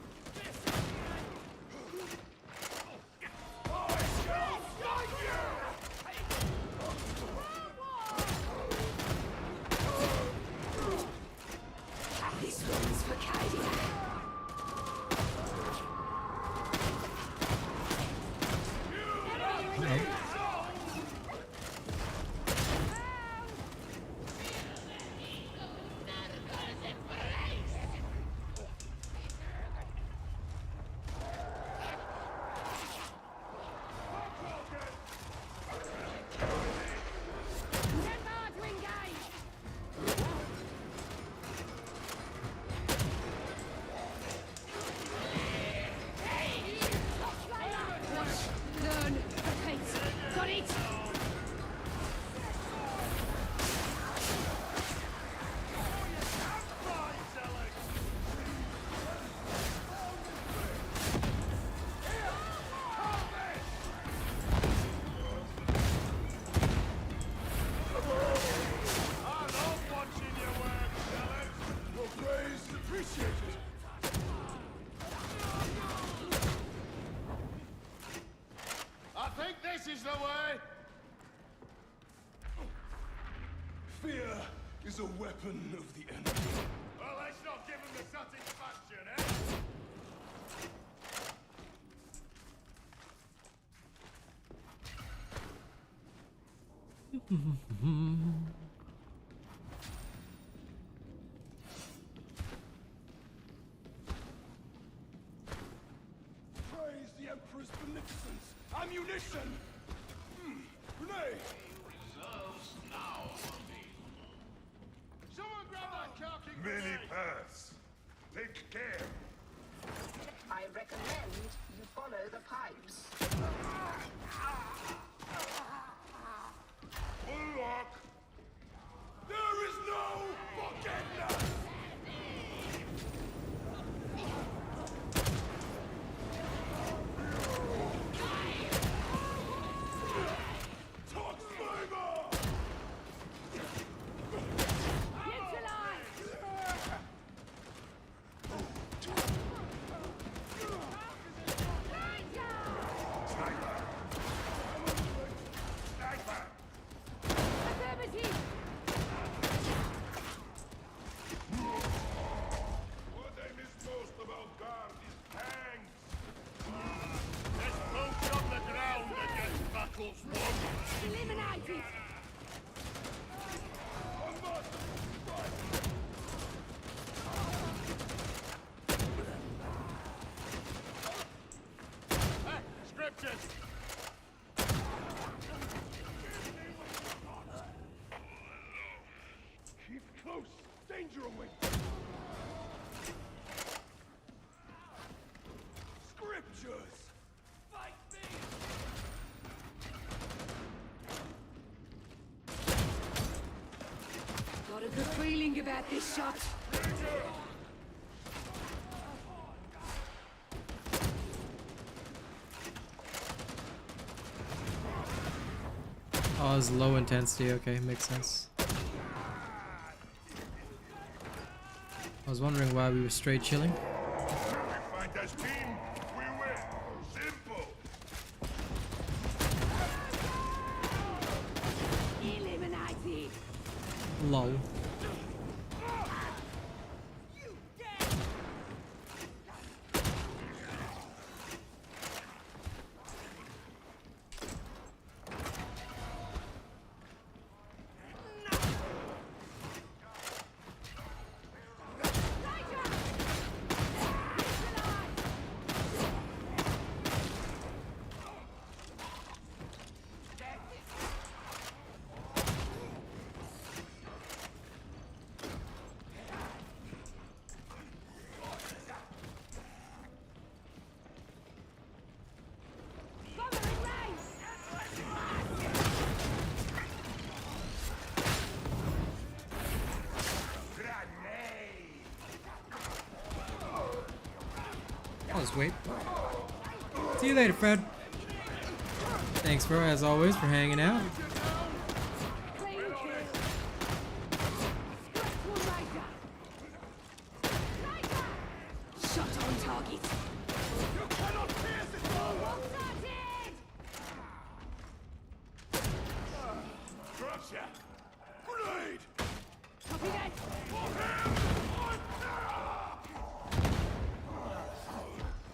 I think this is the way. Fear is a weapon of the enemy. Well, let's not give him the satisfaction, eh? Praise the Emperor's beneficence! Ammunition! Grenade! Reserves now on me. Someone grab that khaki grenade! Many paths. Take care. I recommend you follow the pipes. Bulwark. There is no forgiveness! Keep close! Danger awaits! Scriptures! Fight me! Got a good feeling about this shot. Oh, it's low intensity. Okay, makes sense. I was wondering why we were straight chilling. We find us team, we win. Simple. Eliminated. Lol. I'll just wait. See you later, Fred. Thanks, bro, as always, for hanging out. Grenade! Copy that!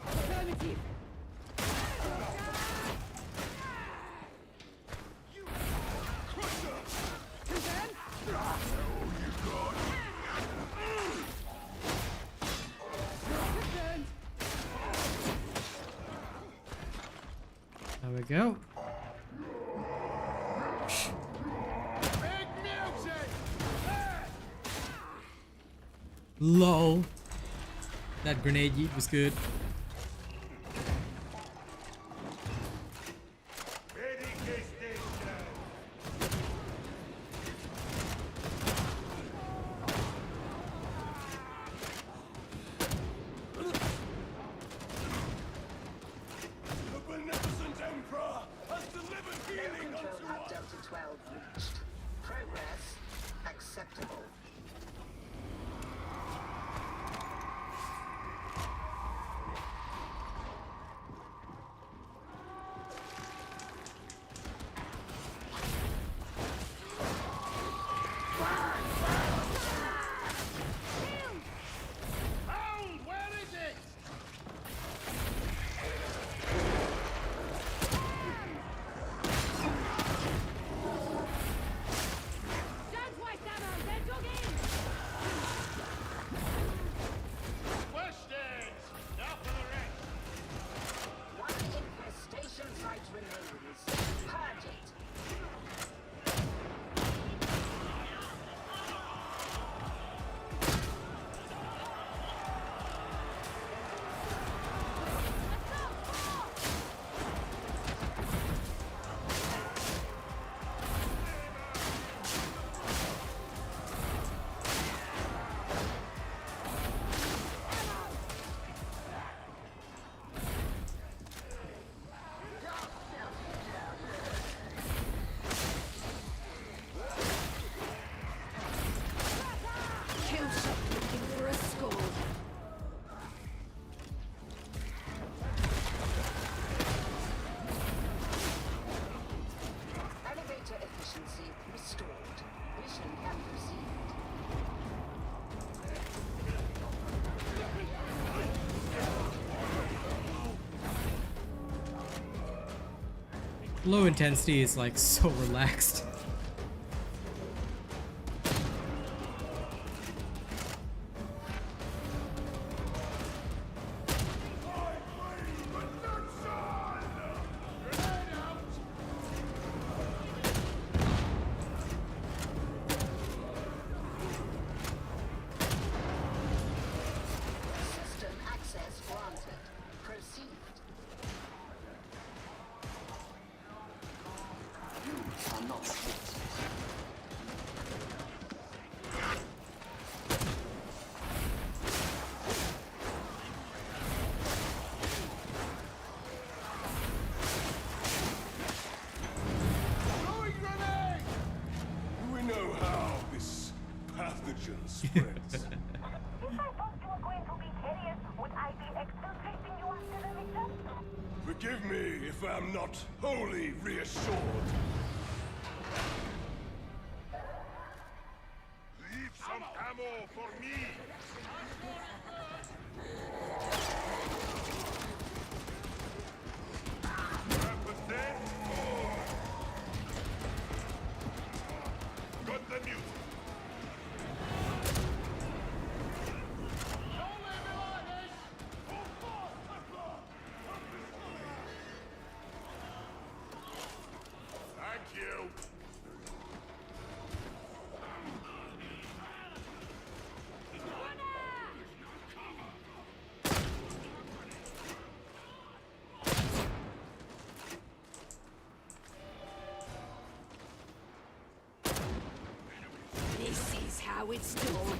Affirmative! Crusher! Confirm! Confirmed! There we go. Big music! LOL. That grenade yeet was good. Medic station. The beneficent Emperor has delivered healing Control unto at us! Delta 12 reached. Progress acceptable. Hound, where is it? Don't waste ammo! They're dug in! West Edge! Now for the rest! One infestation site remains. Purge it. Kill shot looking for a score. Elevator efficiency restored. Mission can proceed. Low intensity is like so relaxed. System access granted. Proceed. You are not fit. Throwing grenade! We know how this pathogen spreads. If I thought you were going to be hideous, would I be exfiltrating you after the mission? Forgive me if I'm not wholly reassured. Leave some ammo for me. Weapons there? Got the music. Thank you. This is how it's done.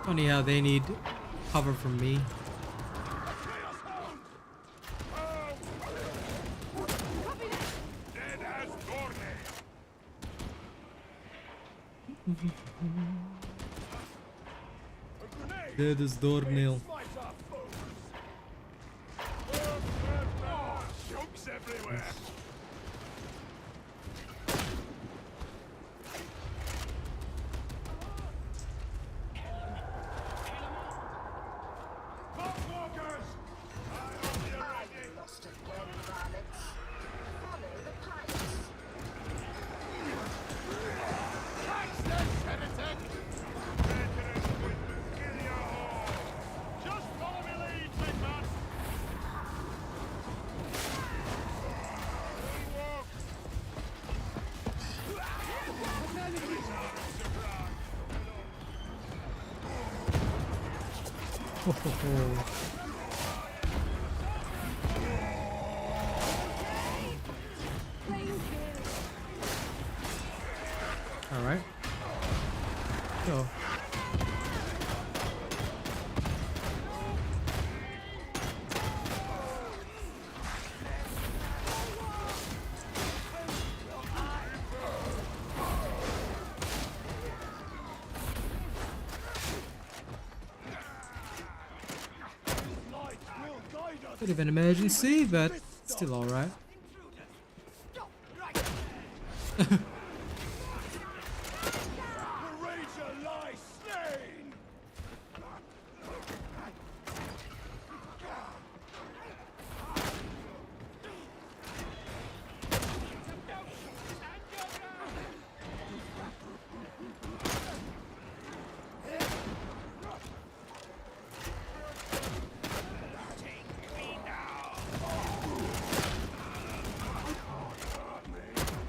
Funny how they need cover from me. Dead is doornail. Jokes everywhere. Lost again, varlets. Follow the pipes. Just follow me lead, big man. Ho, ho, ho. All right. Go. Bit of an emergency, but still all right.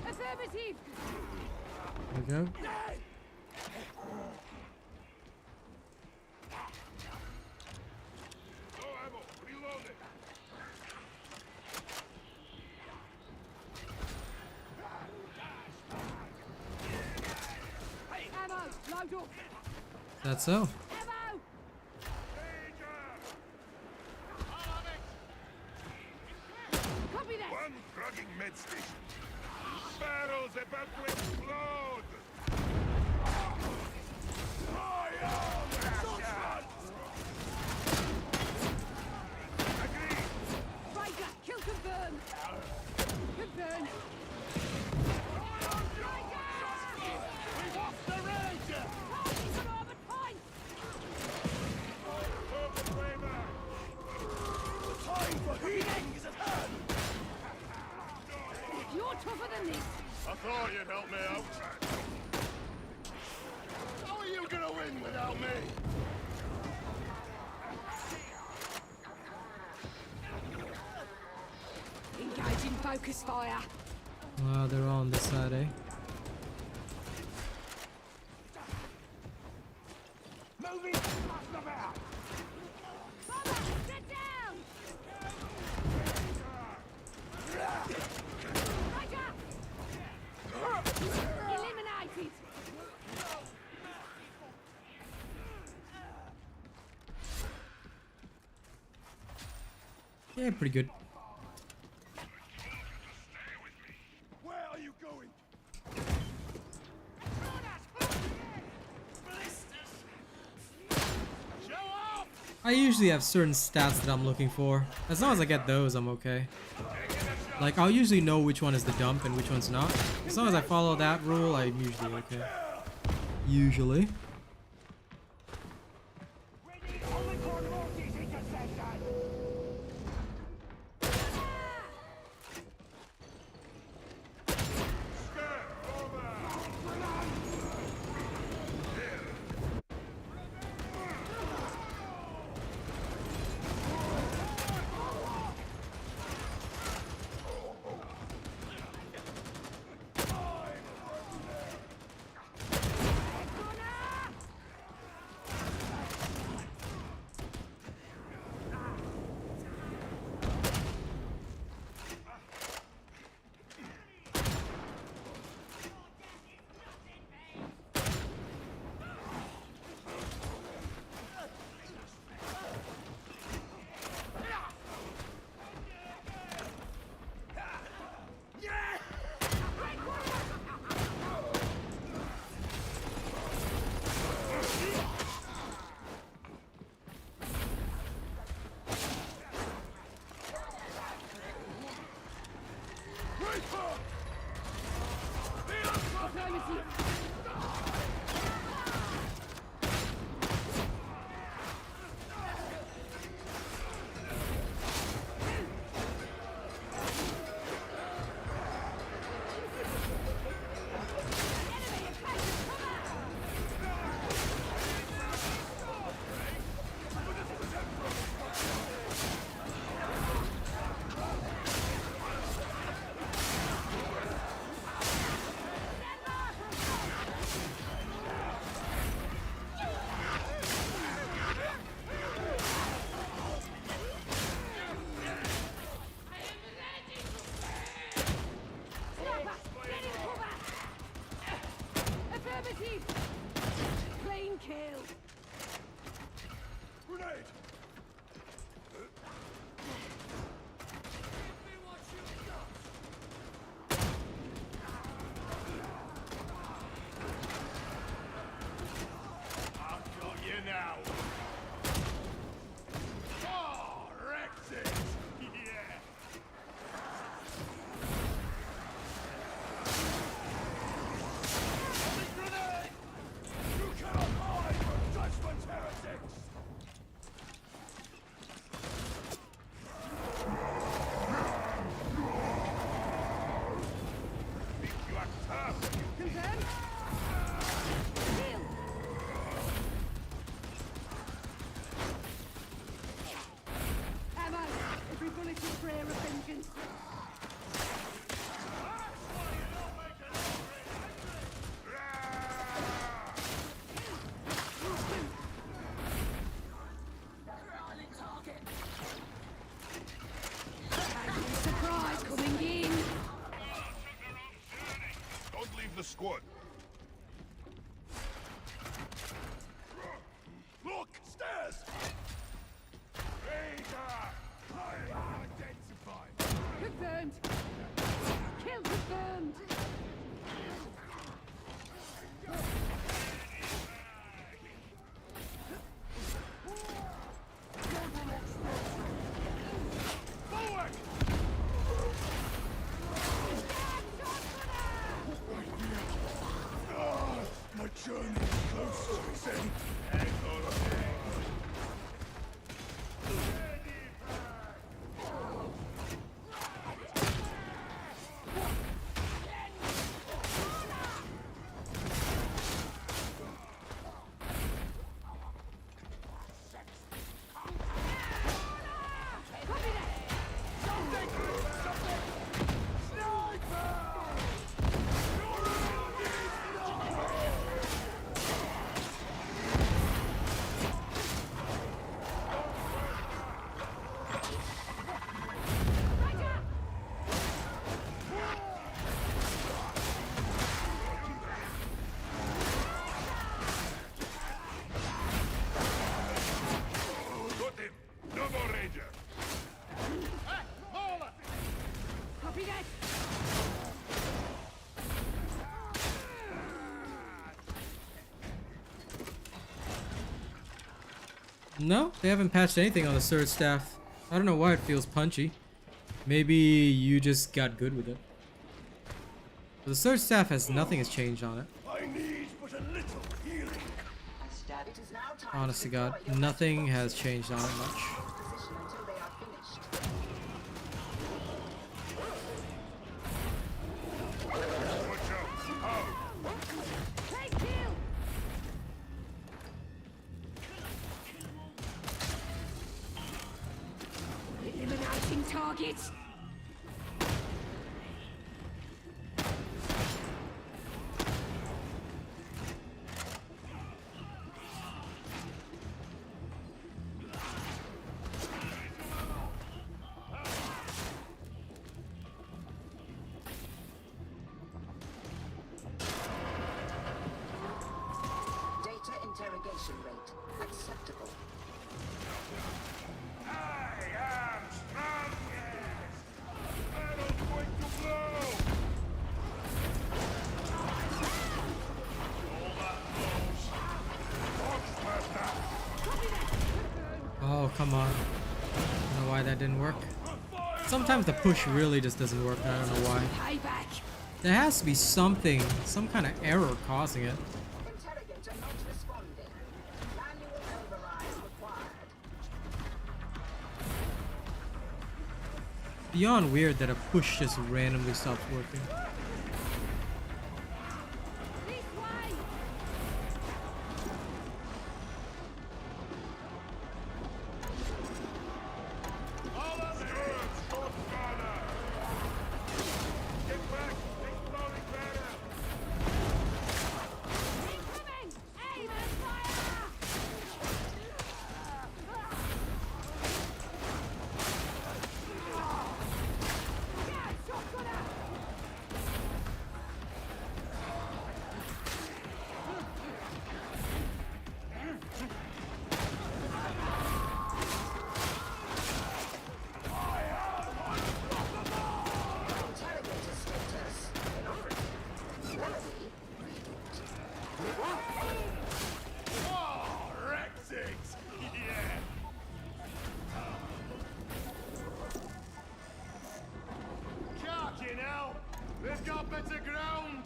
Affirmative. There we go. Go ammo, reload it. Ammo. Load up. That's so. Ammo. Copy that. One drugging med station. Barrels about to explode. Agreed. Ranger, kill confirmed. Confirmed. We've lost the Ranger. Target's on orbit point. Open way back. The time for healing is at hand. You're tougher than this. I thought you'd help me out. How are you gonna win without me? Engaging focus fire. Wow, they're all on this side, eh? Moving fast about. Bomber, get down. Ranger. Eliminated. Yeah, pretty good. Where are you going? Show up! I usually have certain stats that I'm looking for. As long as I get those, I'm okay. Like, I'll usually know which one is the dump and which one's not. As long as I follow that rule, I'm usually okay. Usually. Affirmative. Affirmative! Clean kill! Grenade! I've got you now! Oh, wrecked it! Yeah! Grenade! You cannot hide from judgment, heretics! Think you are tough, you Confirmed? Kill! Ammo! Every bullet is prayer of vengeance. Surprise coming in! Don't leave the squad. Look! Stairs! Identified! Confirmed! Kill confirmed! Forward! My journey is close to its end. Got him. No more ranger. Copy that! No, they haven't patched anything on the sword staff. I don't know why it feels punchy. Maybe you just got good with it. But the sword staff has changed on it. I need but a little healing. It is now time Honest to to God, deploy your nothing has changed on it much. position until they are finished. Watch out. How? Take kill! Eliminating targets! Data interrogation rate acceptable. I am strongest. Battle's going to blow. All that blows. Fox master. Oh, come on. I don't know why that didn't work. Sometimes the push really just doesn't work. I don't know why. Payback. There has to be something, some kind of error causing it. Interrogator not responding. Manual override required. Beyond weird that a push just randomly stops working. This way. All of the earth, short gunner! Get back! Exploding banner! Incoming. Aim and fire. Yeah, shotgunner. Interrogator status. Ability Oh, Rexix! Yeah! Cocky now! They've got better ground!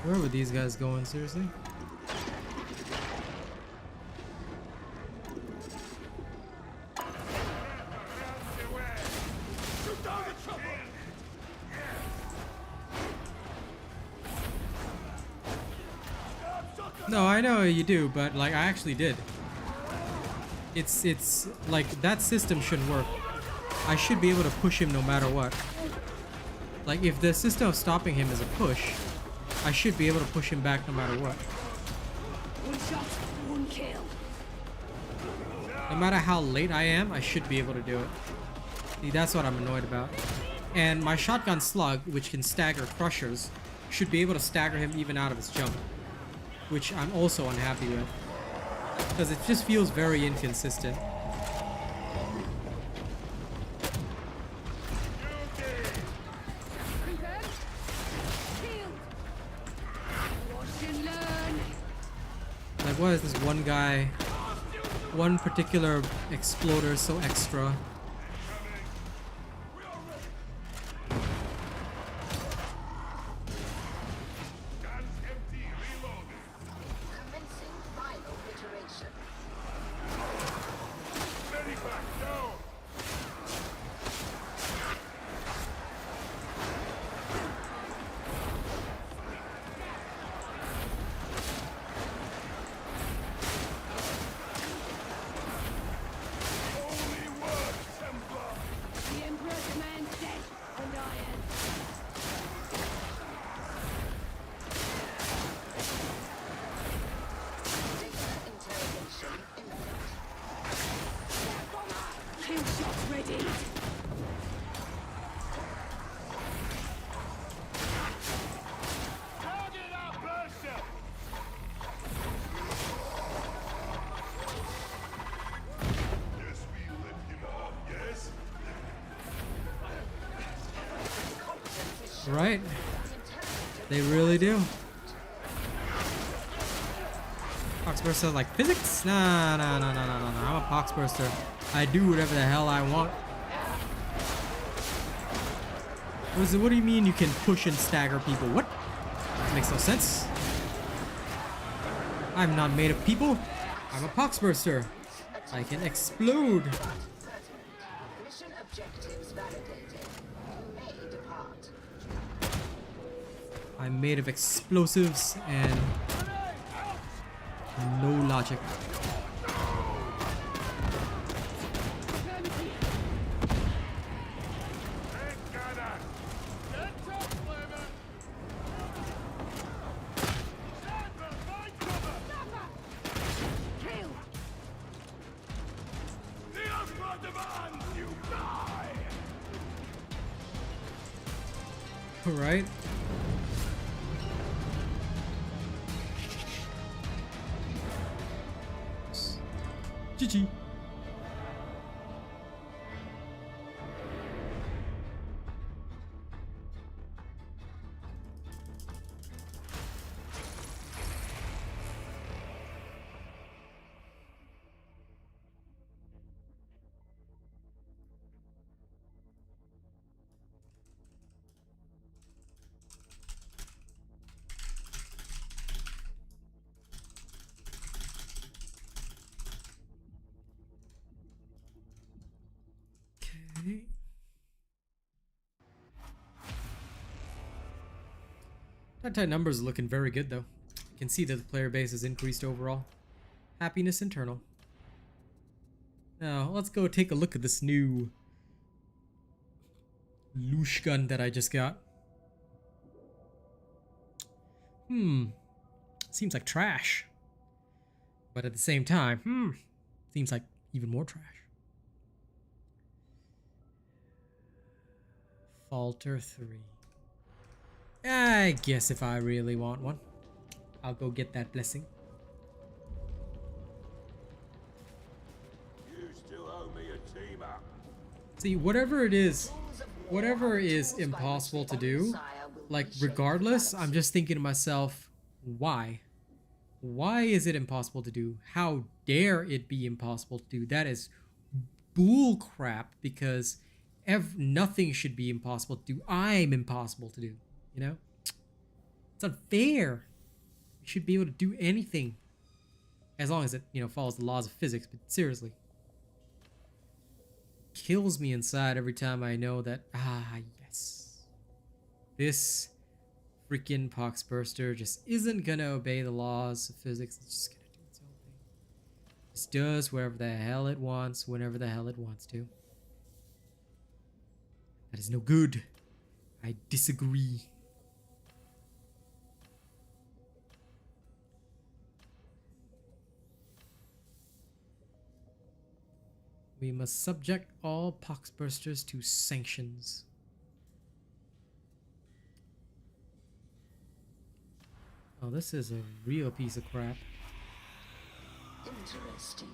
Where were these guys going, seriously? No, I know you do, but like I actually did. It's like that system should work. I should be able to push him no matter what. Like if the system of stopping him is a push, I should be able to push him back no matter what. One shot, one kill. No matter how late I am, I should be able to do it. See, that's what I'm annoyed about. And my shotgun slug, which can stagger crushers, should be able to stagger him even out of his jump. Which I'm also unhappy with. Because it just feels very inconsistent. Prevent. Shield. Watch and learn. Like, why is this one guy, one particular exploder so extra? Guns empty, reloading! commencing final iteration. Ready back, down! Holy word, Templar! The Emperor commands death and iron. Data interrogation imminent. Kill shots ready. Target our Berserk! Yes, we lift him up, yes? Right? They really do. Poxburster like physics? Nah. I'm a Poxburster. I do whatever the hell I want. What do you mean you can push and stagger people? What? That makes no sense. I'm not made of people. I'm a Poxburster. I can explode. Mission objectives validated. You may depart. I'm made of explosives and no logic. Thank God! Get up, Flavor! Sniper, find cover! Kill. The Emperor demands you die! Right? GG. Darktide numbers are looking very good though. You can see that the player base has increased overall. Happiness internal. Now, let's go take a look at this new loosh gun that I just got. Seems like trash. But at the same time, seems like even more trash. Falter 3. I guess if I really want one, I'll go get that blessing. You still owe me a team up. See, whatever it is, whatever is impossible to do, like regardless, I'm just thinking to myself, why? Why is it impossible to do? How dare it be impossible to do? That is bull crap, because nothing should be impossible to do. I'm impossible to do, you know? It's unfair. You should be able to do anything as long as it, you know, follows the laws of physics, but seriously. Kills me inside every time I know that, yes, this freaking poxburster just isn't gonna obey the laws of physics. It's just gonna do its own thing. Just does wherever the hell it wants, whenever the hell it wants to. That is no good. I disagree. We must subject all poxbursters to sanctions. Oh, this is a real piece of crap. Interesting.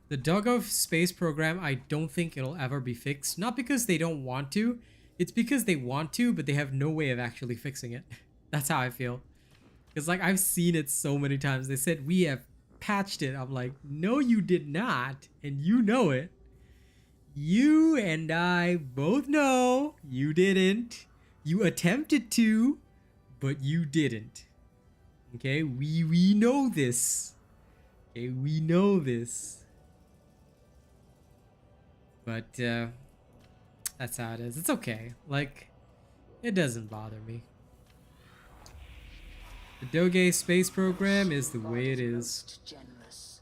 The Doggo space program, I don't think it'll ever be fixed. Not because they don't want to. It's because they want to, but they have no way of actually fixing it. That's how I feel. Because, like, I've seen it so many times. They said, we have patched it. I'm like, no, you did not. And you know it. You and I both know you didn't. You attempted to, but you didn't. Okay, we know this. Okay, we know this. But that's how it is. It's okay. Like, it doesn't bother me. The Doge space program is the way it is. Generous.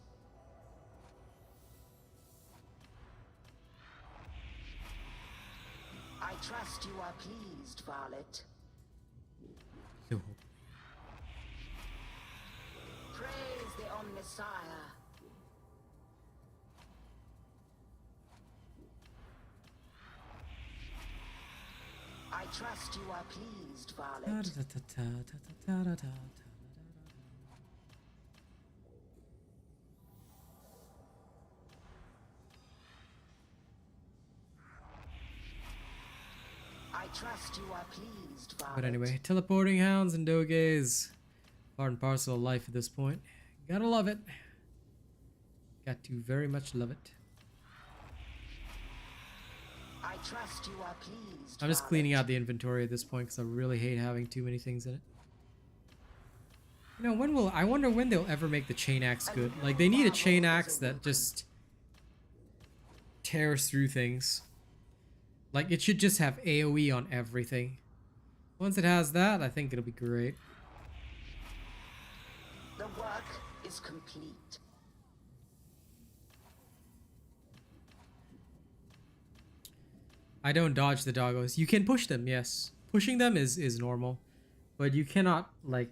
I trust you are pleased, Varlet. No. Praise the Omnissiah. I trust you are pleased, Varlet. I trust you are pleased, Varlet. But anyway, teleporting hounds and Doges, part and parcel of life at this point. Gotta love it. Got to very much love it. I trust you are pleased. I'm just cleaning out the inventory at this point because I really hate having too many things in it. You know, I wonder when they'll ever make the chain axe good. Like, they need a chain axe that just tears through things. Like, it should just have AoE on everything. Once it has that, I think it'll be great. The work is complete. I don't dodge the doggos. You can push them, yes. Pushing them is normal. But you cannot, like,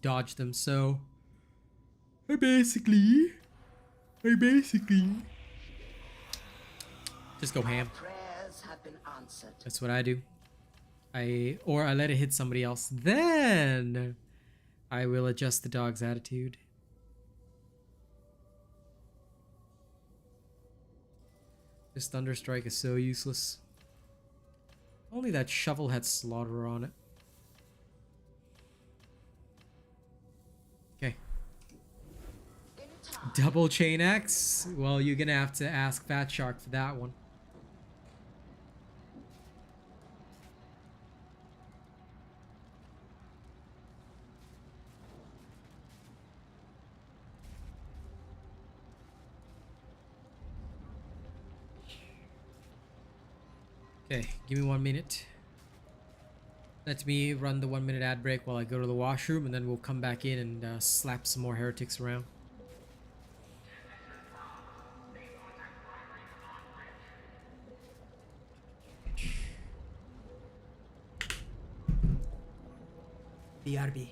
dodge them, so... I basically... just go ham. Prayers have been answered. That's what I do. Or I let it hit somebody else. Then I will adjust the dog's attitude. This Thunderstrike is so useless. Only that shovel had Slaughterer on it. Okay. Double chain axe? Well, you're gonna have to ask Fat Shark for that one. Okay, give me 1 minute. Let me run the 1-minute ad break while I go to the washroom, and then we'll come back in and slap some more heretics around. BRB.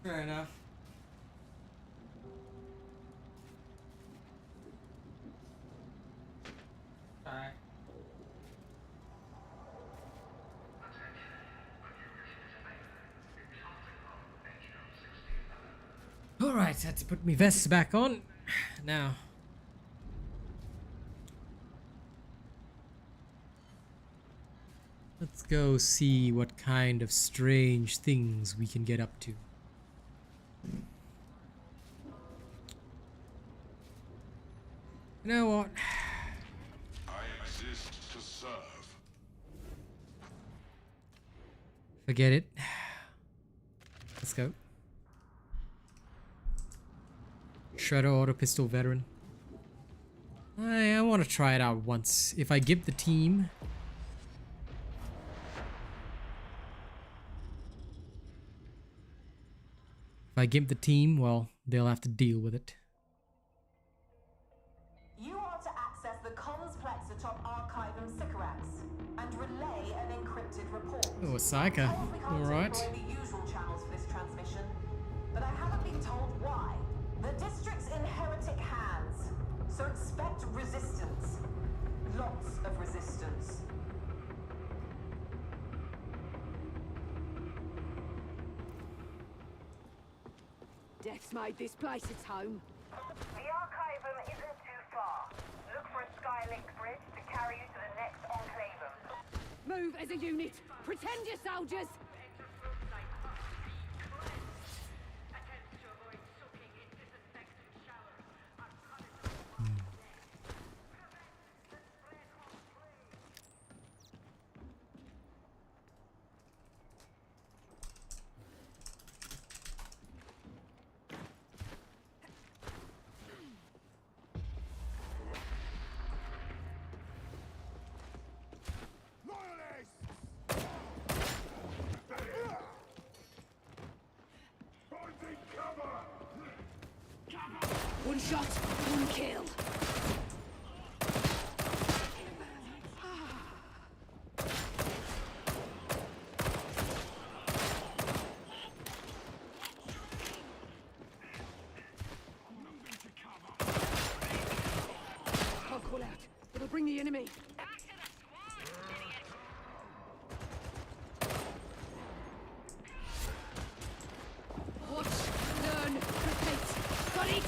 Fair enough. Alright. Alright, had to put my vests back on. Now. Let's go see what kind of strange things we can get up to. You know what? I exist to serve. Forget it. Let's go. Shredder auto pistol veteran. I want to try it out once. If I give the team... If I give the team, well, they'll have to deal with it. You are to access the comms plex atop Archivum Sycorax and relay an encrypted report. Oh, a Psyker. Alright. The usual channels for this transmission, but I haven't been told why. The district's in heretic hands, so expect resistance. Lots of resistance. Death's made this place its home. The Archivum isn't too far. Look for a Skylink bridge to carry you to the next Enclavum. Move as a unit. Pretend you're soldiers. One shot, one kill. I'll call out. It'll bring the enemy. Watch, learn, repeat. Got it?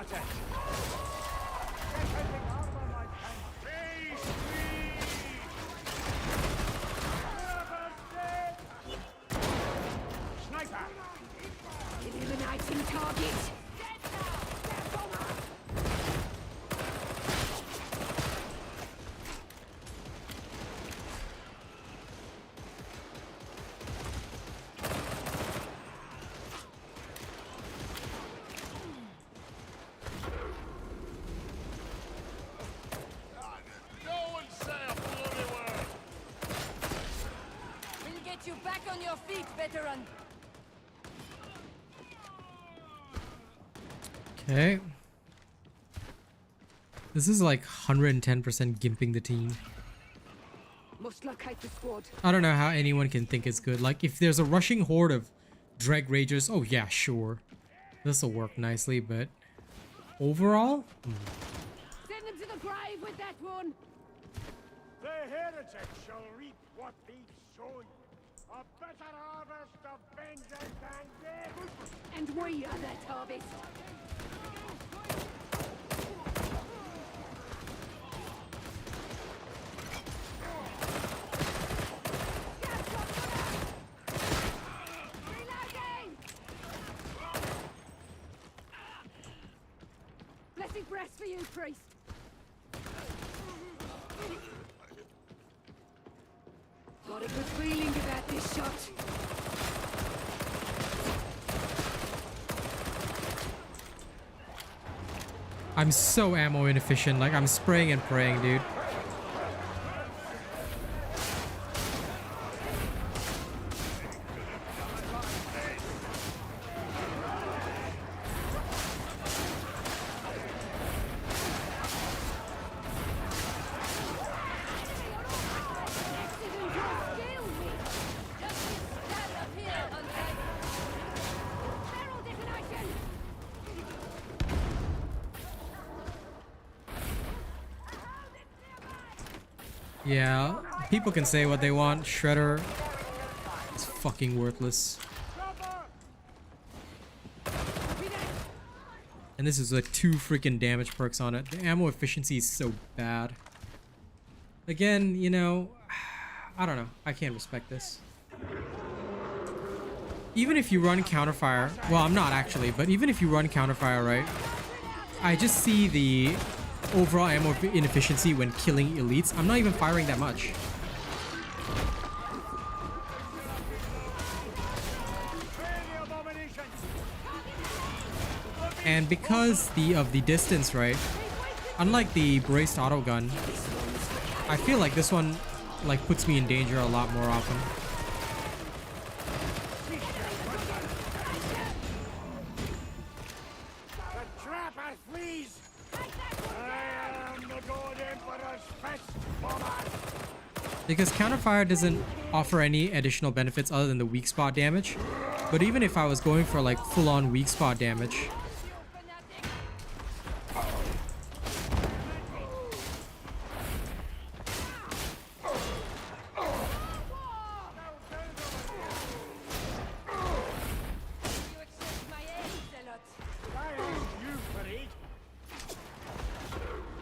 project. Get heading out of my tent. Please, Sniper! Eliminating target. No one say a bloody word. We'll get you back on your feet, veteran. Okay. This is like 110% gimping the team. Must locate the squad. I don't know how anyone can think it's good. Like, if there's a rushing horde of Dreg Ragers, oh yeah, sure. This'll work nicely, but overall? Send them to the grave with that one. The heretic shall reap what he's sown. A better harvest of vengeance than this. And we are that harvest. Reloading! Blessed breast for you, priest. Got a good feeling about this shot. I'm so ammo inefficient. Like, I'm spraying and praying, dude. Yeah, people can say what they want. Shredder is fucking worthless. And this is like 2 freaking damage perks on it. The ammo efficiency is so bad. Again, you know, I don't know. I can't respect this. Even if you run counterfire, well, I'm not actually, but even if you run counterfire, right? I just see the overall ammo inefficiency when killing elites. I'm not even firing that much. And because of the distance, right? Unlike the braced auto gun, I feel like this one like puts me in danger a lot more often. Because counterfire doesn't offer any additional benefits other than the weak spot damage. But even if I was going for like full-on weak spot damage,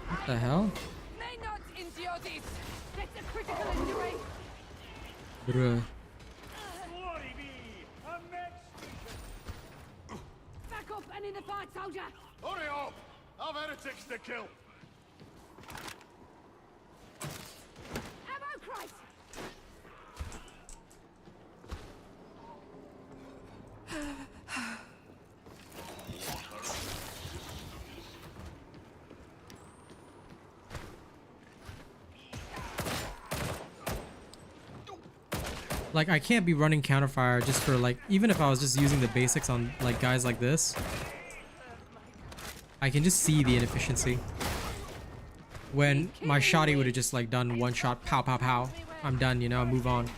what the hell? Bruh. Back up and in the fight, soldier. Hurry up! I've heretics to kill. Ammo Christ! Like, I can't be running counterfire just for like, even if I was just using the basics on like guys like this, I can just see the inefficiency. When my shotty would have just like done one shot, pow pow pow, I'm done, you know, move on.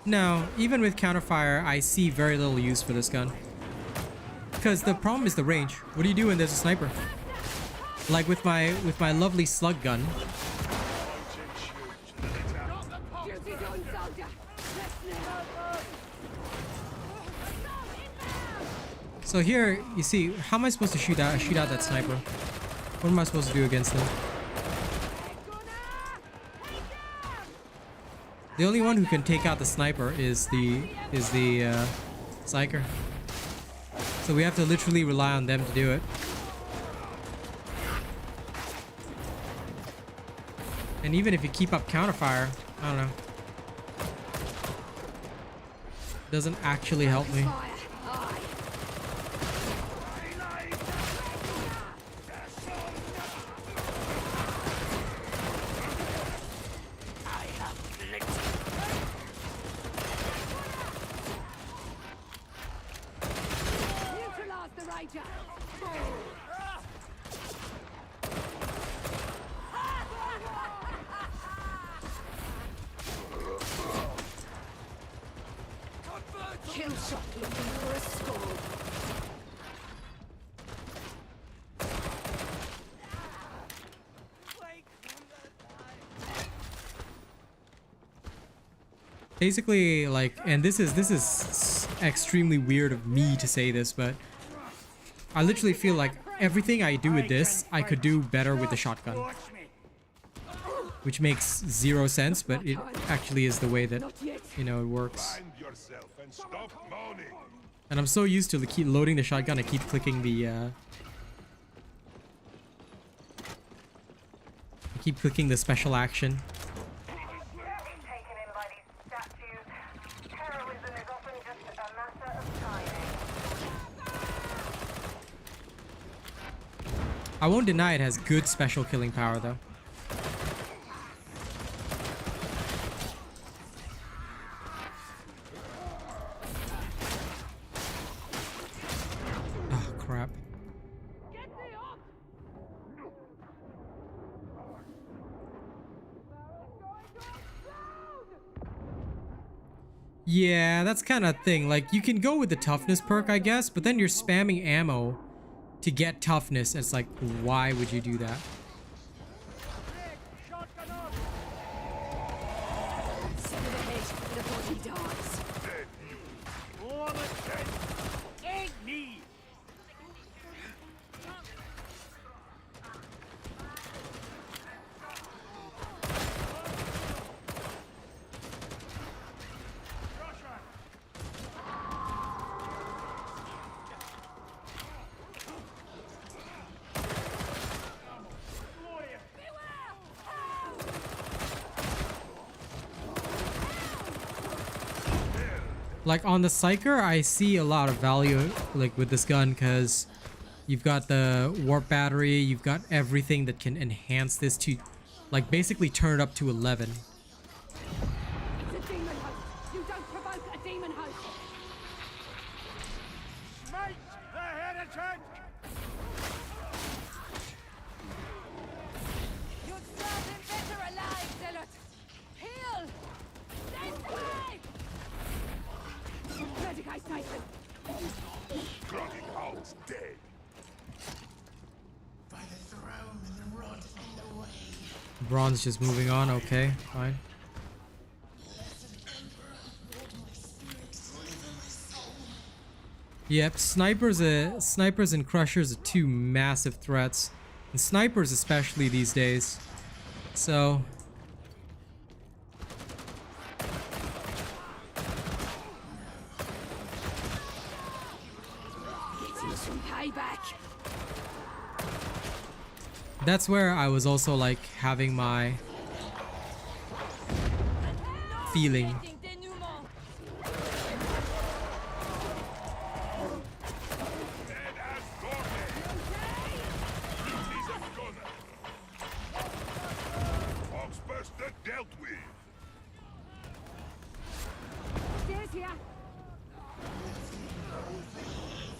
No, even with counterfire, I see very little use for this gun. Because the problem is the range. What do you do when there's a sniper? Like with my lovely slug gun. Duty done, soldier. Let's So here, you see, how am I supposed to shoot out that sniper? What am I supposed to do against them? The only one who can take out the sniper is the psyker. So we have to literally rely on them to do it. And even if you keep up counterfire, I don't know. Doesn't actually help me. Basically, like, and this is extremely weird of me to say this, but I literally feel like everything I do with this, I could do better with the shotgun. Which makes zero sense, but it actually is the way that, you know, it works. And I'm so used to keep loading the shotgun, I keep clicking the, I keep clicking the special action. I won't deny it has good special killing power though. Oh crap. Yeah, that's kind of thing. Like, you can go with the toughness perk, I guess, but then you're spamming ammo to get toughness. It's like, why would you do that? Like on the Psyker, I see a lot of value like with this gun because you've got the warp battery, you've got everything that can enhance this to like basically turn it up to 11. It's a demon host. You don't provoke a demon host. Mate, they're headed to... You'd serve him better alive, Zealot. Heal! Stand away! Vertical Station. Bloody house dead. By the throne and the rod in the way. Braun's just moving on. Okay, fine. Yep, snipers and crushers are two massive threats, and snipers especially these days. So. That's where I was also like having my feeling. Dealt with. Stairs here.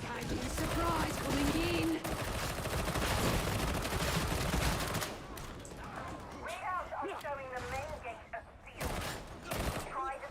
Can't be a surprise coming in. Readouts are showing the main gate as sealed. Try to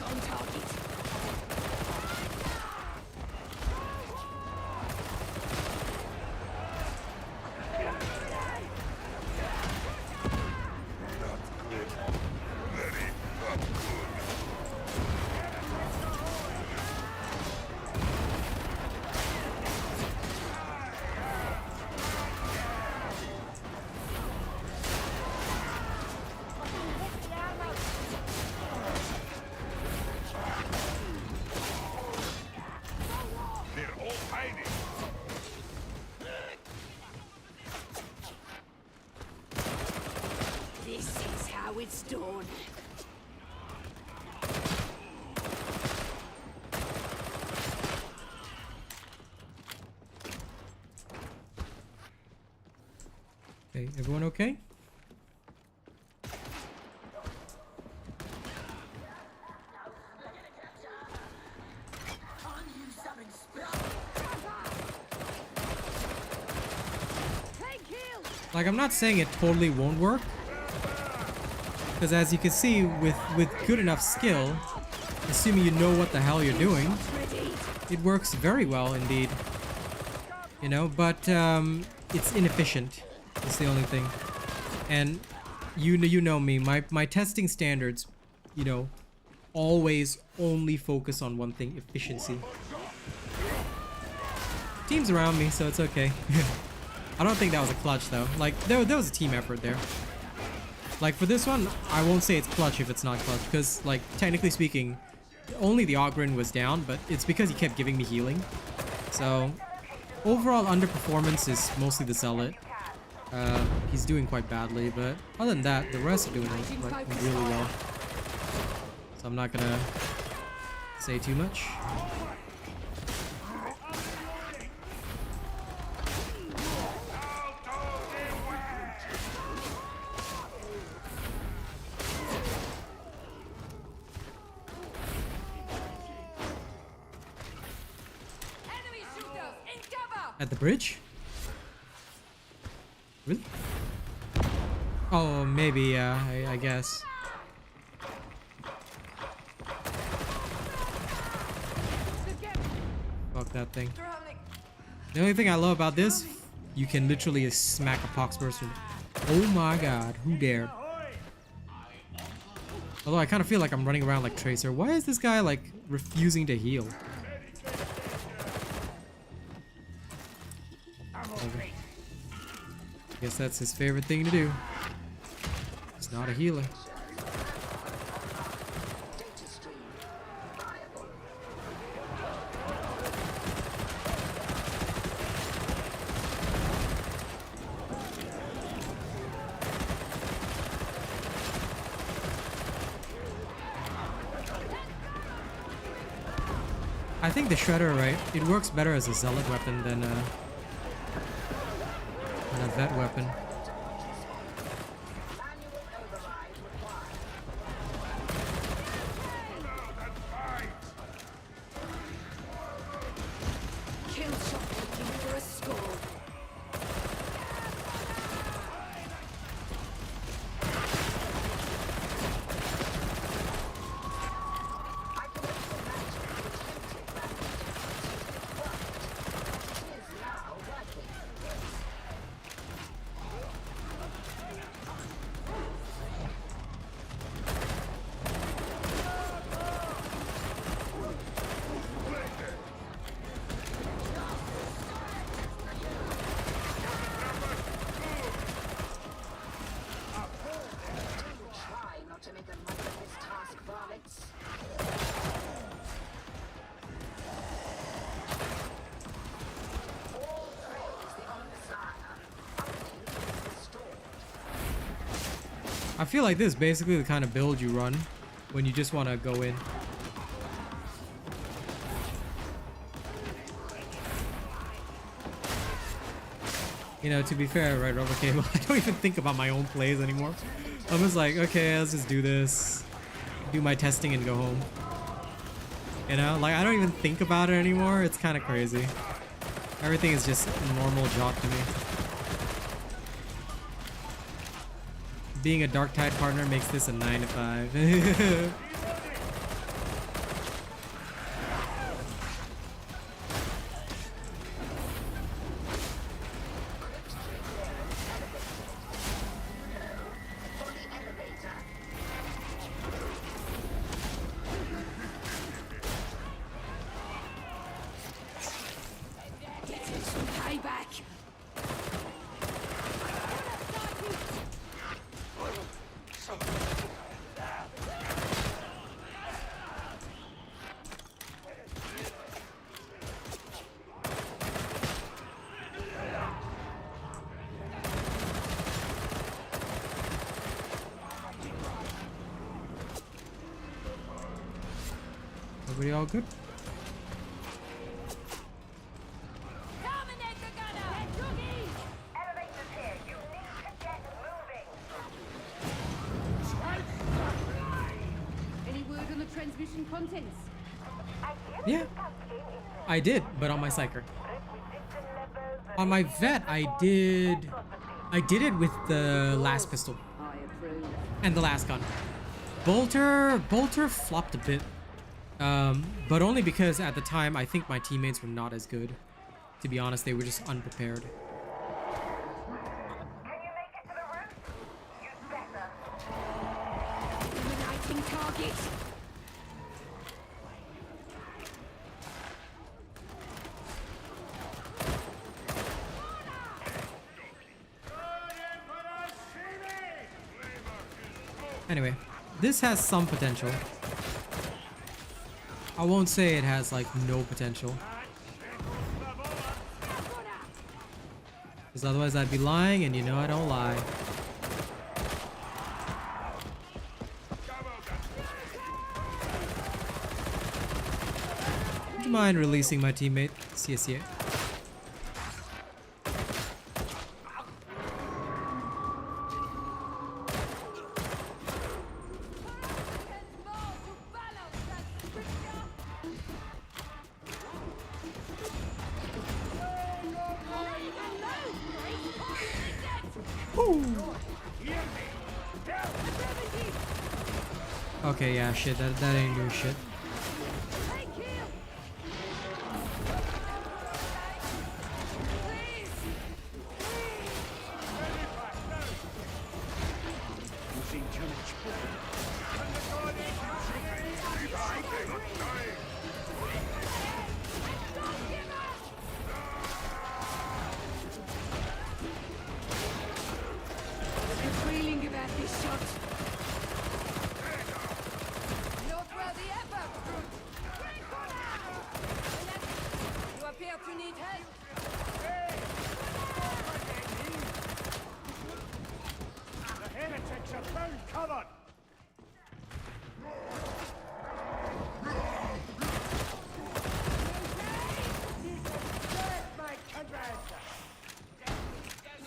on target. They're all hiding. This is how it's done. Okay, everyone okay? Like, I'm not saying it totally won't work, because as you can see, with good enough skill, assuming you know what the hell you're doing, it works very well indeed. You know, but it's inefficient. That's the only thing. And you know me, my testing standards, you know, always only focus on one thing: efficiency. Team's around me, so it's okay. I don't think that was a clutch though. Like there was a team effort there. Like for this one, I won't say it's clutch if it's not clutch, because like technically speaking, only the Ogren was down, but it's because he kept giving me healing. So overall underperformance is mostly the Zealot. He's doing quite badly, but other than that, the rest are doing like really well. So I'm not gonna say too much. At the bridge? Really? Oh, maybe, yeah, I guess. Fuck that thing. The only thing I love about this, you can literally smack a poxburster. Oh my god, who dared? Although I kind of feel like I'm running around like Tracer. Why is this guy like refusing to heal? Guess that's his favorite thing to do. He's not a healer. I think the Shredder, right? It works better as a Zealot weapon than a vet weapon. Kill shot looking for a score. I feel like this is basically the kind of build you run when you just want to go in. You know, to be fair, right, Rubber Cable, I don't even think about my own plays anymore. I'm just like, okay, let's just do this, do my testing and go home. You know, like I don't even think about it anymore. It's kind of crazy. Everything is just a normal job to me. Being a Darktide partner makes this a 9 to 5. Everybody all good? Terminator gunner! Get joggy! Elevators here. You need to get moving. Any word on the transmission contents? Yeah, I did, but on my psyker. On my vet, I did it with the last pistol I approve. and the last gun. Bolter flopped a bit, but only because at the time I think my teammates were not as good. To be honest, they were just unprepared. Can you make it to the roof? You better. Eliminating target. Anyway, this has some potential. I won't say it has like no potential, because otherwise I'd be lying, and you know I don't lie. Would you mind releasing my teammate? CSA. Okay, yeah, shit, that ain't doing shit. Good feeling about this shot. Noteworthy effort, Brute. You appear to need help. The heretics have found cover.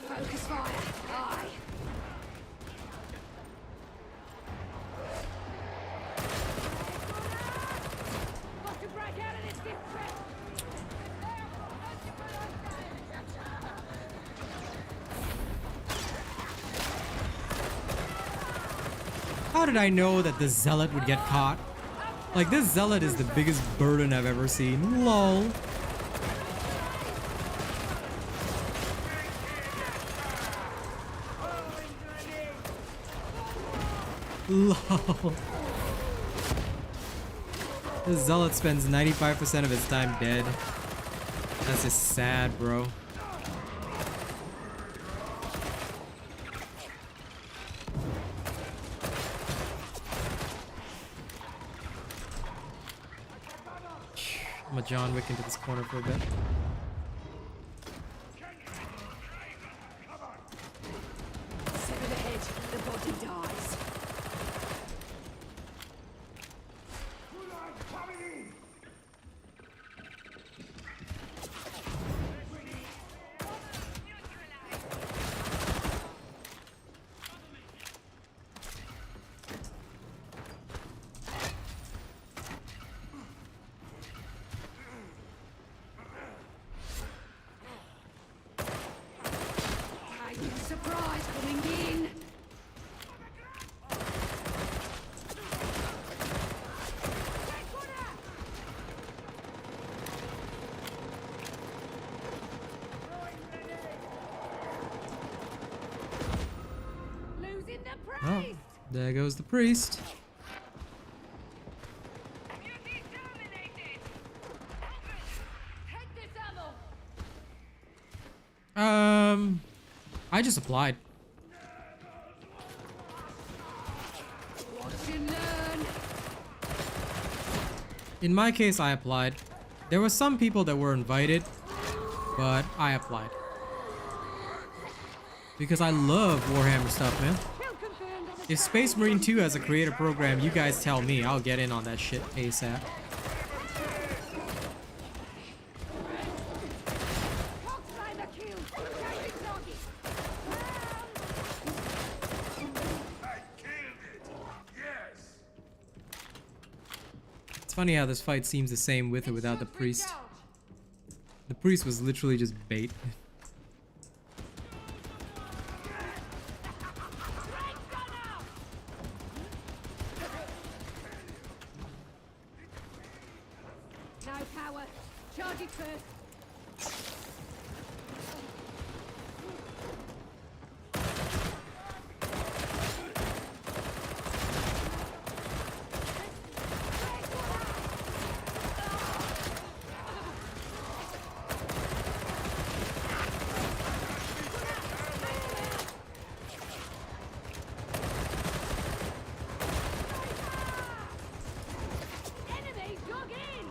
Focus fire. Aye. Got to break out of this district. How did I know that the zealot would get caught? Like, this zealot is the biggest burden I've ever seen. LOL. LOL. This zealot spends 95% of its time dead. That's just sad, bro. I'm a John Wick into this corner for a bit. Sever the head. The body dies. Surprise coming in. Losing the prize. Oh, there goes the priest. Take this ammo. I just applied. Watch and learn. In my case, I applied. There were some people that were invited, but I applied. Because I love Warhammer stuff, man. If Space Marine 2 has a creator program, you guys tell me. I'll get in on that shit ASAP. funny how this fight seems the same with or without the priest. The priest was literally just bait. No power. Charge it first. Enemy dug in.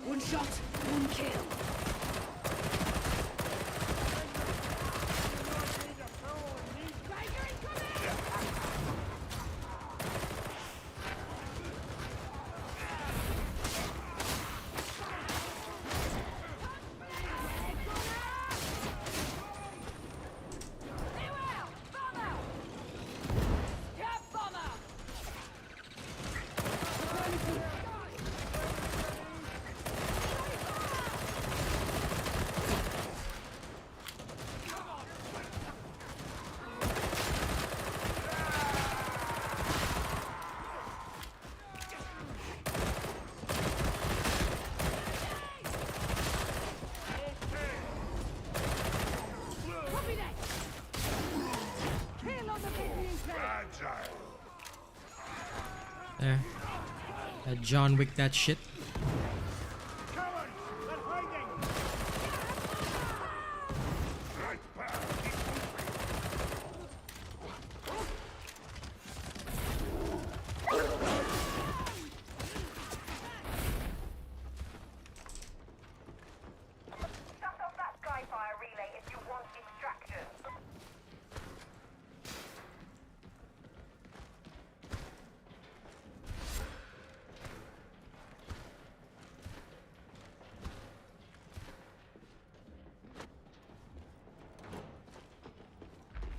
One shot, one kill. Copy that. Kill on the minions there. Agile. There. John Wick that shit. Right back. Shut off that skyfire relay if you want extraction.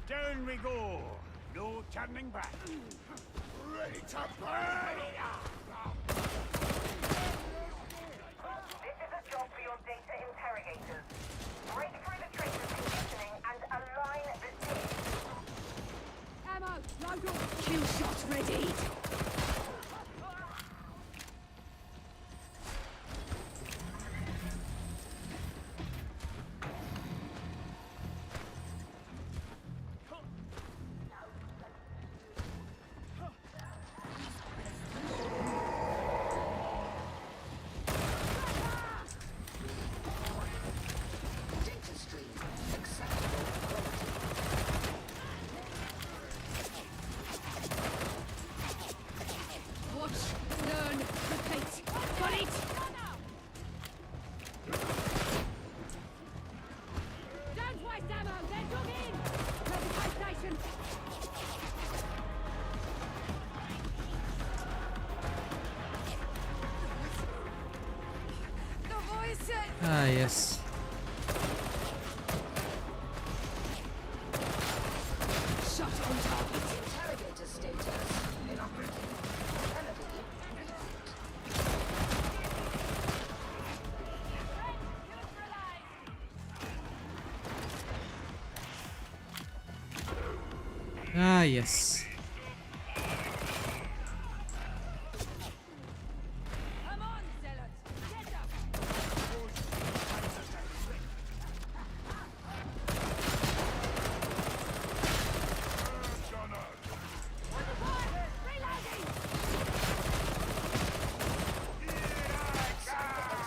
Down we go. No turning back. Ready to burn. This is a job for your data interrogators. Break through the tracer's conditioning and align the team. Ammo, load up. Kill shot ready. Data stream. Acceptable quality. Watch, learn, repeat. Got it. Don't waste ammo. They're dug in. Ready station. The voice. Ah, yes. Shot on target. Interrogator status inoperative. Melody reload. Ah, yes. Come on, zealots. Get up.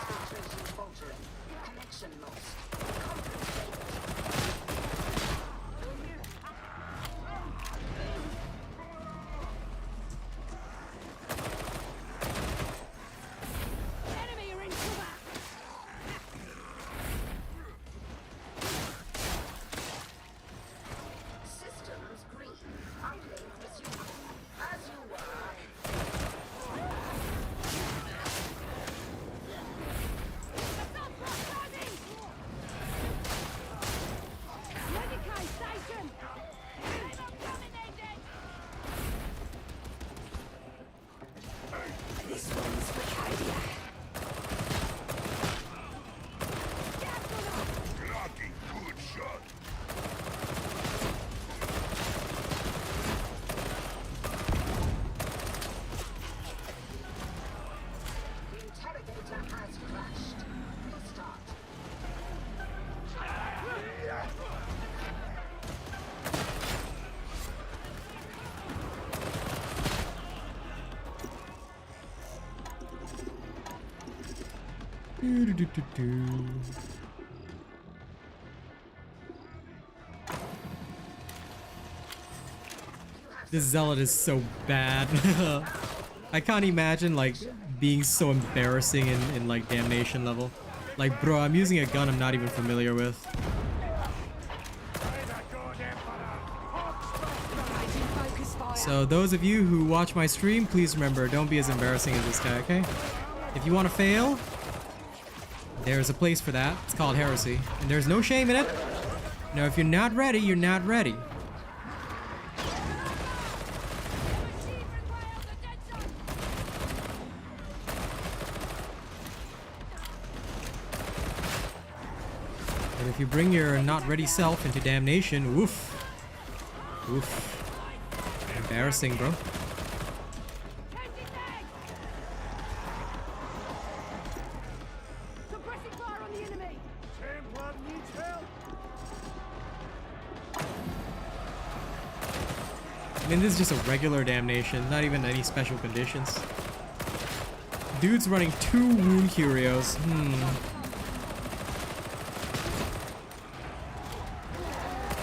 Concentration faltering. Connection lost. Compensate. Do-do-do-do-do. This zealot is so bad. I can't imagine like being so embarrassing in like damnation level. Like, bro, I'm using a gun I'm not even familiar with. So those of you who watch my stream, please remember, don't be as embarrassing as this guy, okay? If you want to fail, there's a place for that. It's called heresy. And there's no shame in it. Now, if you're not ready, you're not ready. And if you bring your not ready self into damnation, woof. Woof. Embarrassing, bro. Suppressing fire on the enemy. Templar needs help. I mean, this is just a regular damnation, not even any special conditions. Dude's running 2 wound curios.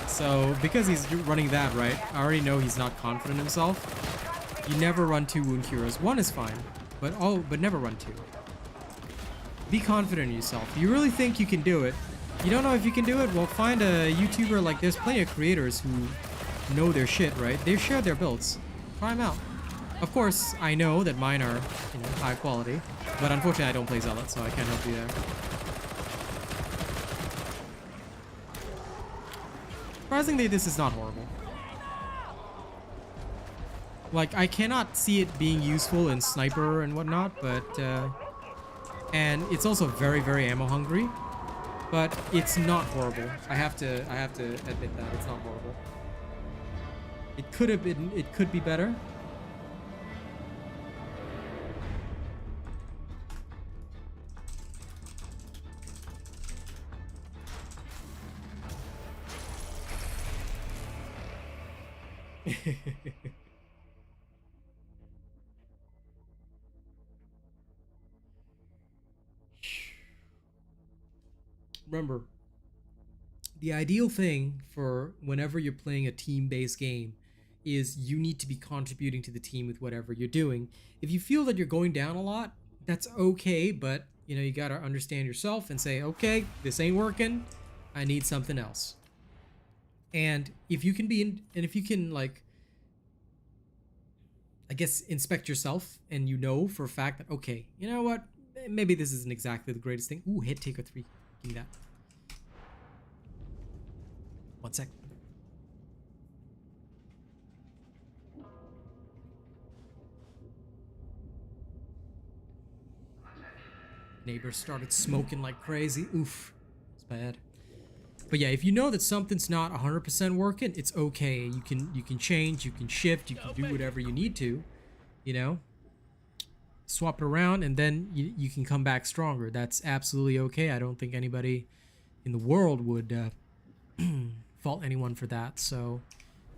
So, because he's running that, right, I already know he's not confident in himself. You never run 2 wound curios. 1 is fine, but never run 2. Be confident in yourself. You really think you can do it. You don't know if you can do it? Well, find a YouTuber. Like, there's plenty of creators who know their shit, right? They share their builds. Try them out. Of course, I know that mine are, you know, high quality, but unfortunately I don't play Zealot, so I can't help you there. Surprisingly, this is not horrible. Like, I cannot see it being useful in sniper and whatnot, but and it's also very, very ammo hungry, but it's not horrible. I have to admit that it's not horrible. It could be better. Remember, the ideal thing for whenever you're playing a team-based game is you need to be contributing to the team with whatever you're doing. If you feel that you're going down a lot, that's okay, but you know, you gotta understand yourself and say, okay, this ain't working, I need something else. And if you can if you can, like, I guess, inspect yourself and you know for a fact that, okay, you know what, maybe this isn't exactly the greatest thing. Ooh, hit taker 3. Give me that. 1 sec. Neighbors started smoking like crazy. Oof, it's bad. But yeah, if you know that something's not 100% working, it's okay. You can change, you can shift, you can do whatever you need to, you know. Swap it around, and then you can come back stronger. That's absolutely okay. I don't think anybody in the world would fault anyone for that. So,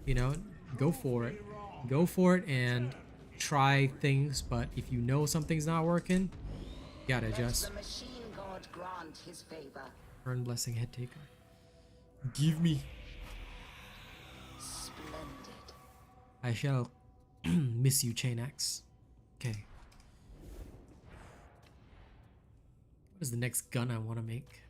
you know, go for it. Go for it and try things. But if you know something's not working, you gotta adjust. The machine god grant his favor. Earn blessing, head taker. Give me. Splendid. I shall miss you, Chain Axe. Okay. What is the next gun I want to make?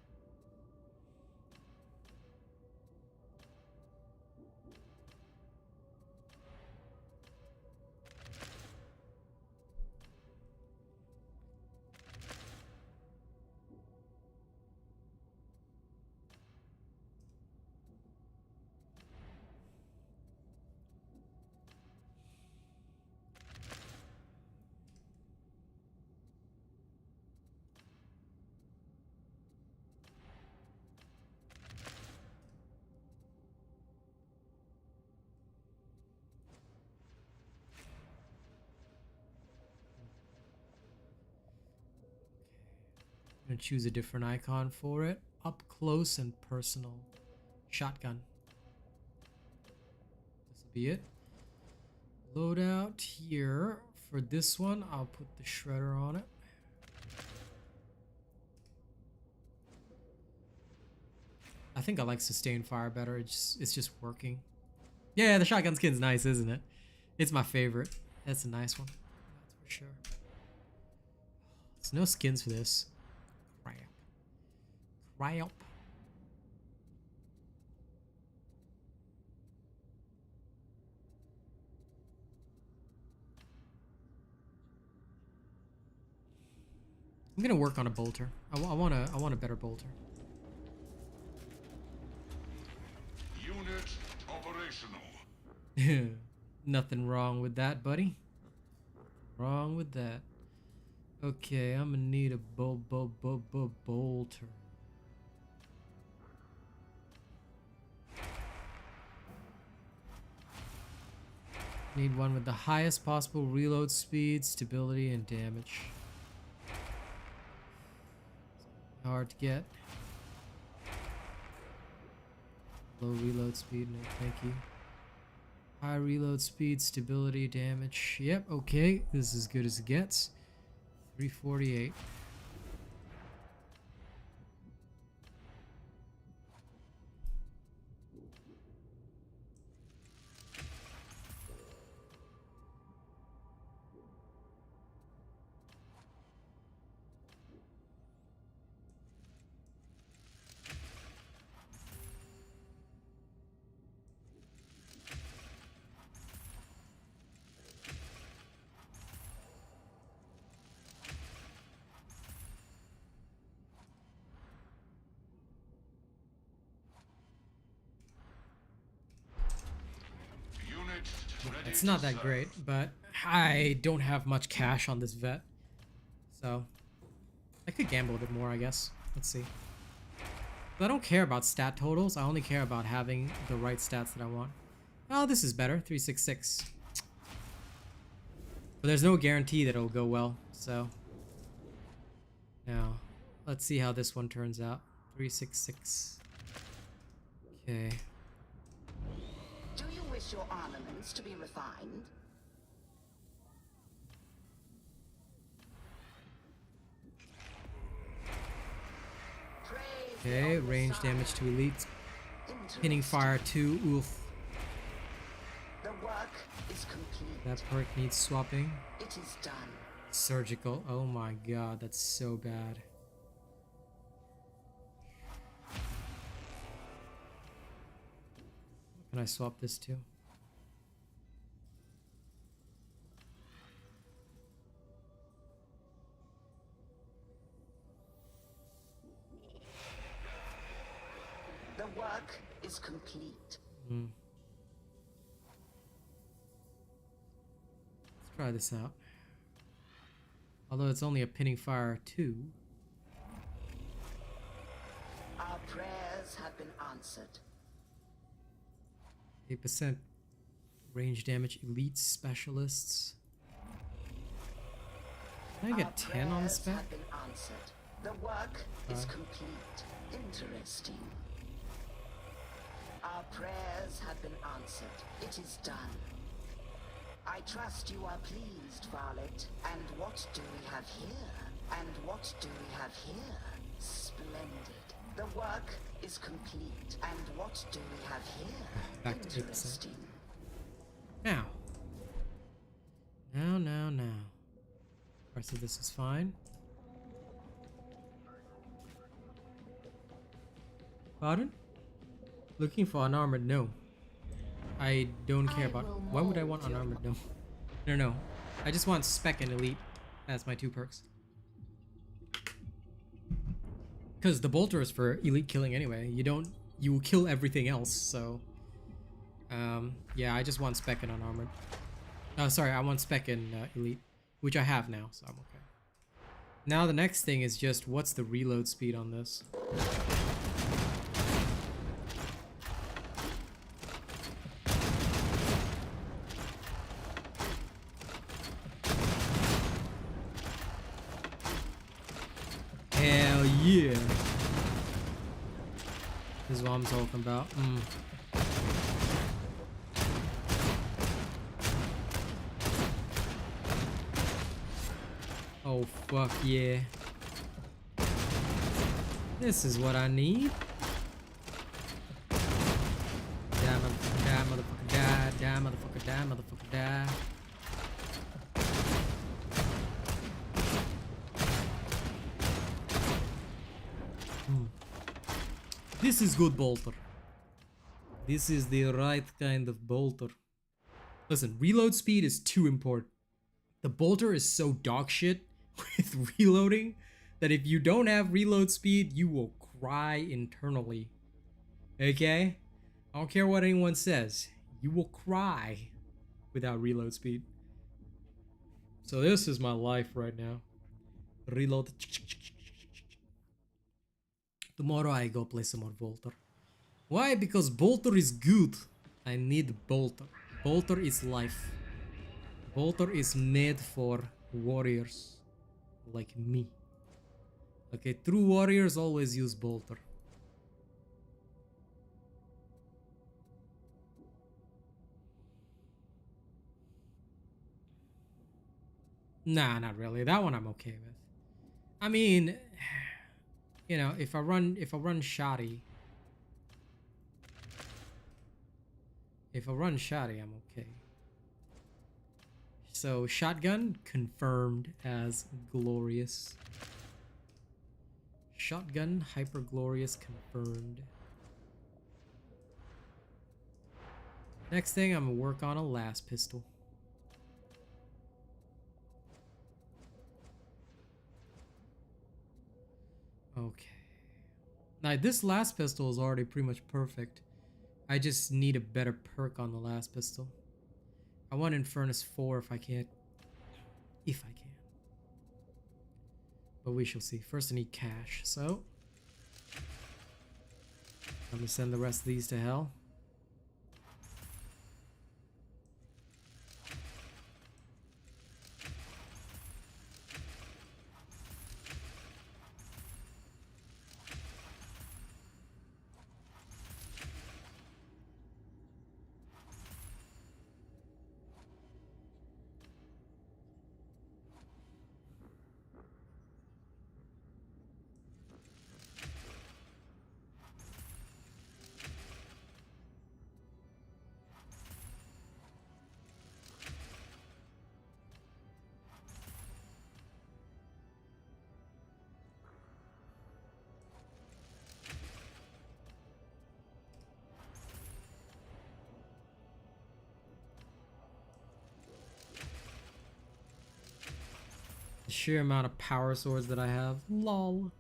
I'm gonna choose a different icon for it. Up close and personal. Shotgun. This will be it. Loadout here. For this one, I'll put the shredder on it. I think I like sustained fire better. It's just working. Yeah, the shotgun skin's nice, isn't it? It's my favorite. That's a nice one. That's for sure. There's no skins for this. Crap. Crap. I'm gonna work on a bolter. I want a better bolter. Unit operational. Nothing wrong with that, buddy. Wrong with that. Okay, I'm gonna need a bolter. Need one with the highest possible reload speed, stability, and damage. Hard to get. Low reload speed, no thank you. High reload speed, stability, damage. Yep, okay. This is as good as it gets. 348. It's not that great, but I don't have much cash on this vet, so I could gamble a bit more, I guess. Let's see. But I don't care about stat totals. I only care about having the right stats that I want. Oh, this is better. 366. But there's no guarantee that it'll go well, so now let's see how this one turns out. 366. Okay. Do you wish your armaments to be refined? Okay, range damage to elite. Pinning fire 2, oof. The work is complete. That perk needs swapping. It is done. Surgical, oh my god, that's so bad. Can I swap this too? The work is complete. Let's try this out. Although it's only a pinning fire 2. Our prayers have been answered. 8% range damage elite specialists. Can I get 10 on the spec? Have been answered. The work is complete. Interesting. Our prayers have been answered. It is done. I trust you are pleased, Varlet. And what do we have here? And what do we have here? Splendid. The work is complete. And what do we have here? Back to 8%. Interesting. Now. Alright, so this is fine. Pardon? Looking for unarmored? No. I don't care about... Why would I want unarmored? No. No. I just want spec and elite as my 2 perks. Because the bolter is for elite killing anyway. You will kill everything else, so... yeah, I just want spec and unarmored. Oh, sorry, I want spec and elite. Which I have now, so I'm okay. Now the next thing is just, what's the reload speed on this? Hell yeah! This is what I'm talking about. Oh fuck yeah. This is what I need. motherfucker, die, motherfucker, die. This is good bolter. This is the right kind of bolter. Listen, reload speed is too important. The bolter is so dog shit with reloading that if you don't have reload speed, you will cry internally. Okay? I don't care what anyone says. You will cry without reload speed. So this is my life right now. Reload. Tomorrow I go play some more bolter. Why? Because bolter is good. I need bolter. Bolter is life. Bolter is made for warriors like me. Okay, true warriors always use bolter. Nah, not really. That one I'm okay with. I mean, you know, if I run shoddy, I'm okay. So shotgun confirmed as glorious. Shotgun hyper glorious confirmed. Next thing, I'm gonna work on a last pistol. Okay. Now this last pistol is already pretty much perfect. I just need a better perk on the last pistol. I want Infernus 4 if I can. If I can. But we shall see. First I need cash, so I'm gonna send the rest of these to hell. The sheer amount of power swords that I have. Lol.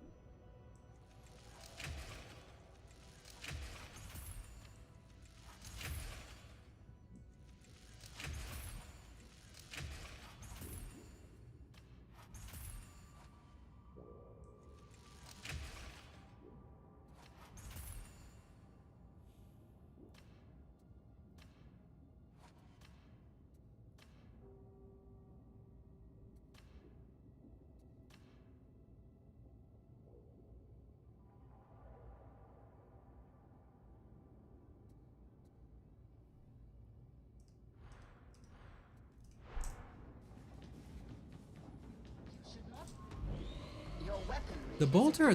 The bolter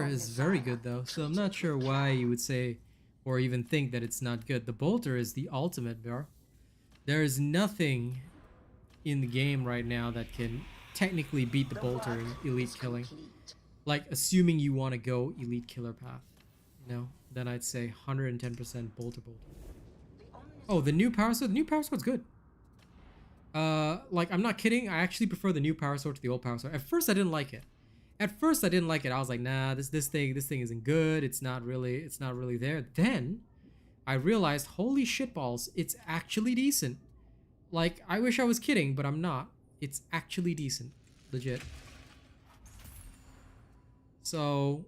is very good though, so I'm not sure why you would say or even think that it's not good. The bolter is the ultimate, bro. There is nothing in the game right now that can technically beat the bolter in elite killing. Like, assuming you want to go elite killer path, you know, then I'd say 110% bolter. Oh, the new power sword? The new power sword's good. Like, I'm not kidding. I actually prefer the new power sword to the old power sword. At first, I didn't like it. I was like, nah, this thing isn't good. It's not really there. Then I realized, holy shitballs, it's actually decent. Like, I wish I was kidding, but I'm not. It's actually decent. Legit. So,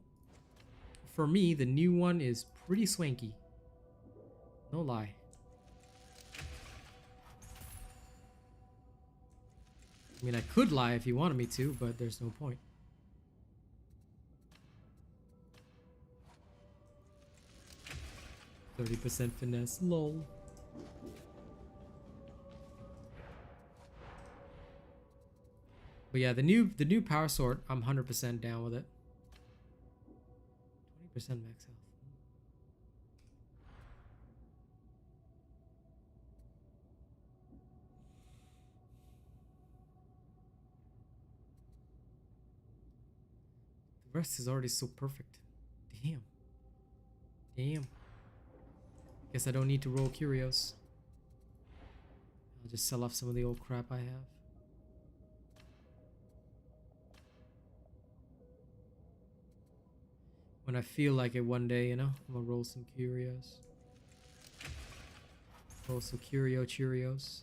for me, the new one is pretty swanky. No lie. I mean, I could lie if you wanted me to, but there's no point. %, finesse, lol. But yeah, the new power sword, I'm 100% down with it. 20% max health. The rest is already so perfect. Damn. Damn. Guess I don't need to roll curios. I'll just sell off some of the old crap I have. When I feel like it one day, you know, I'm gonna roll some curios. Roll some curio Cheerios.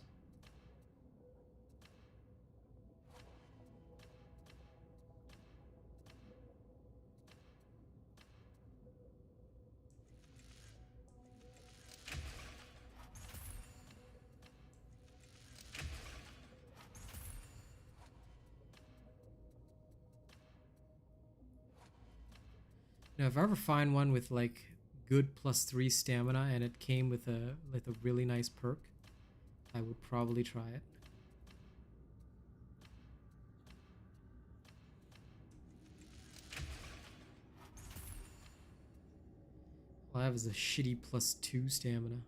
Now, if I ever find one with like good +3 stamina and it came with a really nice perk, I would probably try it. All I have is a shitty +2 stamina.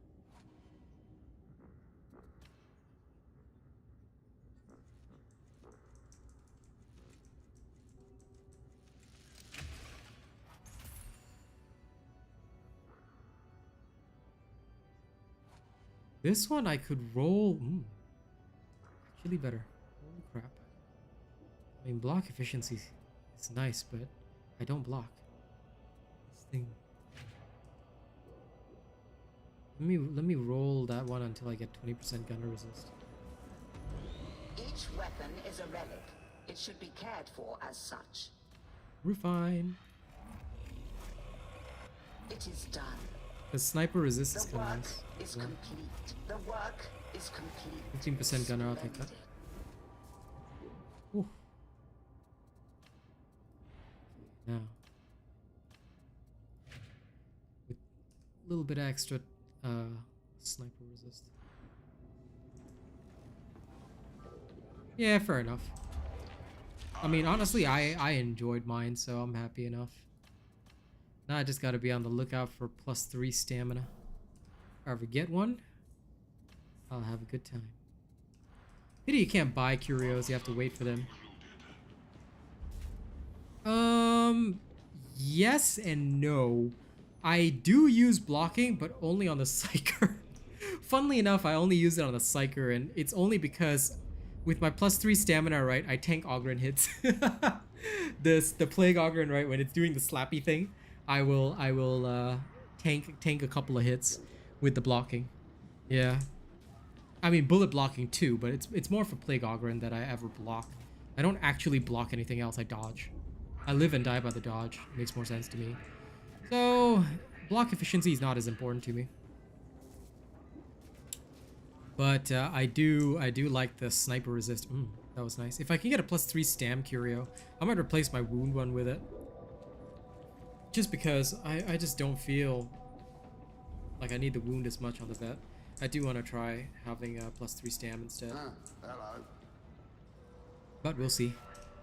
This one I could roll. Actually better. Holy crap. I mean, block efficiency is nice, but I don't block. This thing. Let me roll that one until I get 20% gunner resist. Each weapon is a relic. It should be cared for as such. Refine. It is done. The sniper resist is The kind of work nice. is complete. The work is complete. 15% gunner, I'll take that. Ooh. Now, with a little bit extra sniper resist. Yeah, fair enough. I mean, honestly, I enjoyed mine, so I'm happy enough. Now I just gotta be on the lookout for +3 stamina. If I ever get one, I'll have a good time. Pity you can't buy curios, you have to wait for them. Yes and no. I do use blocking, but only on the Psyker. Funnily enough, I only use it on the Psyker, and it's only because with my +3 stamina, right, I tank Ogryn hits. The Plague Ogryn, right, when it's doing the slappy thing, I will tank a couple of hits with the blocking. Yeah. I mean bullet blocking too, but it's more for Plague Ogryn that I ever block. I don't actually block anything else, I dodge. I live and die by the dodge. It makes more sense to me. So block efficiency is not as important to me. But I do like the sniper resist. That was nice. If I can get a +3 stam curio, I might replace my wound one with it. Just because I just don't feel like I need the wound as much on the vet. I do want to try having a +3 stam instead. Hello. But we'll see.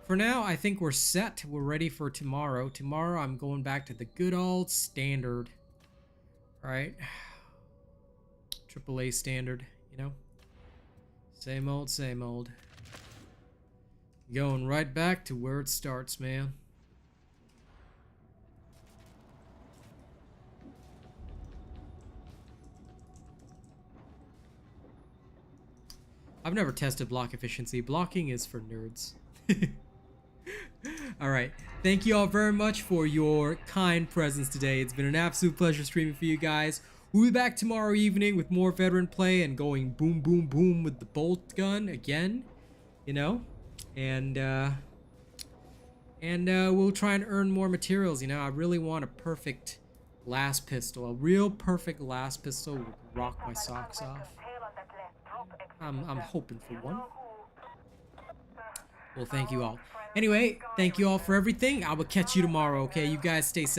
For now, I think we're set. We're ready for tomorrow. Tomorrow, I'm going back to the good old standard. Alright. AAA standard, you know? Same old, same old. Going right back to where it starts, man. I've never tested block efficiency. Blocking is for nerds. Alright, thank you all very much for your kind presence today. It's been an absolute pleasure streaming for you guys. We'll be back tomorrow evening with more veteran play and going boom, boom, boom with the bolt gun again, you know? And we'll try and earn more materials, you know? I really want a perfect last pistol. A real perfect last pistol would rock my socks off. I'm hoping for one. Well, thank you all. Anyway, thank you all for everything. I will catch you tomorrow, okay? You guys stay safe.